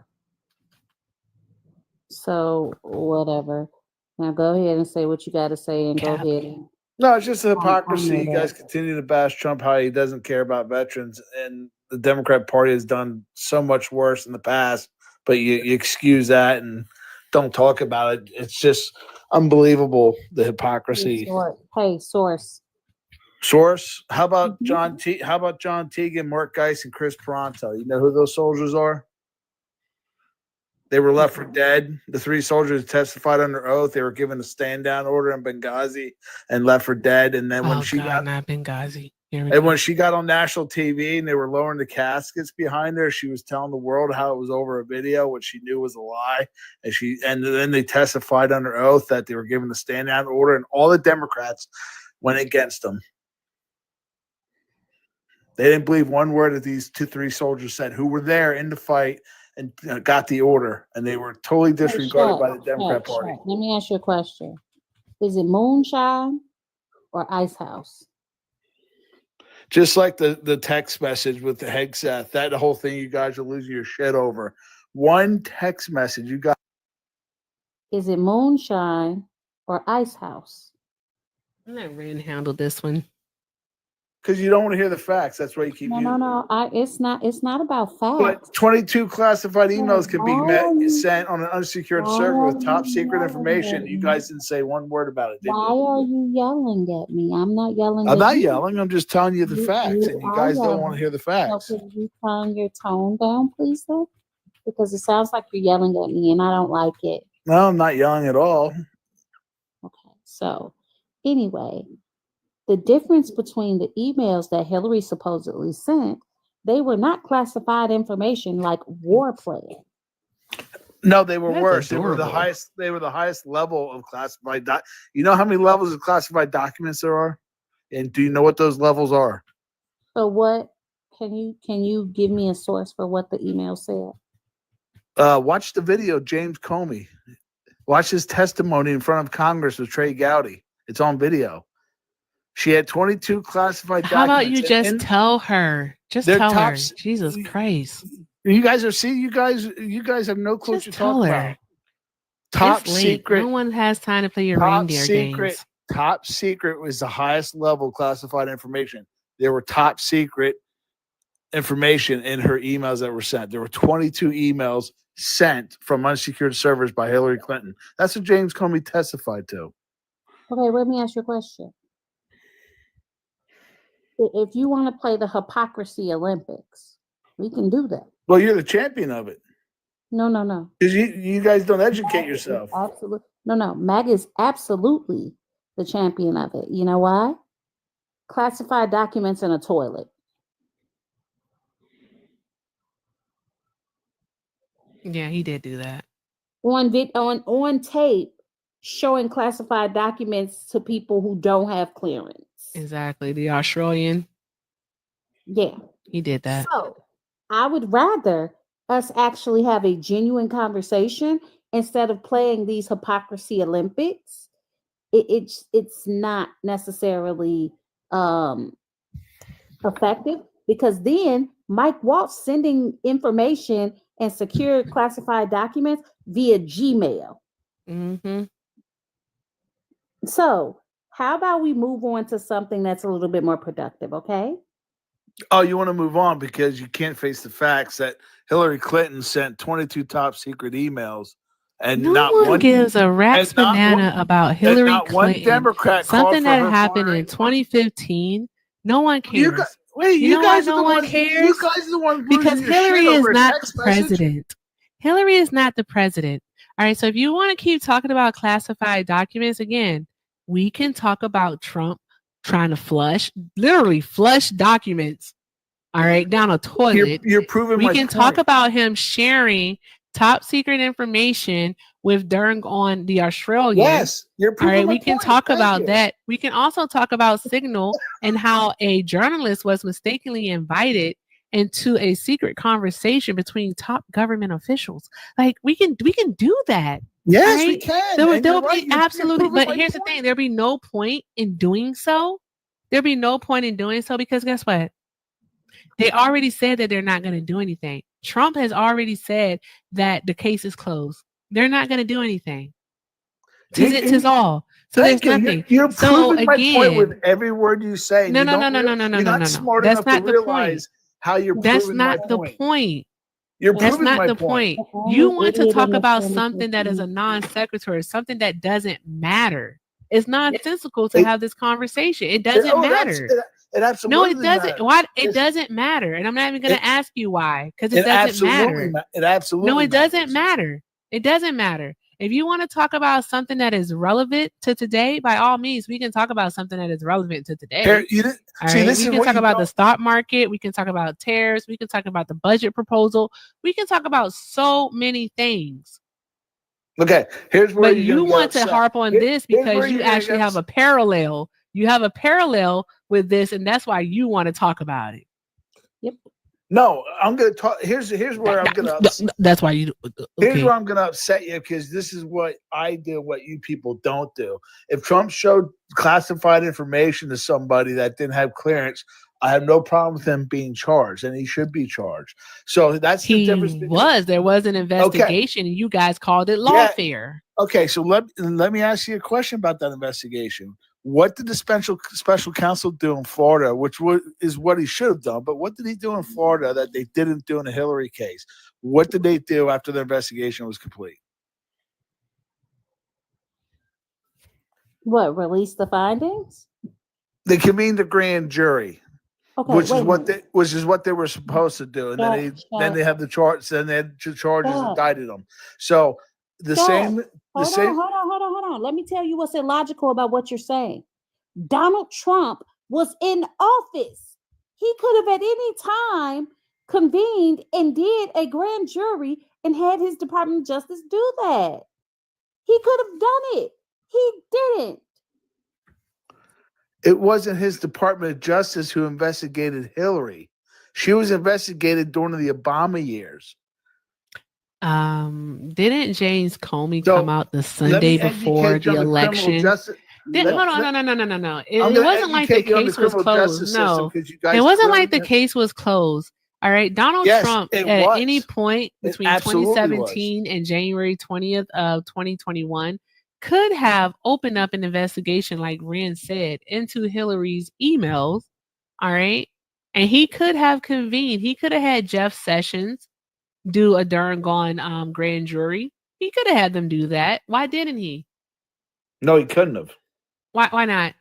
So whatever. Now go ahead and say what you got to say and go ahead. And, No, it's just a hypocrisy. know You guys that. continue to bash Trump, how he doesn't care about veterans, and the Democrat Party has done so much worse in the past, but you excuse that and don't talk about it. It's just unbelievable, the hypocrisy. Hey, source. Source? How about John Teagan, Mark Geis, and Chris Peranto? You know who those soldiers are? They were left for dead. The three soldiers testified under oath. They were given a stand down order in Benghazi and left for dead. And then when not Benghazi. When she got on national TV and they were lowering the caskets behind her, she was telling the world how it was over a video, which she knew was a lie. And then they testified under oath that they were given the stand down order, and all the Democrats went against them. They didn't believe one word that these three soldiers said who were there in the fight and got the order, and they were totally disregarded by the Democrat Party. Let me ask you a question. Is it moonshine or ice house? Just like the text message with the Hegseth, that whole thing you guys are losing your shit over. One text message you got. Is it moonshine or ice house? I'm let Rand handle this one. Because you don't want to hear the facts. That's why you keep No. It's not about facts. But 22 classified emails can be sent on an unsecured server with top secret information. You guys didn't say one word about it, did Why you? are you yelling at me? I'm not yelling I'm at not you. yelling. I'm just telling you the facts, and you guys don't want to hear the facts. So can you turn your tone down, please, though? Because it sounds like you're yelling at me, and I don't like it. No, I'm not yelling at all. Okay, so anyway, the difference between the emails that Hillary supposedly sent, they were not classified information like war plans. No, they were That's worse. They were the adorable. highest. They were the highest level of classified. You know how many levels of classified documents there are, and do you know what those levels are? So what can you give me a source for what the email said? Watch the video, James Comey. Watch his testimony in front of Congress with Trey Gowdy. It's on video. She had 22 classified How about documents. you just tell her? Just They're tell her. tops. Jesus Christ. You guys have no clue what Just you're tell talking her. about. Top It's late. secret. No one has time to play your Top reindeer secret. games. Top secret was the highest level classified information. There were top secret information in her emails that were sent. There were 22 emails sent from unsecured servers by Hillary Clinton. That's what James Comey testified to. Okay, let me ask you a question. If you want to play the hypocrisy Olympics, we can do that. Well, you're the champion of it. No. Because you guys don't educate yourself. Absolutely. No. MAGA is absolutely the champion of it. You know why? Classified documents in a toilet. Yeah, he did do that. On tape, showing classified documents to people who don't have clearance. Exactly. The Australian. Yeah. He did that. So I would rather us actually have a genuine conversation instead of playing these hypocrisy Olympics. It's not necessarily effective, because then Mike Waltz sending information and secure classified documents via Gmail. Mm-hmm. So how about we move on to something that's a little bit more productive, okay? Oh, you want to move on because you can't face the facts that Hillary Clinton sent 22 top secret emails, and No not one one gives a rat's and not banana one- about Hillary not one Clinton. Democrat called Something for that her happened firing. in 2015. No one You cares. guys, wait, You you know guys why are no the one ones. cares? You guys are the ones Because losing your Hillary shit is over a not text the message. president. Hillary is not the president. All right. So if you want to keep talking about classified documents, again, we can talk about Trump trying to literally flush documents, all right, down a toilet. You're proving We my can point. talk about him sharing top secret information with Durng on the Australian. Yes, you're All proving right, my we can point. talk Thank about you. that. We can also talk about Signal and how a journalist was mistakenly invited into a secret conversation between top government officials. Like we can do that. Yes, all we right? can. There And you're will right. be You're absolutely, proving but my here's the point. thing: there'll be no point in doing so. There'll be no point in doing so because guess what? They already said that they're not going to do anything. Trump has already said that the case is closed. They're not going to do anything. Tis all. So there's Thank you. nothing. You're So proving my point with again, every word you say. And no. You're not smart That's enough to not the point. realize how you're That's proving my not the point. point. You're That's proving not my the point. point. You want to talk about something that is a non sequitur, something that doesn't matter. It's nonsensical to have this conversation. It doesn't matter. It No, absolutely it doesn't. matters. Why? It doesn't matter. And I'm not even going to ask you why, because it doesn't matter. It absolutely No, it matters. doesn't matter. It doesn't matter. If you want to talk about something that is relevant to today, by all means, we can talk about something that is relevant to today. Here, you didn't- All see, right? this We is can what talk you about the don't- stock market. We can talk about tariffs. We can talk about the budget proposal. We can talk about so many things. Okay, here's where But you're you gonna get want to upset. harp on this Here's where because you you're gonna actually get have a parallel. You have a parallel with this, and that's why you want to talk about it. No, I'm gonna talk. Here's where I'm gonna. That's why you. Here's Okay. where I'm gonna upset you because this is what I do, what you people don't do. If Trump showed classified information to somebody that didn't have clearance, I have no problem with him being charged, and he should be charged. So that's the difference. There was an investigation, and you guys called it lawfare. Okay, so let me ask you a question about that investigation. What did the special counsel do in Florida, which is what he should have done, but what did he do in Florida that they didn't do in the Hillary case? What did they do after the investigation was complete? What, release the findings? They convened a grand jury, Okay, which is wait a minute. which is what they were supposed to do, and then they have the charge. Then they had charges indicted them. So the same. Hold on. Let me tell you what's illogical about what you're saying. Donald Trump was in office. He could have at any time convened and did a grand jury and had his Department of Justice do that. He could have done it. He didn't. It wasn't his Department of Justice who investigated Hillary. She was investigated during the Obama years. Didn't James Comey come out the Sunday before the election? Hold on, no. It wasn't like the case was closed. No, it wasn't like the case was closed. All right, Donald Trump at any point between 2017 and January 20th of 2021 could have opened up an investigation, like Ren said, into Hillary's emails. All right, and he could have convened. He could have had Jeff Sessions do a darn gone grand jury. He could have had them do that. Why didn't he? No, he couldn't have. Why not?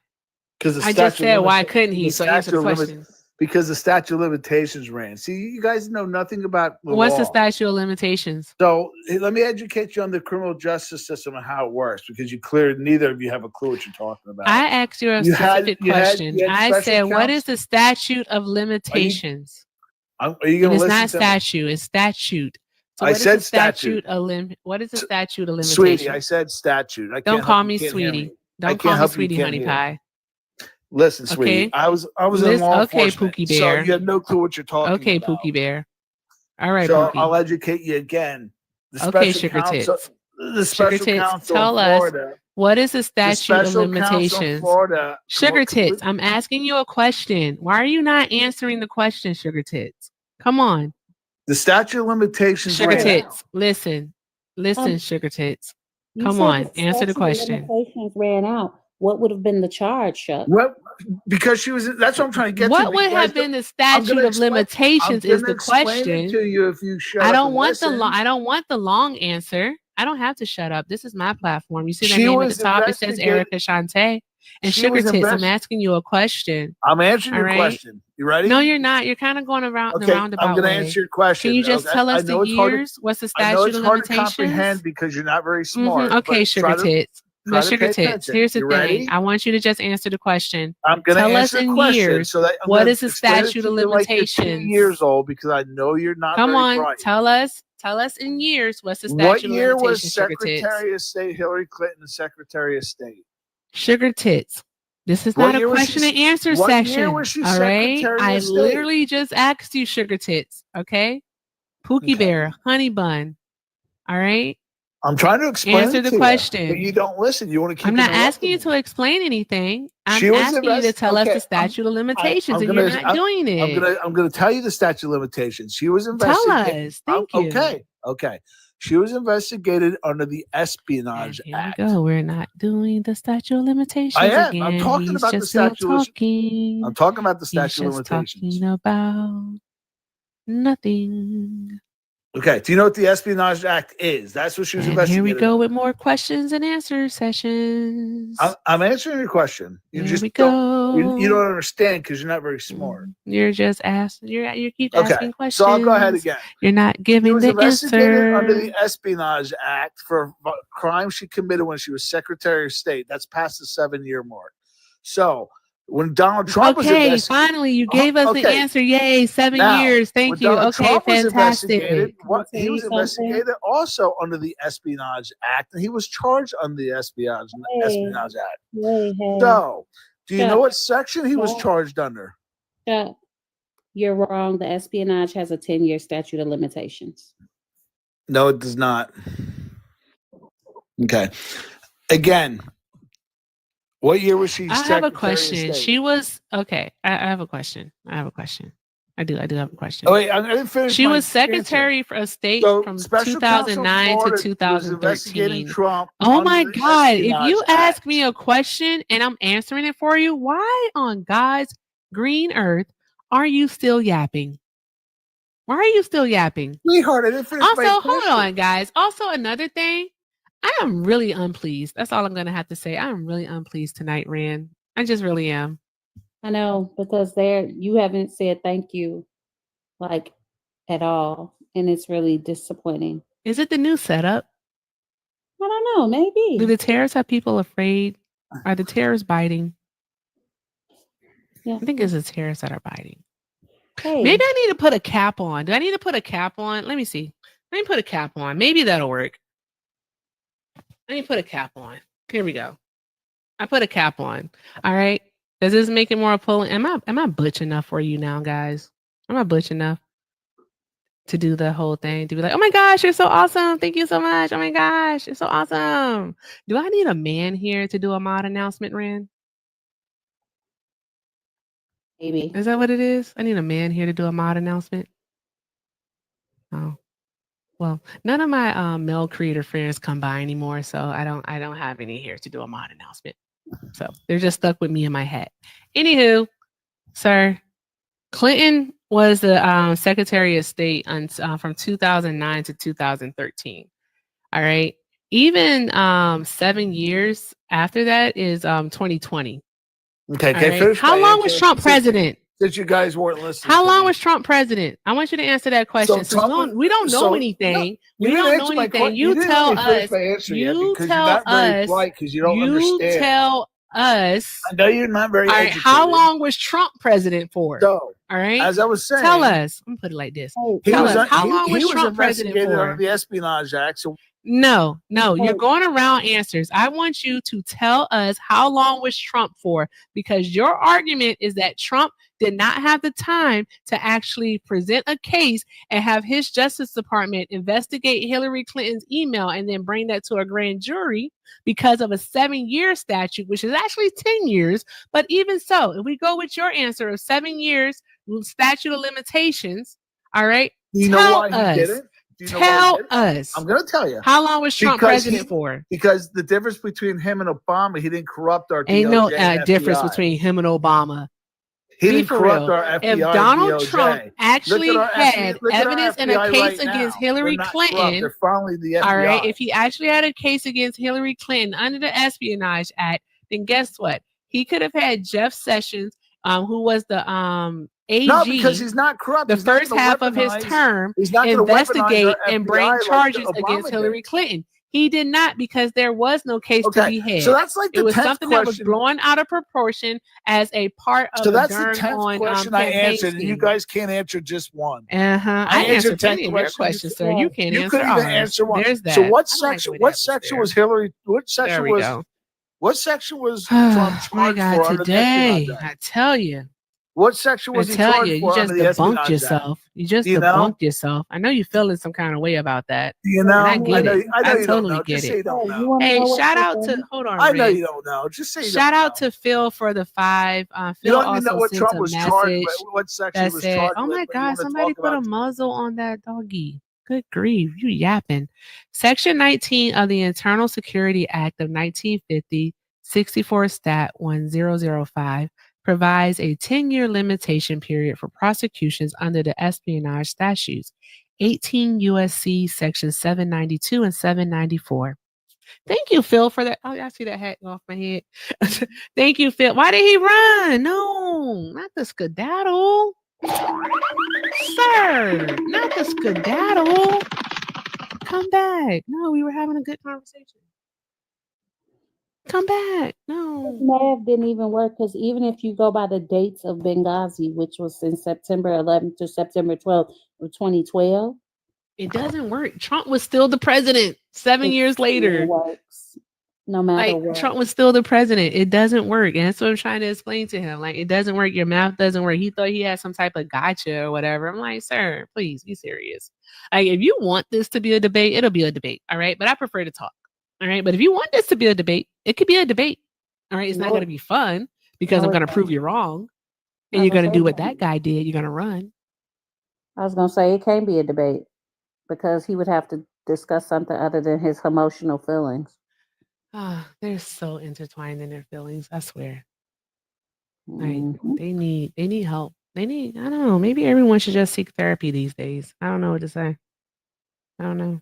Because I just said why couldn't he? So answer the question. Because the statute of limitations ran. See, you guys know nothing about the What's law. the statute of limitations? So let me educate you on the criminal justice system and how it works, because neither of you have a clue what you're talking about. I asked you a specific question. I said, what is the statute of limitations? Are you going to listen? It's not statute, it's statute. So I said statute. What is the statute of limitations? Sweetie, I said statute. Don't call me sweetie. Don't call me sweetie, honey pie. Listen, sweetie. I was in law enforcement, Pookie Bear. so you had no clue what you're talking about. Okay, Pookie Bear. All right, so Pookie. I'll educate you again. Sugar Tits. The special counsel tell in Florida. Us what is the statute of limitations? Florida, Sugar Tits, I'm asking you a question. Why are you not answering the question, Sugar Tits? Come on. The statute of limitations. Sugar Tits, listen, Sugar Tits. Come on, answer the question. Limitations ran out. What would have been the charge, Chuck? What? Because she was. That's what I'm trying to get to. What would have been the statute of limitations? Is the question. To you if you shut I don't up want I don't want the long answer. I don't have to shut up. This is my platform. You see that name at the top? It says Erica Shante. And Sugar Tits, I'm asking you a question. I'm answering your question. You ready? No, you're not. You're kind of going around the roundabout I'm going to way. answer your question. Can you just tell us the years? What's the statute of limitations? I know it's hard to comprehend because you're not very smart. Okay, Sugar Tits. But Sugar Tits, here's the thing. Ready? I want you to just answer the question. I'm going to answer the question. Years, so that what is the statute of limitations? Like 2 years old, because I know you're not. Come on, bright. tell us in years. What's the statute of limitations? What year was Secretary of State Hillary Clinton the Secretary of State? Sugar Tits. This is not a question and answer session. All right. I literally just asked you, Sugar Tits. Okay. Pookie Bear, Honey Bun. All right. I'm trying to explain. Answer the question. But you don't listen. You want to keep. I'm not asking you to explain anything. I'm asking you to tell us the statute of limitations, and you're not doing it. I'm going to tell you the statute of limitations. She was investigated. Tell us. Thank you. Okay. She was investigated under the Espionage Act. Here we go. We're not doing the statute of limitations. I am. Again. I'm talking about the statute. I'm talking about the statute of limitations. Talking about nothing. Okay. Do you know what the Espionage Act is? That's what she was investigated. Here we go with more questions and answer sessions. I'm answering your question. You Here just we go. You don't understand because you're not very smart. You're just asking. You keep asking questions. So I'll go ahead again. You're not giving the answer. Under the Espionage Act for crimes she committed when she was Secretary of State. That's past the 7-year mark. So when Donald Trump was investigated, finally you gave us the answer. Yay, 7 years. Thank you. Trump was fantastic. He was investigated also under the Espionage Act, and he was charged under the Espionage Act. So, do you know what section he was charged under? You're wrong. The Espionage has a 10-year statute of limitations. No, it does not. Okay. Again, what year was she? I have a question. She was okay. I have a question. I do have a question. Oh wait, I didn't finish. She was Secretary of State from 2009 to 2013. Trump oh my God! If you ask me a question and I'm answering it for you, why on God's green earth are you still yapping? Why are you still yapping? Sweetheart, I didn't finish. Also, hold on, guys. Also, another thing. I am really unpleased. That's all I'm going to have to say. I'm really unpleased tonight, Rand. I just really am. I know, because you haven't said thank you, like, at all. And it's really disappointing. Is it the new setup? I don't know. Maybe. Do the terrorists have people afraid? Are the terrorists biting? Yeah. I think it's the terrorists that are biting. Hey, Maybe I need to put a cap on. Do I need to put a cap on? Let me see. Let me put a cap on. Maybe that'll work. Let me put a cap on. Here we go. I put a cap on. All right. Does this make it more appealing? Am I butch enough for you now, guys? Am I butch enough to do the whole thing? To be like, oh my gosh, you're so awesome. Thank you so much. Oh my gosh, you're so awesome. Do I need a man here to do a mod announcement, Ren? maybe. Is that what it is? I need a man here to do a mod announcement. Oh. Well, none of my male creator friends come by anymore, so I don't have any here to do a mod announcement. So they're just stuck with me in my head. Anywho, sir, Clinton was the Secretary of State from 2009 to 2013. All right. Even 7 years after that is 2020. Okay, All okay. right. Finish How my long was answer. Trump president? Since you guys weren't listening. How to long me. was Trump president? I want you to answer that question. So Trump we don't know so- anything. You We didn't don't know answer my anything. question. You didn't tell let me finish us. my answer yet You because tell you're not very us. polite because you don't You understand. tell us. I know you're not very All right. educated. How long was Trump president for? So, all right. as I was saying, Tell us. I'm gonna put it like this. he Tell was us how long was Trump president investigated for? under the Espionage Act. So No, you're going around answers. I want you to tell us how long was Trump for, because your argument is that Trump did not have the time to actually present a case and have his Justice Department investigate Hillary Clinton's email and then bring that to a grand jury because of a 7-year statute, which is actually 10 years. But even so, if we go with your answer of 7 years statute of limitations, all right, you know tell why he us. didn't? Do you know why he Tell didn't? us. I'm going to tell you. How long was Trump Because president for? Because the difference between him and Obama, he didn't corrupt our Ain't DOJ no and difference FBI. between him and Obama. He Be didn't for corrupt real. our FBI If and Donald DOJ. Trump actually Look at our had look at our evidence in a FBI case right against now. Hillary They're not corrupt. Clinton, They're finally the FBI. all right, if he actually had a case against Hillary Clinton under the Espionage Act, then guess what? He could have had Jeff Sessions, who was the AG, No, because he's not corrupt. the He's not first gonna half of his weaponize- term, he's not gonna investigate weaponize our and bring FBI like charges Obama against did. Hillary Clinton. He did not, because there was no case to be had. so that's like it the was 10th something that was question. blown out of proportion as a part of So a that's the darn 10th on question I campaign answered, and you scheme. guys can't answer just one. I answered 10 plenty of your questions, sir. You can't You answer couldn't even ours. answer one. There's that. So what I don't like the section? way What that was section there. was Hillary? What There section we was? go. What section was Trump My charged God, for under the Espionage today, Act? I tell you. What section was I he tell charged you, you for just under the debunked Espionage yourself. Act? You just Do you know? debunked yourself. I know you're feeling some kind of way about that. You know? And I get it. I know you don't totally know. get Just it. say you don't Hey, you know. want to Hey, know what shout out to happened? hold on, I know Ren. you don't know. Just say you Shout don't out know. to Phil for the 5. You Phil don't even know also what sent Trump a was charged message with, what section he that was said, charged "Oh with, my but you God, want to somebody talk put a about muzzle on that doggy." Good grief, you yapping. Section 19 of the Internal Security Act of 1950, 64 Stat 1005, provides a 10-year limitation period for prosecutions under the espionage statutes, 18 USC Section 792 and 794. Thank you, Phil, for that. Oh, I see that hat off my head. Thank you, Phil. Why did he run? No, not the skedaddle. Sir, not the skedaddle. Come back. No, we were having a good conversation. Come back. No. Math didn't even work because even if you go by the dates of Benghazi, which was in September 11th to September 12th of 2012, it doesn't work. Trump was still the president 7 years later. It works no matter what. Trump was still the president. It doesn't work. And that's what I'm trying to explain to him. Like, it doesn't work. Your math doesn't work. He thought he had some type of gotcha or whatever. I'm like, sir, please be serious. Like, if you want this to be a debate, it'll be a debate. All right. But I prefer to talk. All right. But if you want this to be a debate, it could be a debate. All right. It's not going to be fun because I'm going to prove you wrong. And you're going to do what that guy did. You're going to run. I was going to say it can't be a debate because he would have to discuss something other than his emotional feelings. They're so intertwined in their feelings. I swear. Like, they need help. I don't know. Maybe everyone should just seek therapy these days. I don't know what to say. I don't know.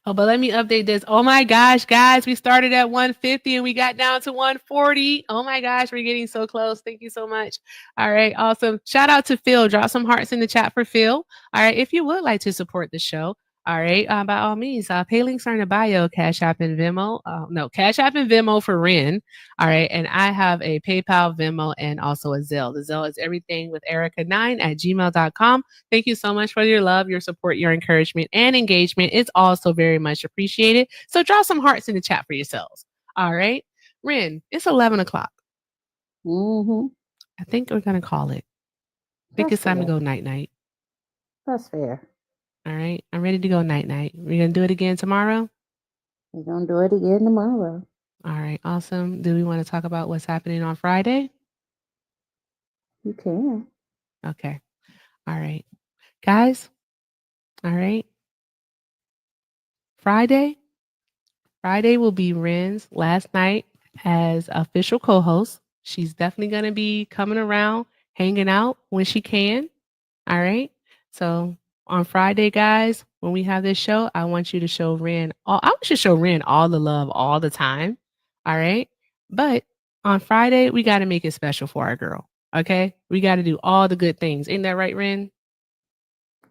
Oh, but let me update this. Oh my gosh, guys, we started at 150 and we got down to 140. Oh my gosh, we're getting so close. Thank you so much. All right, awesome. Shout out to Phil. Drop some hearts in the chat for Phil. All right, if you would like to support the show, All right. By all means, pay links are in the bio, Cash App and Venmo. No, Cash App and Venmo for Ren. All right. And I have a PayPal, Venmo, and also a Zelle. The Zelle is everything with Erica9@gmail.com. Thank you so much for your love, your support, your encouragement, and engagement. It's also very much appreciated. So drop some hearts in the chat for yourselves. All right. Ren, it's 11 o'clock. Mm-hmm. I think we're going to call it. I think That's it's time to fair. go night-night. That's fair. All right. I'm ready to go night-night. We're going to do it again tomorrow? We're going to do it again tomorrow. All right. Awesome. Do we want to talk about what's happening on Friday? You can. Okay. All right. Guys, all right. Friday will be Ren's last night as official co-host. She's definitely going to be coming around, hanging out when she can. All right. So on Friday, guys, when we have this show, I want you to show Ren I want you to show Ren all the love all the time. All right. But on Friday, we got to make it special for our girl. Okay. We got to do all the good things. Ain't that right, Ren?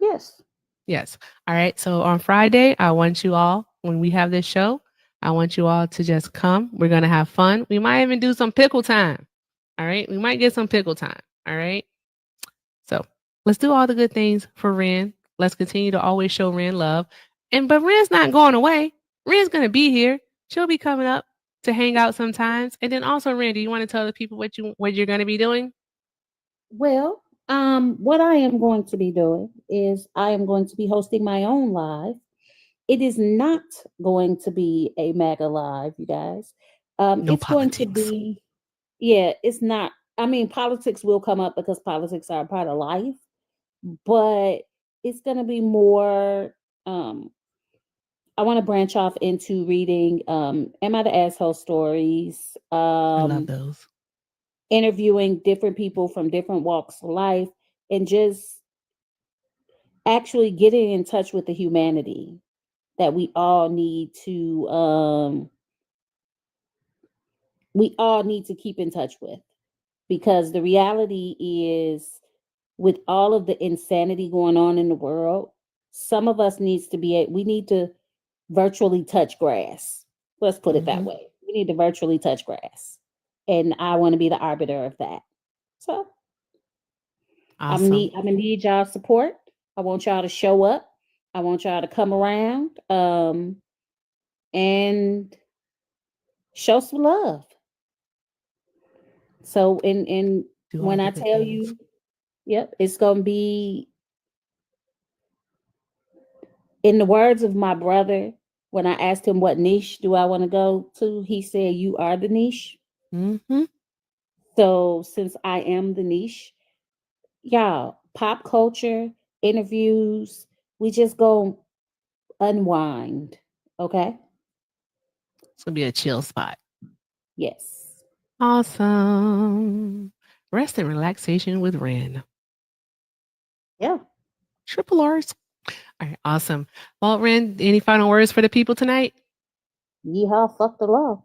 Yes. Yes. All right. So on Friday, I want you all, when we have this show, I want you all to just come. We're going to have fun. We might even do some pickle time. All right. We might get some pickle time. All right. So let's do all the good things for Ren. Let's continue to always show Ren love. But Ren's not going away. Ren's going to be here. She'll be coming up to hang out sometimes. And then also, Ren, do you want to tell the people what you're going to be doing? Well, what I am going to be doing is I am going to be hosting my own live. It is not going to be a MAGA live, you guys. No It's going to politics. be, it's not. I mean, politics will come up because politics are a part of life, but it's going to be more. I want to branch off into reading Am I the Asshole stories? I love those. Interviewing different people from different walks of life and just actually getting in touch with the humanity that we all need to keep in touch with, because the reality is, with all of the insanity going on in the world, some of us we need to virtually touch grass. Let's put it that way. We need to virtually touch grass, and I want to be the arbiter of that. So awesome. I'm gonna need y'all's support. I want y'all to show up. I want y'all to come around and show some love. So when I tell you, it's gonna be, in the words of my brother, when I asked him what niche do I want to go to, he said, "You are the niche." Mm-hmm. So since I am the niche, y'all, pop culture, interviews, we just go unwind. Okay? It's going to be a chill spot. Yes. Awesome. Rest and relaxation with Ren. Yeah. Triple R's. All right, awesome. Well, Ren, any final words for the people tonight? Yeehaw, fuck the law.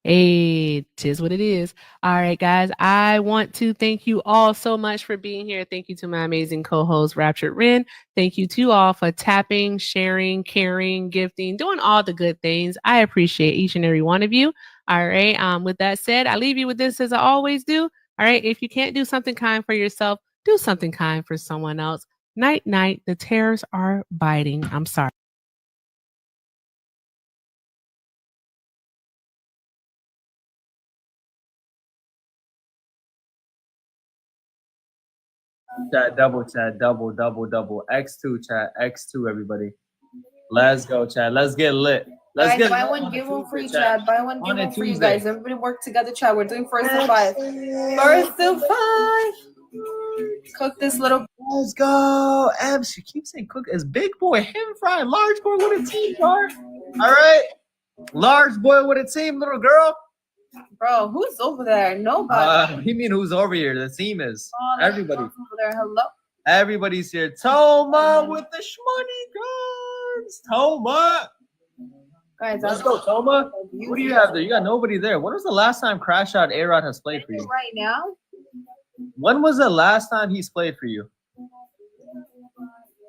Hey, tis what it is. All right, guys. I want to thank you all so much for being here. Thank you to my amazing co-host, Raptured Ren. Thank you to all for tapping, sharing, caring, gifting, doing all the good things. I appreciate each and every one of you. All right. With that said, I leave you with this as I always do. All right. If you can't do something kind for yourself, do something kind for someone else. Night, night. The terrors are biting. I'm sorry. Chat, double, double. X2, chat, X2, everybody. Let's go, chat. Let's get lit. Let's guys, get buy lit one, on give a one free, Tuesday, chat. Buy one, give On a one free, you Tuesday. guys. Everybody work together, chat. We're doing first to five. First to five. Cook this little. Let's go. She keeps saying cook as big boy, him fry, large boy with a team, car. All right. Large boy with a team, little girl. Bro, who's over there? Nobody. You mean who's over here? The team is. Oh, Everybody. over there. Hello. Everybody's here. Toma with the shmoney guns. Toma. Guys, let's go, Toma. What do you have there? You got nobody there. When was the last time Crash Out A-Rod has played for you? Right now? When was the last time he's played for you?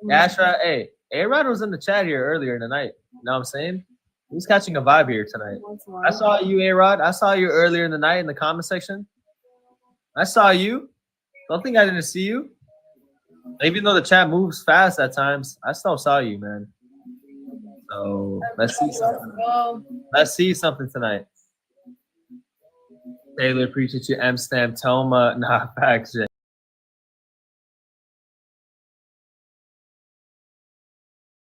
Ashra, hey, A-Rod was in the chat here earlier in the night. You know what I'm saying? He's catching a vibe here tonight. I saw you, A-Rod. I saw you earlier in the night in the comment section. I saw you. Don't think I didn't see you. Even though the chat moves fast at times, I still saw you, man. So let's see something. Let's see something tonight. Taylor, appreciate you. M Stamp, Toma. Nah, facts, Jay.